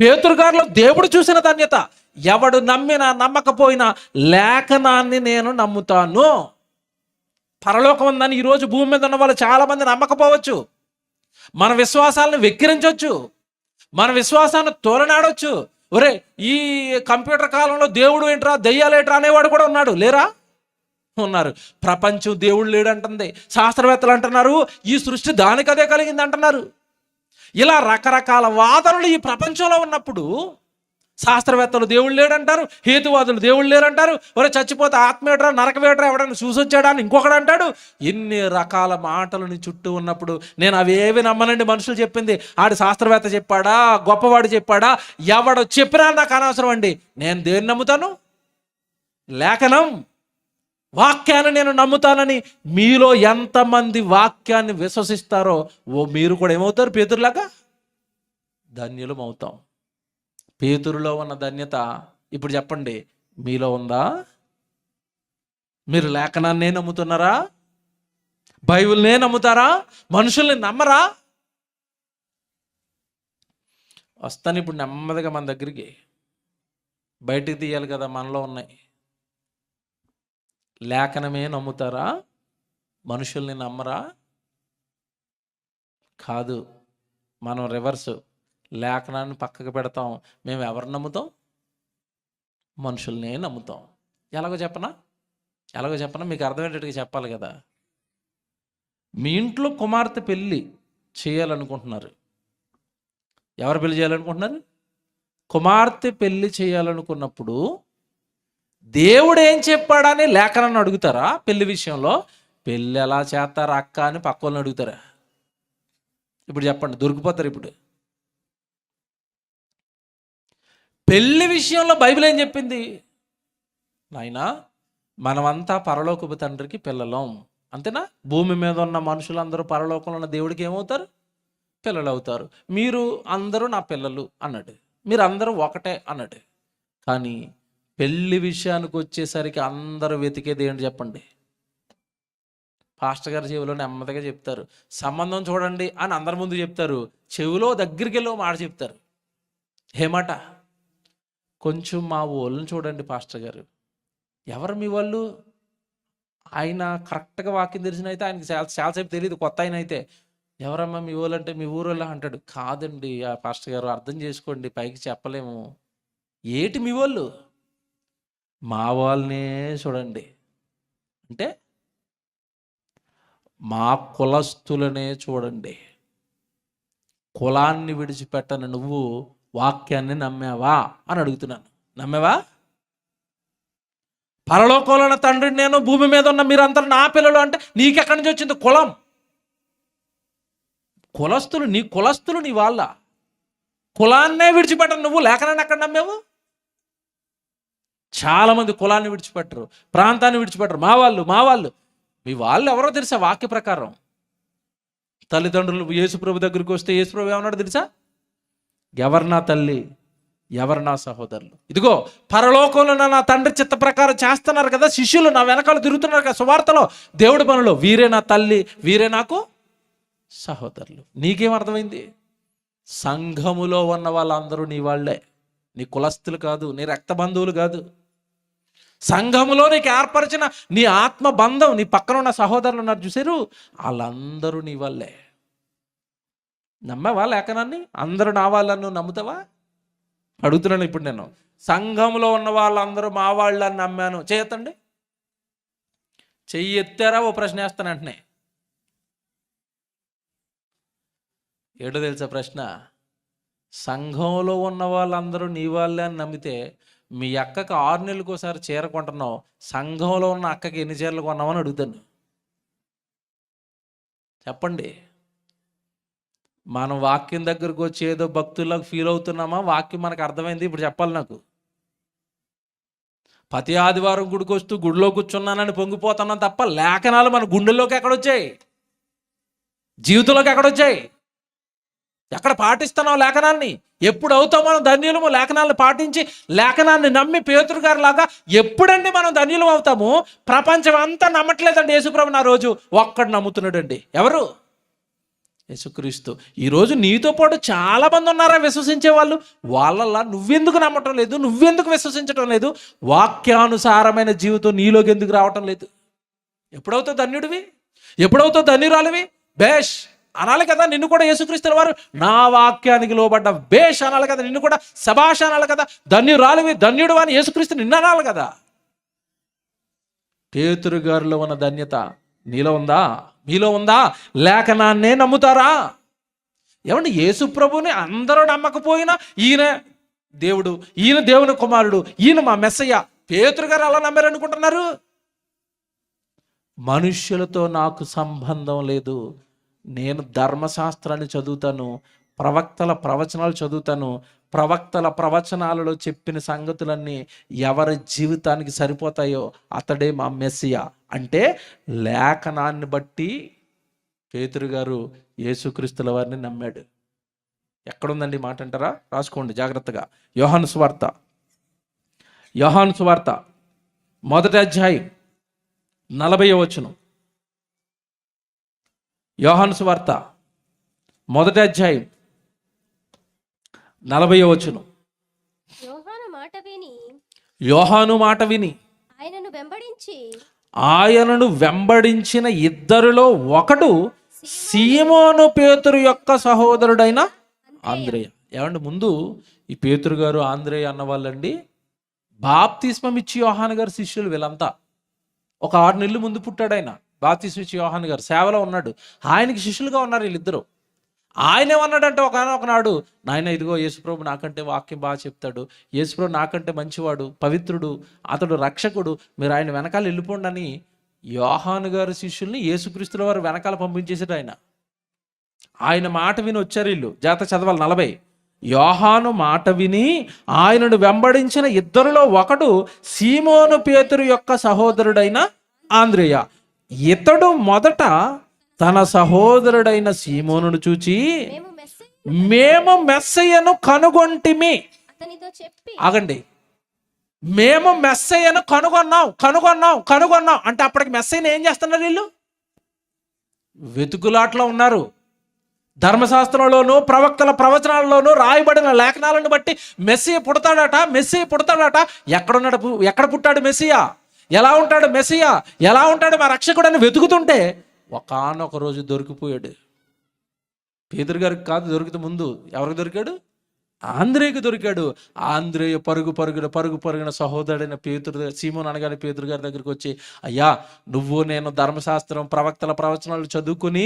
పేతురు గారిలో దేవుడు చూసిన ధన్యత. ఎవడు నమ్మినా నమ్మకపోయినా లేఖనాన్ని నేను నమ్ముతాను. పరలోకం ఉందని ఈరోజు భూమి మీద ఉన్న వాళ్ళు చాలామంది నమ్మకపోవచ్చు. మన విశ్వాసాలను వెక్కిరించవచ్చు, మన విశ్వాసాన్ని తోలనాడొచ్చు. ఒరే, ఈ కంప్యూటర్ కాలంలో దేవుడు ఏంట్రా, దెయ్యాలేట్రా అనేవాడు కూడా ఉన్నాడు. లేరా? ఉన్నారు. ప్రపంచం దేవుడు లేడంటుంది, శాస్త్రవేత్తలు అంటున్నారు ఈ సృష్టి దానికదే కలిగింది అంటున్నారు. ఇలా రకరకాల వాదనలు ఈ ప్రపంచంలో ఉన్నప్పుడు శాస్త్రవేత్తలు దేవుడు లేడంటారు, హేతువాదులు దేవుడు లేరంటారు. ఒరే, చచ్చిపోతే ఆత్మేట్రా, నరకవేట్రా, ఎవడన్నా చూసొచ్చాడా అని ఇంకొకడు అంటాడు. ఇన్ని రకాల మాటలు నీ చుట్టూ ఉన్నప్పుడు నేను అవేవి నమ్మనండి. మనుషులు చెప్పింది ఆడు శాస్త్రవేత్త చెప్పాడా, గొప్పవాడు చెప్పాడా, ఎవడు చెప్పినా నాకు అనవసరం అండి. నేను దేన్ని నమ్ముతాను? లేఖనం, వాక్యాన్ని నేను నమ్ముతానని మీలో ఎంతమంది వాక్యాన్ని విశ్వసిస్తారో మీరు కూడా ఏమవుతారు? పేతురులాగా ధన్యులం అవుతాం. పేతురులో ఉన్న ధన్యత ఇప్పుడు చెప్పండి, మీలో ఉందా? మీరు లేఖనాన్నే నమ్ముతున్నారా? బైబిల్నే నమ్ముతారా? మనుషుల్ని నమ్మరా? వస్తాను ఇప్పుడు నెమ్మదిగా మన దగ్గరికి. బయటికి తీయాలి కదా మనలో ఉన్నాయి. లేఖనమే నమ్ముతారా? మనుషుల్ని నమ్మరా? కాదు, మనం రివర్స్. లేఖనాన్ని పక్కకు పెడతాం. మేము ఎవరు నమ్ముతాం? మనుషుల్నే నమ్ముతాం. ఎలాగో చెప్పనా మీకు అర్థమయ్యేటట్టుగా చెప్పాలి కదా. మీ ఇంట్లో కుమార్తె పెళ్ళి చేయాలనుకుంటున్నారు. ఎవరు పెళ్లి చేయాలనుకుంటున్నారు? కుమార్తె పెళ్లి చేయాలనుకున్నప్పుడు దేవుడు ఏం చెప్పాడని లేఖనాన్ని అడుగుతారా? పెళ్లి విషయంలో పెళ్ళి ఎలా చేస్తారా అక్క అని పక్క వాళ్ళని అడుగుతారా? ఇప్పుడు చెప్పండి, దొరికిపోతారు. ఇప్పుడు పెళ్లి విషయంలో బైబిల్ ఏం చెప్పింది? నాయనా, మనమంతా పరలోకపు తండ్రికి పిల్లలం, అంతేనా? భూమి మీద ఉన్న మనుషులందరూ పరలోకంలో ఉన్న దేవుడికి ఏమవుతారు? పిల్లలు అవుతారు. మీరు అందరూ నా పిల్లలు అన్నాడు. మీరు అందరూ ఒకటే అన్నాడు. కానీ పెళ్లి విషయానికి వచ్చేసరికి అందరూ వెతికేది ఏంటి చెప్పండి? పాస్టర్ గారి చెవిలో నెమ్మదిగా చెప్తారు, సంబంధం చూడండి అని అందరి ముందు చెప్తారు. చెవిలో దగ్గరికి వెళ్ళి మాట చెప్తారు. ఏమాట? కొంచెం మా వాళ్ళని చూడండి పాస్టర్ గారు. ఎవరు మీ వాళ్ళు? ఆయన కరెక్ట్గా వాక్యం తెలిసిన అయితే ఆయనకి చాలాసేపు తెలియదు, కొత్త ఆయన అయితే. ఎవరమ్మా మీ వాళ్ళు అంటే మీ ఊరోళ్ళ అంటాడు. కాదండి ఆ పాస్టర్ గారు, అర్థం చేసుకోండి, పైకి చెప్పలేము. ఏటి మీ వాళ్ళు? మా వాళ్ళనే చూడండి అంటే మా కులస్తులనే చూడండి. కులాన్ని విడిచిపెట్టను నువ్వు వాక్యాన్ని నమ్మావా అని అడుగుతున్నాను. నమ్మావా? పరలోకంలో ఉన్న తండ్రిని నేను, భూమి మీద ఉన్న మీరంతా నా పిల్లలు అంటే నీకెక్కడి నుంచి వచ్చింది కులం? కులస్తులు నీ వాళ్ళ. కులాన్నే విడిచిపెట్టను నువ్వు లేఖనాన్ని ఎక్కడ నమ్మావు? చాలామంది కులాన్ని విడిచిపెట్టరు, ప్రాంతాన్ని విడిచిపెట్టరు. మా వాళ్ళు మీ వాళ్ళు ఎవరో తెలుసా? వాక్య ప్రకారం తల్లిదండ్రులు యేసుప్రభు దగ్గరికి వస్తే యేసుప్రభు ఏమన్నాడు తెలుసా? ఎవరు నా తల్లి, ఎవరు నా సహోదరులు? ఇదిగో పరలోకంలో నా తండ్రి చిత్త ప్రకారం చేస్తున్నారు కదా శిష్యులు, నా వెనకాల తిరుగుతున్నారు కదా సువార్తలో, దేవుడి పనులు. వీరే నా తల్లి, వీరే నాకు సహోదరులు. నీకేం అర్థమైంది? సంఘములో ఉన్న వాళ్ళందరూ నీ వాళ్ళే, నీ కులస్తులు కాదు, నీ రక్త బంధువులు కాదు. సంఘములో నీకు ఏర్పరిచిన నీ ఆత్మ బంధం, నీ పక్కన ఉన్న సహోదరులు ఉన్నారు చూసారు, వాళ్ళందరూ నీ వాళ్ళే. నమ్మావా లేఖనాన్ని? అందరూ నా వాళ్ళను నమ్ముతావా? అడుగుతున్నాను ఇప్పుడు నేను. సంఘంలో ఉన్న వాళ్ళందరూ మా వాళ్ళని నమ్మాను చేయొద్దండి. చెయ్యి ఎత్తారా ఓ ప్రశ్న వేస్తాను వెంటనే. ఏడో తెలుసా ప్రశ్న? సంఘంలో ఉన్న వాళ్ళందరూ నీ వాళ్ళే అని నమ్మితే మీ అక్కకి 6 నెలలకు ఒకసారి చీర కొంటున్నావు, సంఘంలో ఉన్న అక్కకి ఎన్ని చీరలు కొన్నామని అడుగుతాను. చెప్పండి. మనం వాక్యం దగ్గరకు వచ్చి ఏదో భక్తుల్లోకి ఫీల్ అవుతున్నామా? వాక్యం మనకు అర్థమైంది. ఇప్పుడు చెప్పాలి నాకు. ప్రతి ఆదివారం గుడికి వస్తూ గుడిలో కూర్చున్నానని పొంగిపోతున్నాం తప్ప లేఖనాలు మన గుండెల్లోకి ఎక్కడొచ్చాయి? జీవితంలోకి ఎక్కడొచ్చాయి? ఎక్కడ పాటిస్తున్నాం లేఖనాన్ని? ఎప్పుడు అవుతాం మనం ధన్యులము? లేఖనాలను పాటించి లేఖనాన్ని నమ్మి పేతురు గారి లాగా ఎప్పుడండి మనం ధన్యులం అవుతాము? ప్రపంచం అంతా నమ్మట్లేదండి యేసుప్రభు. నా రోజు ఒక్కడు నమ్ముతున్నాడండి. ఎవరు? యేసుక్రీస్తు. ఈరోజు నీతో పాటు చాలా మంది ఉన్నారా విశ్వసించే వాళ్ళు? వాళ్ళల్లా నువ్వెందుకు నమ్మటం లేదు? నువ్వెందుకు విశ్వసించటం లేదు? వాక్యానుసారమైన జీవితం నీలోకి ఎందుకు రావటం లేదు? ఎప్పుడవుతావు ధన్యుడివి? ఎప్పుడవుతావు ధన్యురాలివి? బేష్ అనాలి కదా నిన్ను కూడా యేసుక్రీస్తుల వారు. నా వాక్యానికి లోబడ్డ బేష్ అనాలి కదా నిన్ను కూడా. శభాష్ అనాలి కదా. ధన్యురాలివి, ధన్యుడు అని యేసుక్రీస్తు నిన్ను అనాలి కదా. పేతురు గారిలో ఉన్న ధన్యత నీలో ఉందా? మీలో ఉందా? లేఖనాన్నే నమ్ముతారా? ఏమండి, యేసు ప్రభుని అందరూ నమ్మకపోయినా ఈయన దేవుడు, ఈయన దేవుని కుమారుడు, ఈయన మా మెస్సయ్య, పేతురు గారు అలా నమ్మారనుకుంటున్నారు? మనుష్యులతో నాకు సంబంధం లేదు. నేను ధర్మశాస్త్రాన్ని చదువుతాను, ప్రవక్తల ప్రవచనాలు చదువుతాను. ప్రవక్తల ప్రవచనాలలో చెప్పిన సంగతులన్నీ ఎవరి జీవితానికి సరిపోతాయో అతడే మా మెస్సియా. అంటే లేఖనాన్ని బట్టి పేతురు గారు యేసుక్రీస్తుల వారిని నమ్మాడు. ఎక్కడుందండి మాట అంటారా? రాసుకోండి జాగ్రత్తగా. యోహాను సువార్త, యోహాను సువార్త 1వ అధ్యాయం 40వ వచనం. యోహాను సువార్త 1వ అధ్యాయం 40వ వచనం. యోహాను మాట విని ఆయనను వెంబడించిన ఇద్దరిలో ఒకడు సీమోను పేతురు యొక్క సహోదరుడైన ఆంద్రేయ. ఏమండి, ముందు ఈ పేతురు గారు ఆంద్రేయ అన్న వాళ్ళండి బాప్తిస్మం ఇచ్చి యోహాను గారు శిష్యులు. వీళ్ళంతా ఒక 6 నెలలు ముందు పుట్టాడు ఆయన. బాప్తిస్మం ఇచ్చి యోహాను గారు సేవలో ఉన్నాడు. ఆయనకి శిష్యులుగా ఉన్నారు వీళ్ళిద్దరు. ఆయన ఏమన్నాడంటే ఒకనాడు, నాయన ఇదిగో యేసుప్రభు నాకంటే వాక్యం బాగా చెప్తాడు, యేసుప్రభు నాకంటే మంచివాడు, పవిత్రుడు, అతడు రక్షకుడు, మీరు ఆయన వెనకాల వెళ్ళిపోండి అని యోహాను గారు శిష్యుల్ని యేసుక్రీస్తుల వారు వెనకాల పంపించేసాడు. ఆయన మాట విని వచ్చారు వీళ్ళు. జాగ్రత్త చదవాలి 40. యోహాను మాట విని ఆయనను వెంబడించిన ఇద్దరిలో ఒకడు సీమోను పేతురు యొక్క సహోదరుడైన ఆంద్రేయ. ఇతడు మొదట తన సహోదరుడైన సీమోనును చూచి, మేము మెస్సయ్యను కనుగొంటిమి. ఆగండి, మేము మెస్సయ్యను కనుగొన్నాం అంటే అప్పటికి మెస్సయ్యను ఏం చేస్తున్నారు వీళ్ళు? వెతుకులాట్లో ఉన్నారు. ధర్మశాస్త్రంలోనూ ప్రవక్తల ప్రవచనాల్లోనూ రాయబడిన లేఖనాలను బట్టి మెస్సయ్య పుడతాడట. ఎక్కడ పుట్టాడు మెస్సయ్య? ఎలా ఉంటాడు మెస్సయ్య? ఎలా ఉంటాడు మా రక్షకుడు అని వెతుకుతుంటే ఒకానొక రోజు దొరికిపోయాడు. పేతురు గారికి కాదు, దొరికితే ముందు ఎవరికి దొరికాడు? ఆంద్రేయకు దొరికాడు. ఆంద్రేయ పరుగున సహోదరుడైన పేతురు, సీమోను అనగానే పేతురు గారి దగ్గరికి వచ్చి, అయ్యా నువ్వు నేను ధర్మశాస్త్రం ప్రవక్తల ప్రవచనాలు చదువుకుని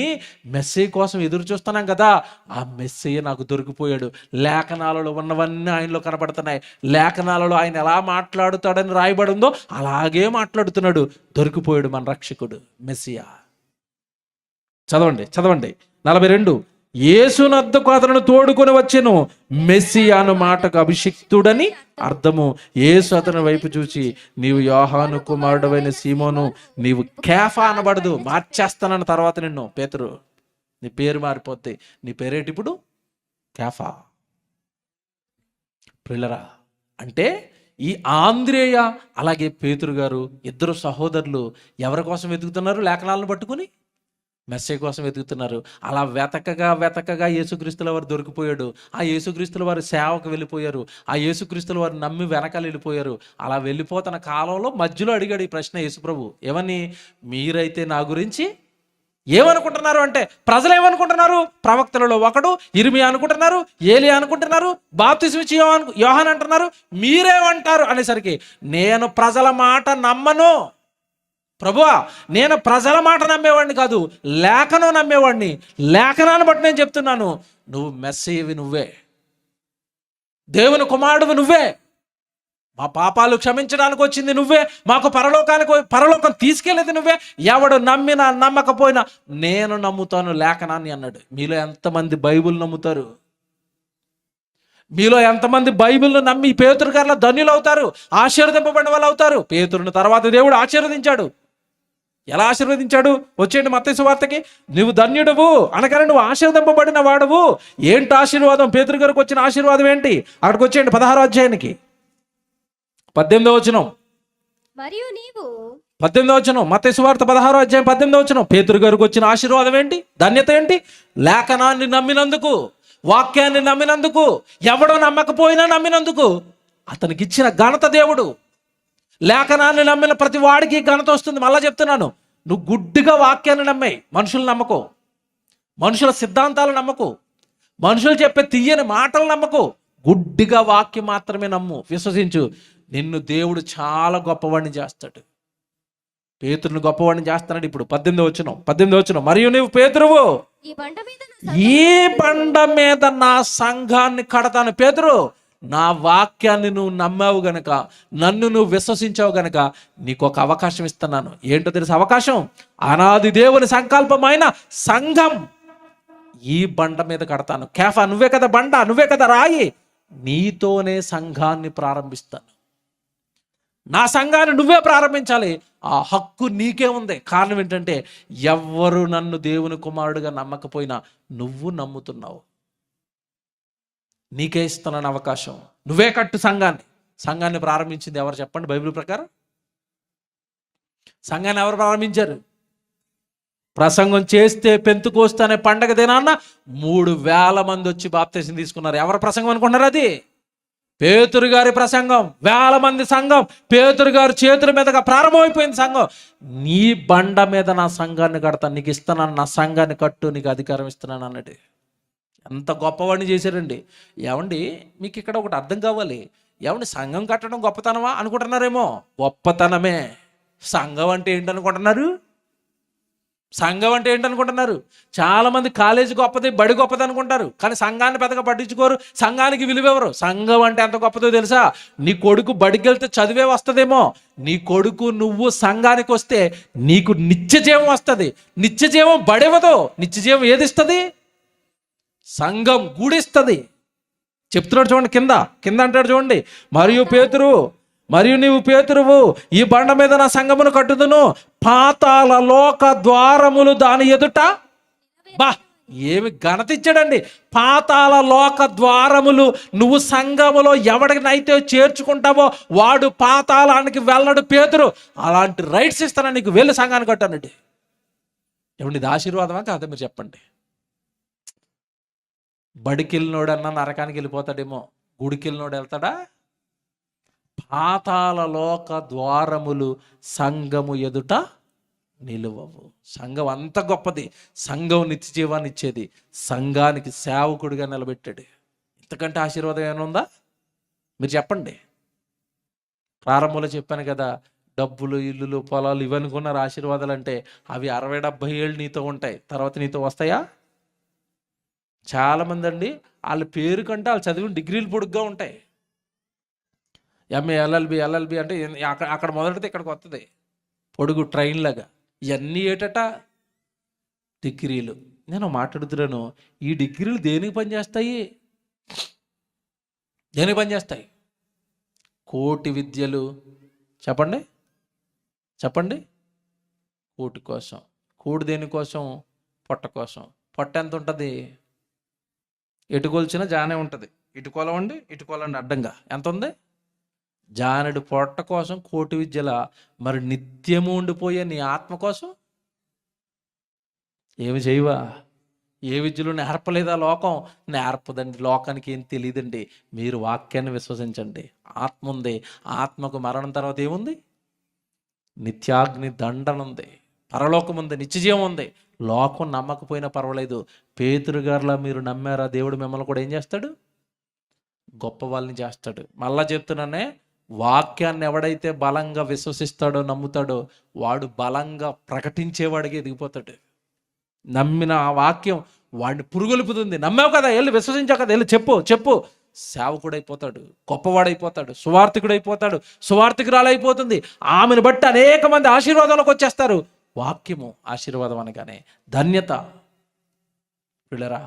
మెస్సయ్య కోసం ఎదురు చూస్తున్నాం కదా, ఆ మెస్సయ్య నాకు దొరికిపోయాడు. లేఖనాలలో ఉన్నవన్నీ ఆయనలో కనబడుతున్నాయి. లేఖనాలలో ఆయన ఎలా మాట్లాడుతాడని రాయబడి ఉందో అలాగే మాట్లాడుతున్నాడు. దొరికిపోయాడు మన రక్షకుడు మెస్సియా. చదవండి 42. యేసునద్దకు అతను తోడుకొని వచ్చెను. మెస్సియాను మాటకు అభిషిక్తుడని అర్థము. యేసు అతని వైపు చూచి, నీవు యోహాను కుమారుడవైన సీమోను, నీవు కేఫా అనబడదు, మార్చేస్తానన్న తర్వాత నిన్ను పేతురు, నీ పేరు మారిపోద్ది. నీ పేరేటి ఇప్పుడు? కేఫా. ప్రియులరా, అంటే ఈ ఆంద్రేయ అలాగే పేతురు గారు ఇద్దరు సహోదరులు ఎవరి కోసం వెతుకుతున్నారు? లేఖనాలను పట్టుకుని మెస్సయ్య కోసం వెతుకుతున్నారు. అలా వెతకగా యేసుక్రీస్తుల వారు దొరికిపోయాడు. ఆ యేసుక్రీస్తుల వారు సేవకు వెళ్ళిపోయారు. ఆ యేసుక్రీస్తుల వారు నమ్మి వెనకాల వెళ్ళిపోయారు. అలా వెళ్ళిపోతున్న కాలంలో మధ్యలో అడిగాడు ఈ ప్రశ్న యేసుప్రభు. ఏమని? మీరైతే నా గురించి ఏమనుకుంటున్నారు అంటే, ప్రజలు ఏమనుకుంటున్నారు? ప్రవక్తలలో ఒకడు ఇర్మియా అనుకుంటున్నారు, ఏలియా అనుకుంటున్నారు, బాప్తిస్మం ఇచ్చి యోహాను అంటున్నారు. మీరేమంటారు అనేసరికి, నేను ప్రజల మాట నమ్మను ప్రభువా, నేను ప్రజల మాట నమ్మేవాడిని కాదు, లేఖనం నమ్మేవాడిని. లేఖనాన్ని బట్టి నేను చెప్తున్నాను, నువ్వు మెస్సయ్యవి, నువ్వే దేవుని కుమారుడువి, నువ్వే. మా పాపాలు క్షమించడానికి వచ్చింది నువ్వే, మాకు పరలోకం తీసుకెళ్ళేది నువ్వే. ఎవడు నమ్మినా నమ్మకపోయినా నేను నమ్ముతాను లేఖనాన్ని అన్నాడు. మీలో ఎంతమంది బైబిల్ నమ్ముతారు? మీలో ఎంతమంది బైబిల్ను నమ్మి పేతురు గారిలో ధన్యులు అవుతారు, ఆశీర్వదింపబడిన వాళ్ళు అవుతారు? పేతురుని తర్వాత దేవుడు ఆశీర్వదించాడు. ఎలా ఆశీర్వదించాడు? వచ్చేయండి మత్తయి సువార్తకి. నువ్వు ధన్యుడువు అనగానే నువ్వు ఆశీర్వదింపబడిన వాడువు. ఏంటి ఆశీర్వాదం? పేతురు గారికి వచ్చిన ఆశీర్వాదం ఏంటి? అక్కడికి వచ్చేయండి 16వ అధ్యాయానికి 18వ వచనం. మరియు నీవు 18వ వచనం, మత్తయి సువార్త 16వ అధ్యాయం 18వ వచనం. పేతురు గారికి వచ్చిన ఆశీర్వాదం ఏంటి? ధన్యత ఏంటి? లేఖనాన్ని నమ్మినందుకు, వాక్యాన్ని నమ్మినందుకు, ఎవడో నమ్మకపోయినా నమ్మినందుకు అతనికి ఇచ్చిన ఘనత దేవుడు. లేఖనాన్ని నమ్మిన ప్రతి వాడికి ఘనత వస్తుంది. మళ్ళా చెప్తున్నాను, నువ్వు గుడ్డిగా వాక్యాన్ని నమ్మాయి, మనుషులు నమ్మకు, మనుషుల సిద్ధాంతాలు నమ్మకు, మనుషులు చెప్పే తీయని మాటలు నమ్మకు, గుడ్డిగా వాక్యం మాత్రమే నమ్ము, విశ్వసించు. నిన్ను దేవుడు చాలా గొప్పవాడిని చేస్తాడు. పేతురుని గొప్పవాడిని చేస్తున్నాడు. ఇప్పుడు 18వ వచనం. మరియు నీవు పేతురువు, ఈ బండ మీద ఈ బండ మీద నా సంఘాన్ని కడతాను. పేతురు, నా వాక్యాన్ని నువ్వు నమ్మావు గనక, నన్ను నువ్వు విశ్వసించావు గనక నీకు ఒక అవకాశం ఇస్తున్నాను. ఏంటో తెలుసు అవకాశం? అనాది దేవుని సంకల్పమైన సంఘం ఈ బండ మీద కడతాను. కేఫా, నువ్వే కదా బండ, నువ్వే కదా రాయి, నీతోనే సంఘాన్ని ప్రారంభిస్తాను. నా సంఘాన్ని నువ్వే ప్రారంభించాలి. ఆ హక్కు నీకే ఉంది. కారణం ఏంటంటే ఎవ్వరు నన్ను దేవుని కుమారుడిగా నమ్మకపోయినా నువ్వు నమ్ముతున్నావు. నీకే ఇస్తున్నాను అవకాశం. నువ్వే కట్టు సంఘాన్ని ప్రారంభించింది ఎవరు చెప్పండి? బైబిల్ ప్రకారం సంఘాన్ని ఎవరు ప్రారంభించారు? ప్రసంగం చేస్తే పెంతుకోస్తు అనే పండగ దినాన్న 3,000 మంది వచ్చి బాప్తీసం తీసుకున్నారు. ఎవరు ప్రసంగం అనుకున్నారు? అది పేతురు గారి ప్రసంగం. 1000 మంది సంఘం పేతురు గారి చేతుల మీదుగా ప్రారంభమైపోయింది సంఘం. నీ బండ మీద నా సంఘాన్ని కడతాను, నీకు ఇస్తున్నాను, నా సంఘాన్ని కట్టు, నీకు అధికారం ఇస్తున్నాను అన్నట్టు. ఎంత గొప్పవాడిని చేశారండి. ఏమండి, మీకు ఇక్కడ ఒకటి అర్థం కావాలి. ఏమండి, సంఘం కట్టడం గొప్పతనమా అనుకుంటున్నారేమో? గొప్పతనమే. సంఘం అంటే ఏంటనుకుంటున్నారు? సంఘం అంటే ఏంటనుకుంటున్నారు? చాలామంది కాలేజీ గొప్పది, బడి గొప్పది అనుకుంటారు, కానీ సంఘాన్ని పెద్దగా పట్టించుకోరు. సంఘానికి విలువెవరు? సంఘం అంటే ఎంత గొప్పదో తెలుసా? నీ కొడుకు బడికి వెళ్తే చదివే వస్తుందేమో, నీ కొడుకు నువ్వు సంఘానికి వస్తే నీకు నిత్యజీవం వస్తుంది. నిత్యజీవం బడివ్వదు. నిత్యజీవం ఏది ఇస్తుంది? సంఘం గూడిస్తుంది. చెప్తున్నాడు చూడండి, కింద అంటాడు చూడండి. మరియు నీవు పేతురువు, ఈ బండ మీద నా సంఘమును కట్టుదును, పాతాళ లోక ద్వారములు దాని ఎదుట. బా, ఏమి ఘనత ఇచ్చాడండి! పాతాళ లోక ద్వారములు. నువ్వు సంఘములో ఎవడినైతే చేర్చుకుంటావో వాడు పాతాళానికి వెళ్ళడు. పేతురు, అలాంటి రైట్స్ ఇస్తాను నీకు, వెళ్ళి సంఘాన్ని కట్టానండి. ఏమండి, ఇది ఆశీర్వాదమా కాదా? మీరు చెప్పండి. బడికెళ్ళినోడన్నా నరకానికి వెళ్ళిపోతాడేమో, గుడికెళ్ళినోడు వెళ్తాడా? పాతాళ లోక ద్వారములు సంఘము ఎదుట నిలువవు. సంఘం అంత గొప్పది. సంఘం నిత్య జీవాన్ని ఇచ్చేది. సంఘానికి సేవకుడిగా నిలబెట్టాడు. ఇంతకంటే ఆశీర్వాదం ఏమైనా ఉందా? మీరు చెప్పండి. ప్రారంభంలో చెప్పాను కదా, డబ్బులు, ఇల్లులు, పొలాలు ఇవనుకున్నారు ఆశీర్వాదాలు అంటే. అవి 60-70 ఏళ్ళు నీతో ఉంటాయి, తర్వాత నీతో వస్తాయా? చాలామంది అండి, వాళ్ళ పేరు కంటే వాళ్ళు చదివిన డిగ్రీలు పొడుగ్గా ఉంటాయి. ఎంఏ, ఎల్ఎల్బి అంటే అక్కడ మొదటితే ఇక్కడికి వస్తుంది, పొడుగు ట్రైన్ లాగా. ఇవన్నీ ఏటట డిగ్రీలు. నేను మాట్లాడుతున్నాను, ఈ డిగ్రీలు దేనికి పనిచేస్తాయి? దేనికి పనిచేస్తాయి? కోటి విద్యలు. చెప్పండి. కోటి కోసం. కోడి దేనికోసం? పొట్ట కోసం. పొట్ట ఎంత ఉంటుంది? ఎటుకొల్చిన జానే ఉంటుంది. ఇటుకోలండి అడ్డంగా ఎంత ఉంది? జానడి పొట్ట కోసం కోటి విద్యల. మరి నిత్యము ఉండిపోయే నీ ఆత్మ కోసం ఏమి చేయవా? ఏ విద్యలు నేర్పలేదా లోకం? నేర్పదండి. లోకానికి ఏం తెలియదండి. మీరు వాక్యాన్ని విశ్వసించండి. ఆత్మ ఉంది. ఆత్మకు మరణం తర్వాత ఏముంది? నిత్యాగ్ని దండన ఉంది, పరలోకం ఉంది, నిత్యజీవం ఉంది. లోకం నమ్మకపోయినా పర్వాలేదు. పేతురు గారిలా మీరు నమ్మారా, దేవుడు మిమ్మల్ని కూడా ఏం చేస్తాడు? గొప్ప వాళ్ళని చేస్తాడు. మళ్ళా చెప్తున్నానే, వాక్యాన్ని ఎవడైతే బలంగా విశ్వసిస్తాడో, నమ్ముతాడో, వాడు బలంగా ప్రకటించేవాడికి ఎదిగిపోతాడు. నమ్మిన ఆ వాక్యం వాడిని పురుగొలుపుతుంది. నమ్మావు కదా, వెళ్ళి విశ్వసించావు కదా, వెళ్ళి చెప్పు. సేవకుడైపోతాడు, గొప్పవాడైపోతాడు, సువార్థికుడైపోతాడు, సువార్థికురాలైపోతుంది. ఆమెను బట్టి అనేక మంది ఆశీర్వాదంలోకి వచ్చేస్తారు. వాక్యము ఆశీర్వాదం అనగానే ధన్యత. పిల్లరా,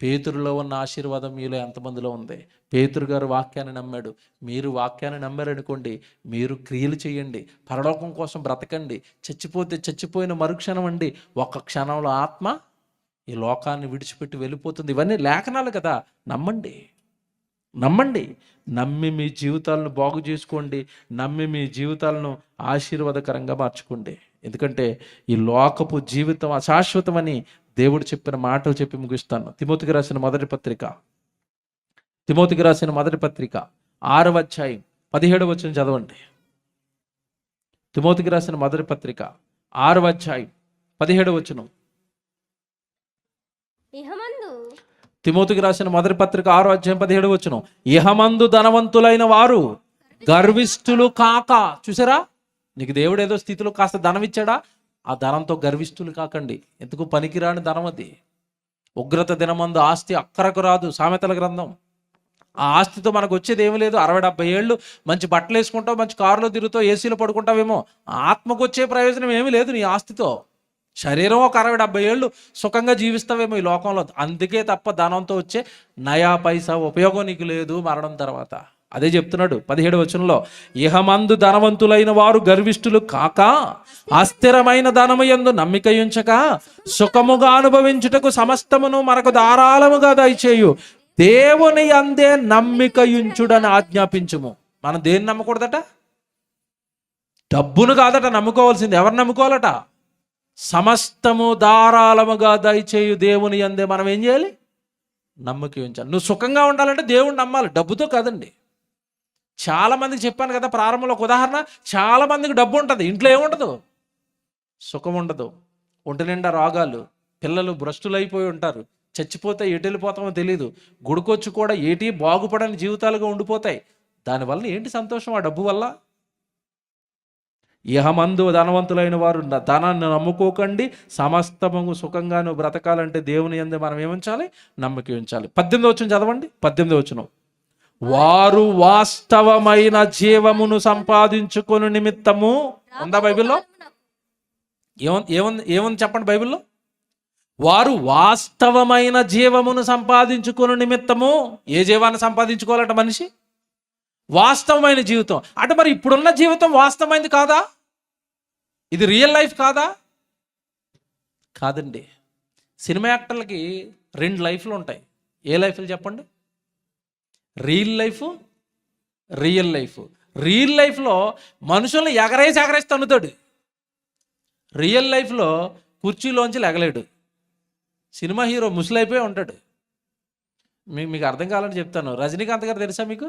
పేతురులో ఉన్న ఆశీర్వాదం మీలో ఎంతమందిలో ఉంది? పేతురు గారు వాక్యాన్ని నమ్మాడు. మీరు వాక్యాన్ని నమ్మారనుకోండి, మీరు క్రియలు చేయండి, పరలోకం కోసం బ్రతకండి. చచ్చిపోతే చచ్చిపోయిన మరుక్షణం అండి, ఒక్క క్షణంలో ఆత్మ ఈ లోకాన్ని విడిచిపెట్టి వెళ్ళిపోతుంది. ఇవన్నీ లేఖనాలు కదా. నమ్మండి, నమ్మండి. నమ్మి మీ జీవితాలను బాగు చేసుకోండి. నమ్మి మీ జీవితాలను ఆశీర్వాదకరంగా మార్చుకోండి. ఎందుకంటే ఈ లోకపు జీవితం అశాశ్వతమని దేవుడు చెప్పిన మాటలు చెప్పి ముగిస్తాను. తిమోతికి రాసిన మొదటి పత్రిక 6వ అధ్యాయం 17వ వచనం చదవండి. తిమోతికి రాసిన మొదటి పత్రిక 6వ అధ్యాయం 17వ వచనం. ఇహమందు తిమోతికి రాసిన మొదటి పత్రిక 6వ అధ్యాయం 17వ వచనం. ఇహమందు ధనవంతులైన వారు గర్విష్ఠులు కాక. చూసారా, నీకు దేవుడు ఏదో స్థితిలో కాస్త ధనం ఇచ్చాడా, ఆ ధనంతో గర్విష్ఠులు కాకండి. ఎందుకు పనికిరాని ధనం అది. ఉగ్రత దినమందు ఆస్తి అక్కరకు రాదు, సామెతల గ్రంథం. ఆ ఆస్తితో మనకు వచ్చేది ఏమీ లేదు. 60-70 ఏళ్ళు మంచి బట్టలు వేసుకుంటావు, మంచి కారులో తిరుగుతావు, ఏసీలో పడుకుంటావేమో. ఆత్మకు వచ్చే ప్రయోజనం ఏమీ లేదు నీ ఆస్తితో. శరీరం ఒక 60-70 ఏళ్ళు సుఖంగా జీవిస్తావేమో ఈ లోకంలో. అందుకే తప్ప ధనంతో వచ్చే నయా పైసా ఉపయోగం నీకు లేదు మరణం తర్వాత. అదే చెప్తున్నాడు 17వ వచనంలో. ఇహమందు ధనవంతులైన వారు గర్విష్ఠులు కాక, అస్థిరమైన ధనము యందు నమ్మిక ఉంచక, సుఖముగా అనుభవించుటకు సమస్తమును మనకు ధారాళముగా దయచేయు దేవుని యందే నమ్మిక ఉంచుడని ఆజ్ఞాపించుము. మనం దేన్ని నమ్మకూడదట? డబ్బును కాదట నమ్ముకోవాల్సింది. ఎవరు నమ్ముకోవాలట? సమస్తము ధారాళముగా దయచేయు దేవుని యందే మనం ఏం చేయాలి? నమ్మకం ఉంచాలి. నువ్వు సుఖంగా ఉండాలంటే దేవుని నమ్మాలి, డబ్బుతో కాదండి. చాలా మందికి చెప్పాను కదా ప్రారంభంలో ఒక ఉదాహరణ. చాలా మందికి డబ్బు ఉంటుంది, ఇంట్లో ఏముండదు, సుఖం ఉండదు, ఒంటి నిండా రోగాలు, పిల్లలు భ్రష్టులైపోయి ఉంటారు, చచ్చిపోతే ఎటు వెళ్ళిపోతామో తెలియదు, గుడికొచ్చి కూడా ఏటి బాగుపడని జీవితాలుగా ఉండిపోతాయి. దానివల్ల ఏంటి సంతోషం? ఆ డబ్బు వల్ల. ఇహమందు ధనవంతులైన వారు ధనాన్ని నమ్ముకోకండి, సమస్తము సుఖంగాను బ్రతకాలంటే దేవుని యందు మనం ఏముంచాలి? నమ్మకం ఉంచాలి. 18వ వచనం చదవండి. 18వ వచనం. వారు వాస్తవమైన జీవమును సంపాదించుకొని నిమిత్తము. ఉందా బైబిల్లో? ఏముంది చెప్పండి బైబిల్లో? వారు వాస్తవమైన జీవమును సంపాదించుకొని నిమిత్తము. ఏ జీవాన్ని సంపాదించుకోవాలట మనిషి? వాస్తవమైన జీవితం. అంటే మరి ఇప్పుడున్న జీవితం వాస్తవమైంది కాదా? ఇది రియల్ లైఫ్ కాదా? కాదండి. సినిమా యాక్టర్లకి 2 లైఫ్లు ఉంటాయి. ఏ లైఫ్లు చెప్పండి? Real life, real life. Real లైఫ్లో మనుషుల్ని ఎగరేసి తన్నుతాడు. రియల్ లైఫ్లో కుర్చీలోంచి లెగలేడు. సినిమా హీరో ముసలైపోయి ఉంటాడు. మీకు అర్థం కావాలని చెప్తాను. రజనీకాంత్ గారు తెలుసా మీకు?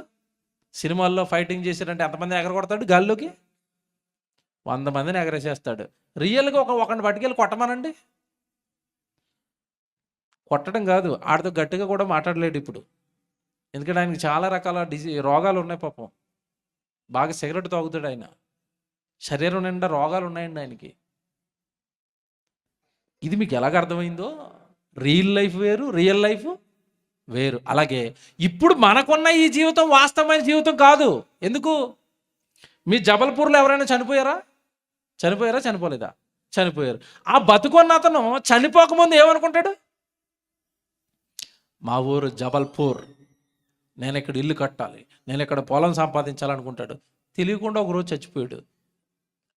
సినిమాల్లో ఫైటింగ్ చేశారంటే ఎంతమంది ఎగరగొడతాడు? గాల్లోకి 100 మందిని ఎగరేసేస్తాడు. రియల్గా ఒకరిని పట్టుకెళ్ళి కొట్టమనండి. కొట్టడం కాదు, ఆడితో గట్టిగా కూడా మాట్లాడలేడు ఇప్పుడు. ఎందుకంటే ఆయనకి చాలా రకాల రోగాలు ఉన్నాయి పాపం. బాగా సిగరెట్ తాగుతాడు ఆయన. శరీరం నిండా రోగాలు ఉన్నాయండి ఆయనకి. ఇది మీకు ఎలాగ అర్థమైందో? రియల్ లైఫ్ వేరు, రియల్ లైఫ్ వేరు. అలాగే ఇప్పుడు మనకున్న ఈ జీవితం వాస్తవమైన జీవితం కాదు. ఎందుకు? మీ జబల్పూర్లో ఎవరైనా చనిపోయారా? చనిపోలేదా? చనిపోయారు. ఆ బతుకున్న అతను చనిపోకముందు ఏమనుకుంటాడు? మా ఊరు జబల్పూర్, నేను ఇక్కడ ఇల్లు కట్టాలి, నేను ఇక్కడ పొలం సంపాదించాలనుకుంటాడు. తెలియకుండా ఒకరోజు చచ్చిపోయాడు.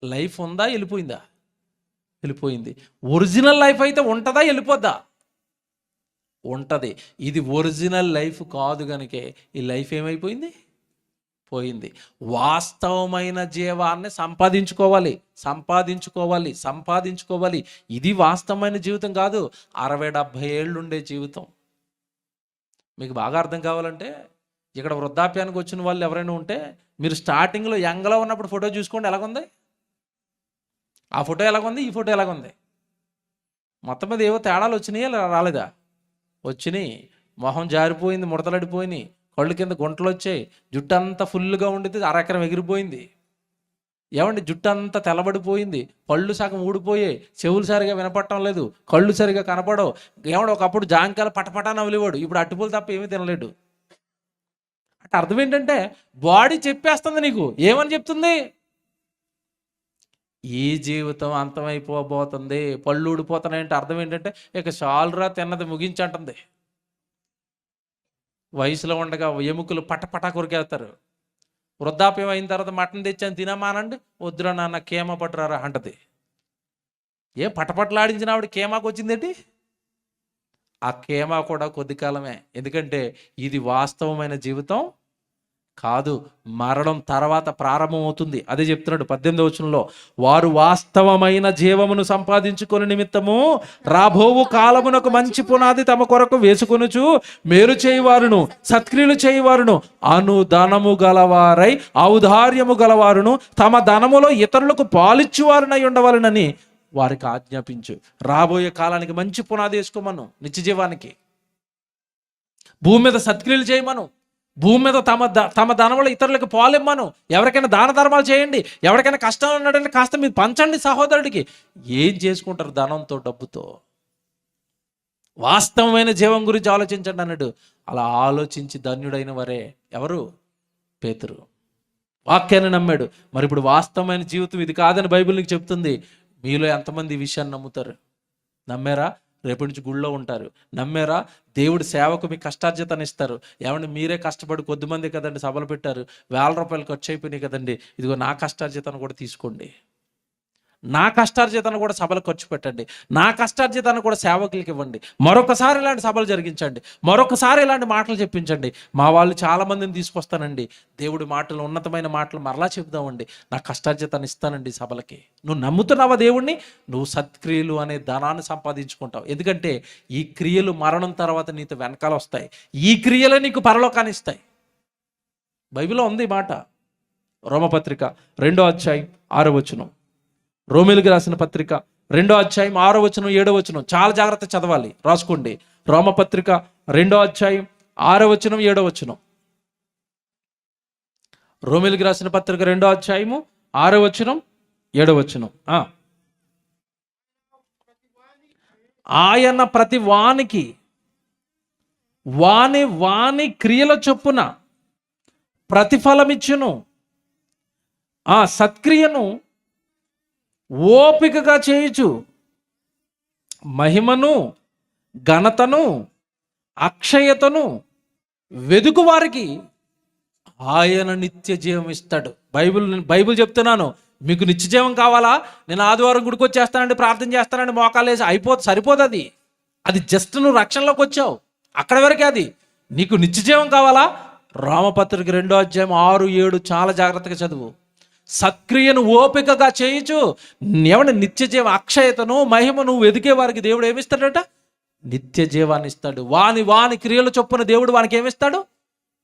లైఫ్ ఉందా? వెళ్ళిపోయిందా? వెళ్ళిపోయింది. ఒరిజినల్ లైఫ్ అయితే ఉంటుందా? వెళ్ళిపోద్దా? ఉంటుంది. ఇది ఒరిజినల్ లైఫ్ కాదు కనుకే ఈ లైఫ్ ఏమైపోయింది? పోయింది. వాస్తవమైన జీవాన్ని సంపాదించుకోవాలి. ఇది వాస్తవమైన జీవితం కాదు. 60-70 ఏళ్ళు ఉండే జీవితం. మీకు బాగా అర్థం కావాలంటే ఇక్కడ వృద్ధాప్యానికి వచ్చిన వాళ్ళు ఎవరైనా ఉంటే మీరు స్టార్టింగ్లో యంగ్లో ఉన్నప్పుడు ఫోటో చూసుకోండి. ఎలాగుంది ఆ ఫోటో? ఎలాగుంది ఈ ఫోటో? ఎలాగుంది? మొత్తం మీద ఏవో తేడాలు వచ్చినాయా రాలేదా? వచ్చినాయి. మొహం జారిపోయింది, ముడతలడిపోయినాయి, కళ్ళు కింద గుంటలు వచ్చాయి, జుట్టు అంతా ఫుల్గా ఉండితే అరెకరం ఎగిరిపోయింది. ఏమండి, జుట్టు అంతా తెల్లబడిపోయింది, పళ్ళు సగం ఊడిపోయాయి, చెవులు సరిగా వినపడటం లేదు, కళ్ళు సరిగా కనపడవు. ఏమంటే ఒకప్పుడు జాంకాయలు పటపటా నవ్వులేవాడు, ఇప్పుడు అట్టుపులు తప్ప ఏమీ తినలేడు. అంటే అర్థం ఏంటంటే బాడీ చెప్పేస్తుంది నీకు. ఏమని చెప్తుంది? ఈ జీవితం అంతమైపోబోతుంది, పళ్ళు ఊడిపోతున్నాయంటే అర్థం ఏంటంటే ఇక చాలురా తిన్నది ముగించంటుంది. వయసులో ఉండగా ఎముకలు పటపటా కొరికేస్తారు. వృద్ధాప్యం అయిన తర్వాత మటన్ తెచ్చాను తినమానండి, వద్దురా నాన్న కేమ పట్టురారా అంటది. ఏ పటపట్లాడించిన ఆవిడ కేమాకు వచ్చిందేంటి? ఆ కేమా కూడా కొద్ది కాలమే. ఎందుకంటే ఇది వాస్తవమైన జీవితం కాదు, మరణం తర్వాత ప్రారంభమవుతుంది. అదే చెప్తున్నాడు 18వ వచనంలో, వారు వాస్తవమైన జీవమును సంపాదించుకొని నిమిత్తము రాబోవు కాలమునకు మంచి పునాది తమ కొరకు వేసుకొనుచు మేలు చేయువారును సత్క్రియలు చేయువారును అనుధనము గలవారై ఔదార్యము గలవారును తమ ధనములో ఇతరులకు పాలిచ్చువారునై ఉండవాలనని వారికి ఆజ్ఞాపించు. రాబోయే కాలానికి మంచి పునాది వేసుకోమను, నిత్య జీవానికి. భూమి మీద సత్క్రియలు చేయమను, భూమి మీద తమ ధనంలో ఇతరులకు పాలిమ్మను. ఎవరికైనా దాన ధర్మాలు చేయండి, ఎవరికైనా కష్టం ఉన్నాడంటే కాస్త మీరు పంచండి సహోదరుడికి. ఏం చేసుకుంటారు ధనంతో, డబ్బుతో? వాస్తవమైన జీవం గురించి ఆలోచించండి అన్నాడు. అలా ఆలోచించి ధన్యుడైన వారే ఎవరు? పేతురు. వాక్యాన్ని నమ్మాడు. మరి ఇప్పుడు వాస్తవమైన జీవితం ఇది కాదని బైబిల్ నీకు చెప్తుంది. మీలో ఎంతమంది ఈ విషయాన్ని నమ్ముతారు? నమ్మారా? రేపటి నుంచి గుళ్ళో ఉంటారు. నమ్మారా? దేవుడి సేవకు మీ కష్టార్జితాన్ని ఇస్తారు. ఏమంటే మీరే కష్టపడి కొద్దిమంది కదండి సభలు పెట్టారు, ₹1000 ఖర్చు అయిపోయినాయి కదండి, ఇదిగో నా కష్టార్జితాన్ని కూడా తీసుకోండి, నా కష్టార్జితాన్ని కూడా సభలు ఖర్చు పెట్టండి, నా కష్టార్జితాన్ని కూడా సేవకులకి ఇవ్వండి, మరొకసారి ఇలాంటి సభలు జరిగించండి, మరొకసారి ఇలాంటి మాటలు చెప్పించండి. మా వాళ్ళు చాలా మందిని తీసుకొస్తానండి, దేవుడి మాటలు, ఉన్నతమైన మాటలు మరలా చెప్దామండి, నా కష్టార్జితాన్ని ఇస్తానండి సభలకి. నువ్వు నమ్ముతున్నావా దేవుణ్ణి? నువ్వు సత్క్రియలు అనే ధనాన్ని సంపాదించుకుంటావు. ఎందుకంటే ఈ క్రియలు మరణం తర్వాత నీతో వెనకాల వస్తాయి. ఈ క్రియలే నీకు పరలోకాన్ని ఇస్తాయి. బైబిల్లో ఉంది ఈ మాట. రోమపత్రిక 2వ అధ్యాయం 6వ వచనం. రోమీయులకు రాసిన పత్రిక 2వ అధ్యాయం 6వ వచనం 7వ వచనం. చాలా జాగ్రత్త చదవాలి, రాసుకోండి. రోమపత్రిక 2వ అధ్యాయం 6వ వచనం 7వ వచనం. రోమీయులకు రాసిన పత్రిక 2వ అధ్యాయము 6వ వచనం 7వ వచనం. ఆయన ప్రతి వానికి వాని క్రియల చొప్పున ప్రతిఫలమిచ్చును. ఆ సత్క్రియను ఓపికగా చేయుచు మహిమను ఘనతను అక్షయతను వెదుకు వారికి ఆయన నిత్య జీవం ఇస్తాడు. బైబిల్ చెప్తున్నాను. మీకు నిత్య జీవం కావాలా? నేను ఆదివారం గుడికి వచ్చేస్తానండి, ప్రార్థన చేస్తానండి, మోకాలేసి సరిపోతుంది. అది జస్ట్ నువ్వు రక్షణలోకి వచ్చావు, అక్కడ వరకే. అది నీకు నిత్య జీవం కావాలా? రోమపత్రిక 2వ అధ్యాయం 6, 7 చాలా జాగ్రత్తగా చదువు. సత్క్రియను ఓపికగా చేయుచు ఏమన్నా నిత్య జీవ అక్షయతను మహిమను వెదికే వారికి దేవుడు ఏమిస్తాడట? నిత్య జీవాన్ని ఇస్తాడు. వాని క్రియల చొప్పున దేవుడు వానికి ఏమిస్తాడు?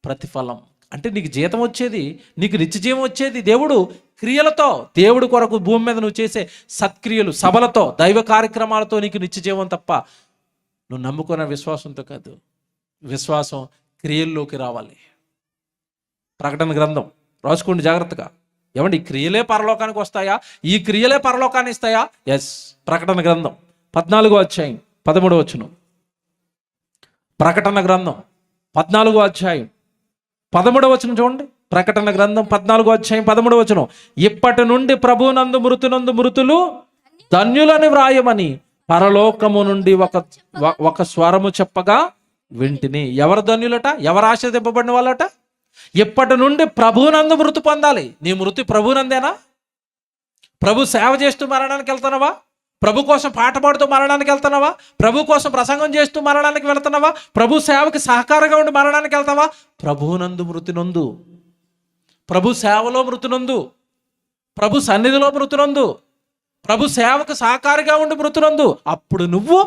ప్రతిఫలం. అంటే నీకు జీతం వచ్చేది, నీకు నిత్య జీవం వచ్చేది దేవుడు క్రియలతో. దేవుడు కొరకు భూమి మీద నువ్వు చేసే సత్క్రియలు, సభలతో, దైవ కార్యక్రమాలతో నీకు నిత్య జీవం తప్ప నువ్వు నమ్ముకున్న విశ్వాసంతో కాదు. విశ్వాసం క్రియల్లోకి రావాలి. ప్రకటన గ్రంథం రాసుకోండి జాగ్రత్తగా. ఏమండి ఈ క్రియలే పరలోకానికి వస్తాయా? ఈ క్రియలే పరలోకాన్ని ఇస్తాయా? ఎస్. ప్రకటన గ్రంథం 14వ అధ్యాయం 13వ వచనం. ప్రకటన గ్రంథం 14వ అధ్యాయం 13వ వచనం చూడండి. ప్రకటన గ్రంథం 14వ అధ్యాయం 13వ వచనం. ఇప్పటి నుండి ప్రభునందు మృతులు ధన్యులని వ్రాయమని పరలోకము నుండి ఒక స్వరము చెప్పగా వింటిని. ఎవరు ధన్యులట? ఎవరు ఆశీర్వదింపబడిన వాళ్ళట? ఇప్పటి నుండి ప్రభునందు మృతి పొందాలి. నీ మృతి ప్రభునందేనా? ప్రభు సేవ చేస్తూ మరణానికి వెళ్తున్నావా? ప్రభు కోసం పాట పాడుతూ మరణానికి వెళ్తున్నావా? ప్రభు కోసం ప్రసంగం చేస్తూ మరణానికి వెళ్తున్నావా? ప్రభు సేవకి సహకారంగా ఉండి మరణానికి వెళ్తావా? ప్రభునందు మృతి నొందు, ప్రభు సేవలో మృతి నొందు, ప్రభు సన్నిధిలో మృతి నొందు, ప్రభు సేవకు సహకారిగా ఉండి మృతి నొందు. అప్పుడు నువ్వు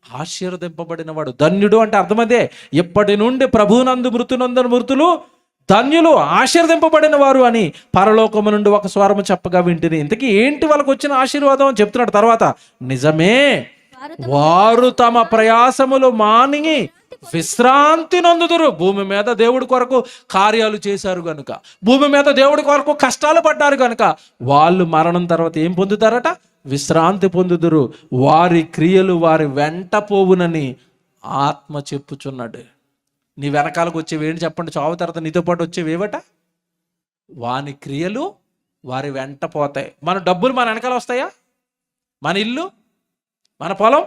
ఆశీర్వదింపబడిన వాడు. ధన్యుడు అంటే అర్థమదే. ఇప్పటి నుండి ప్రభునందు మృతి నొందని మృతులు ధన్యులు, ఆశీర్వదింపబడిన వారు అని పరలోకము నుండి ఒక స్వరము చెప్పగా వింటిని. ఇంతకీ ఏంటి వాళ్ళకు వచ్చిన ఆశీర్వాదం అని చెప్తున్నాడు తర్వాత. నిజమే, వారు తమ ప్రయాసములు మాని విశ్రాంతి నొందుదురు. భూమి మీద దేవుడి కొరకు కార్యాలు చేశారు గనుక, భూమి మీద దేవుడి కొరకు కష్టాలు పడ్డారు గనుక వాళ్ళు మరణం తర్వాత ఏం పొందుతారట? విశ్రాంతి పొందుదురు. వారి క్రియలు వారి వెంట పోవునని ఆత్మ చెప్పుచున్నాడు. నీ వెనకాలకు వచ్చేవి ఏంటి చెప్పండి? చావు తర్వాత నీతో పాటు వచ్చేవి ఏవట? వాని క్రియలు వారి వెంట పోతాయి. మన డబ్బులు మన వెనకాల వస్తాయా? మన ఇల్లు, మన పొలం,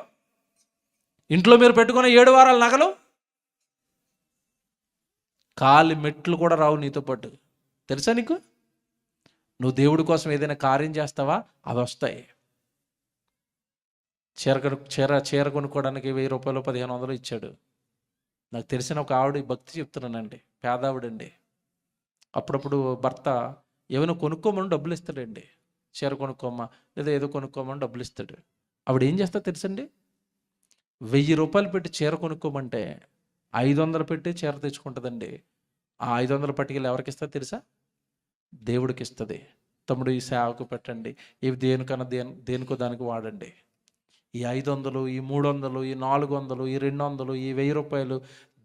ఇంట్లో మీరు పెట్టుకున్న 7 వారాల నగలు, కాలి మెట్లు కూడా రావు నీతో పాటు. తెలుసా నీకు? నువ్వు దేవుడి కోసం ఏదైనా కార్యం చేస్తావా, అవి వస్తాయి. చీర కొనుక్కోవడానికి 1000 రూపాయలు 1500 ఇచ్చాడు. నాకు తెలిసిన ఒక ఆవిడ, భక్తి చెప్తున్నానండి, పేదావిడండి. అప్పుడప్పుడు భర్త ఏమైనా కొనుక్కోమని డబ్బులు ఇస్తాడండి. చీర కొనుక్కోమా లేదా ఏదో కొనుక్కోమని డబ్బులు ఇస్తాడు. ఆవిడ ఏం చేస్తా తెలుసండి? 1000 రూపాయలు పెట్టి చీర కొనుక్కోమంటే 500 పెట్టి చీర తెచ్చుకుంటుందండి. ఆ 500 పట్టుకెళ్ళి ఎవరికి ఇస్తా తెలుసా? దేవుడికి ఇస్తుంది. తమ్ముడు, ఈ సేవకు పెట్టండి, ఇవి దేనికన్నా దేనికో దానికి వాడండి. ఈ 500, ఈ 300, ఈ 400, ఈ 200, ఈ 1000 రూపాయలు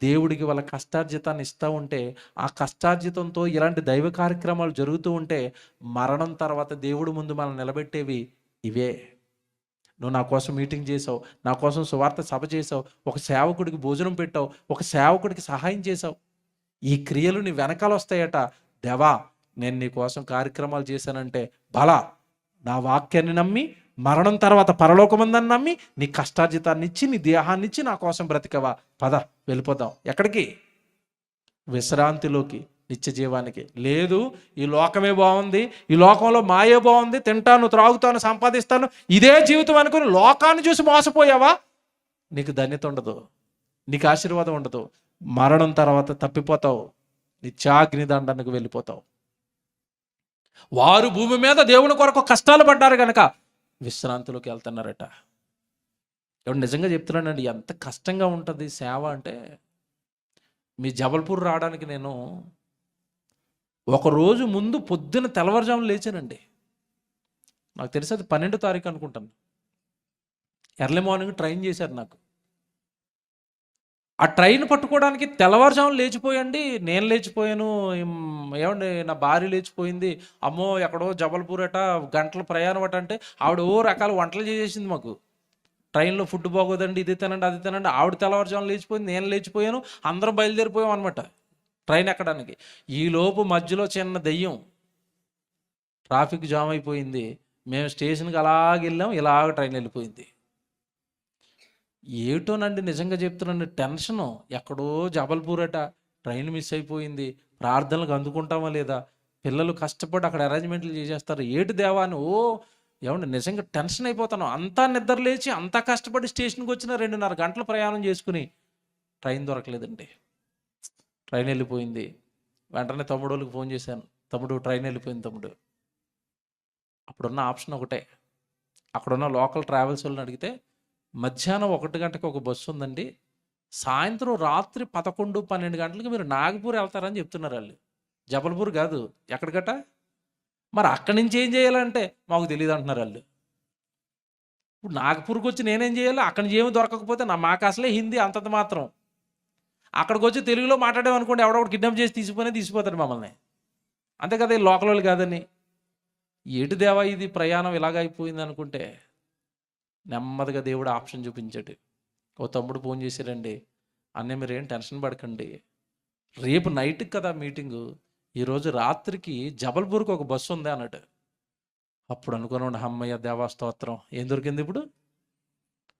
దేవుడికి వాళ్ళ కష్టార్జితాన్ని ఇస్తూ ఉంటే, ఆ కష్టార్జితంతో ఇలాంటి దైవ కార్యక్రమాలు జరుగుతూ ఉంటే, మరణం తర్వాత దేవుడి ముందు మనం నిలబెట్టేవి ఇవే. నువ్వు నా కోసం మీటింగ్ చేసావు, నా కోసం సువార్త సభ చేసావు, ఒక సేవకుడికి భోజనం పెట్టావు, ఒక సేవకుడికి సహాయం చేసావు. ఈ క్రియలు నీ వెనకాల వస్తాయట. దేవా, నేను నీ కోసం కార్యక్రమాలు చేశానంటే, బలా నా వాక్యాన్ని నమ్మి మరణం తర్వాత పరలోకమందని నమ్మి నీ కష్టార్జితాన్ని ఇచ్చి నీ దేహాన్ని ఇచ్చి నా కోసం బ్రతికవా? పద వెళ్ళిపోదాం. ఎక్కడికి? విశ్రాంతిలోకి, నిత్య జీవానికి. లేదు, ఈ లోకమే బాగుంది, ఈ లోకంలో మాయే బాగుంది, తింటాను, త్రాగుతాను, సంపాదిస్తాను, ఇదే జీవితం అనుకుని లోకాన్ని చూసి మోసపోయావా? నీకు ధన్యత ఉండదు, నీకు ఆశీర్వాదం ఉండదు. మరణం తర్వాత తప్పిపోతావు, నిత్యాగ్ని దండానికి వెళ్ళిపోతావు. వారు భూమి మీద దేవుని కొరకు కష్టాలు పడ్డారు కనుక విశ్రాంతిలోకి వెళ్తున్నారట. ఎవరు నిజంగా చెప్తున్నానండి, ఎంత కష్టంగా ఉంటుంది సేవ అంటే. మీ జబల్పూర్ రావడానికి నేను ఒకరోజు ముందు పొద్దున్న తెల్లవారుజామున లేచానండి. నాకు తెలిసి అది 12వ తారీఖు అనుకుంటాను. ఎర్లీ మార్నింగ్ ట్రైన్ చేశారు నాకు. ఆ ట్రైన్ పట్టుకోవడానికి తెల్లవారుజామున లేచిపోయండి. నేను లేచిపోయాను, ఏమండి నా భార్య లేచిపోయింది. అమ్మో ఎక్కడో జబల్పూర్ అట, గంటల ప్రయాణం అట అంటే ఆవిడ రకాల వంటలు చేసేసింది మాకు. ట్రైన్లో ఫుడ్ బాగోదండి, ఇది తినండి అది తినండి. ఆవిడ తెల్లవారుజామున లేచిపోయింది, నేను లేచిపోయాను, అందరం బయలుదేరిపోయాం అనమాట ట్రైన్ ఎక్కడానికి. ఈలోపు మధ్యలో చిన్న దెయ్యం, ట్రాఫిక్ జామ్ అయిపోయింది. మేము స్టేషన్కి అలాగ వెళ్ళాం, ఇలాగ ట్రైన్ వెళ్ళిపోయింది. ఏటోనండి నిజంగా చెప్తున్నాను, టెన్షను. ఎక్కడో జబల్పూర్ అట, ట్రైన్ మిస్ అయిపోయింది, ప్రార్థనలకు అందుకుంటామా లేదా, పిల్లలు కష్టపడి అక్కడ అరేంజ్మెంట్లు చేసేస్తారు, ఏటు దేవా అని ఏమండి నిజంగా టెన్షన్ అయిపోతాను. అంతా నిద్ర లేచి అంతా కష్టపడి స్టేషన్కి వచ్చిన 2:30 గంటల ప్రయాణం చేసుకుని ట్రైన్ దొరకలేదండి. ట్రైన్ వెళ్ళిపోయింది. వెంటనే తమ్ముడు వాళ్ళకి ఫోన్ చేశాను, తమ్ముడు ట్రైన్ వెళ్ళిపోయింది తమ్ముడు. అప్పుడున్న ఆప్షన్ ఒకటే, అక్కడున్న లోకల్ ట్రావెల్స్ వాళ్ళని అడిగితే మధ్యాహ్నం 1 గంటకి ఒక బస్సు ఉందండి, సాయంత్రం రాత్రి 11, 12 గంటలకి మీరు నాగపూర్ వెళ్తారని చెప్తున్నారు వాళ్ళు. జబల్పూర్ కాదు, ఎక్కడికట. మరి అక్కడి నుంచి ఏం చేయాలంటే మాకు తెలియదు అంటున్నారు వాళ్ళు. ఇప్పుడు నాగపూర్కి వచ్చి నేనేం చేయాలి? అక్కడి నుంచి ఏమి దొరకకపోతే మాకు అసలే హిందీ అంతంత మాత్రం. అక్కడికి వచ్చి తెలుగులో మాట్లాడామనుకోండి, ఎవడొకటి కిడ్నాప్ చేసి తీసిపోతాడు మమ్మల్ని. అంతే కదా, ఈ లోకల్ వాళ్ళు కాదని. ఏటు దేవా ఇది ప్రయాణం ఇలాగ అయిపోయింది అనుకుంటే నెమ్మదిగా దేవుడు ఆప్షన్ చూపించాడు. ఓ తమ్ముడు ఫోన్ చేశారండి, అన్నయ్య మీరేం టెన్షన్ పడకండి, రేపు నైట్కి కదా మీటింగు, ఈరోజు రాత్రికి జబల్పూర్కి ఒక బస్సు ఉంది అన్నాడు. అప్పుడు అనుకున్నాను, అమ్మయ్య దేవా స్తోత్రం. ఏం దొరికింది ఇప్పుడు?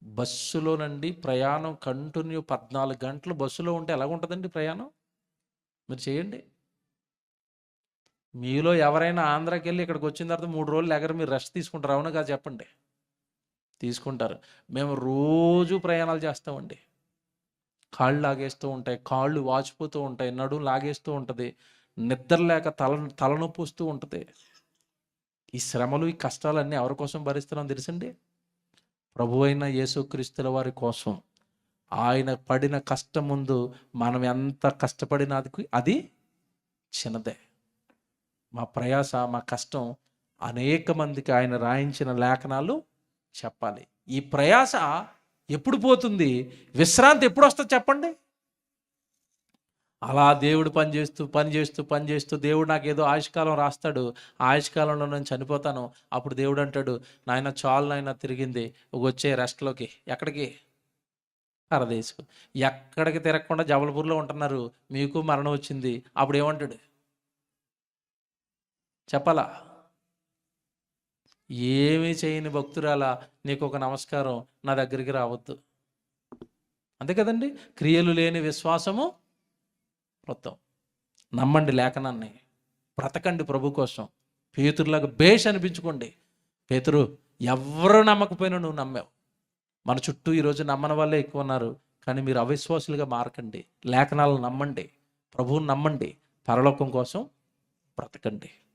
బస్సులోనండి ప్రయాణం కంటిన్యూ 14 గంటలు బస్సులో ఉంటే ఎలాగుంటుందండి ప్రయాణం? మీరు చేయండి. మీలో ఎవరైనా ఆంధ్రాకి వెళ్ళి ఇక్కడికి వచ్చిన తర్వాత 3 రోజులు ఎగర మీరు రెస్ట్ తీసుకుంటారు, అవునా కాదు చెప్పండి? తీసుకుంటారు. మేము రోజు ప్రయాణాలు చేస్తామండి. కాళ్ళు లాగేస్తూ ఉంటాయి, కాళ్ళు వాచిపోతూ ఉంటాయి, నడుము లాగేస్తూ ఉంటుంది, నిద్ర లేక తలనొప్పి వస్తూ ఉంటుంది. ఈ శ్రమలు, ఈ కష్టాలన్నీ ఎవరి కోసం భరిస్తున్నాం తెలుసండి? ప్రభు అయిన యేసుక్రీస్తుల వారి కోసం. ఆయన పడిన కష్టం ముందు మనం ఎంత కష్టపడినా అది చిన్నదే. మా ప్రయాస, మా కష్టం అనేక మందికి ఆయన రాయించిన లేఖనాలు చెప్పాలి. ఈ ప్రయాస ఎప్పుడు పోతుంది? విశ్రాంతి ఎప్పుడు వస్తుంది చెప్పండి? అలా దేవుడు పనిచేస్తూ దేవుడు నాకు ఏదో ఆయుష్కాలం రాస్తాడు, ఆ ఆయుష్కాలంలో నేను చనిపోతాను. అప్పుడు దేవుడు అంటాడు, నాయన చాలు నాయన తిరిగింది, వచ్చే రెస్ట్లోకి. ఎక్కడికి? పరదేశం. ఎక్కడికి తిరగకుండా జబల్పూర్లో ఉంటున్నారు, మీకు మరణం వచ్చింది. అప్పుడు ఏమంటాడు చెప్పాలా? ఏమీ చేయని భక్తురాలా, నీకు ఒక నమస్కారం, నా దగ్గరికి రావద్దు. అంతే కదండి. క్రియలు లేని విశ్వాసము వృథా. నమ్మండి లేఖనాన్ని, బ్రతకండి ప్రభు కోసం. పేతురులాగా బేష్ అనిపించుకోండి. పేతురు, ఎవరు నమ్మకపోయినా నువ్వు నమ్మావు. మన చుట్టూ ఈరోజు నమ్మని వాళ్ళే ఎక్కువ ఉన్నారు, కానీ మీరు అవిశ్వాసులుగా మారకండి. లేఖనాలను నమ్మండి, ప్రభువుని నమ్మండి, పరలోకం కోసం బ్రతకండి.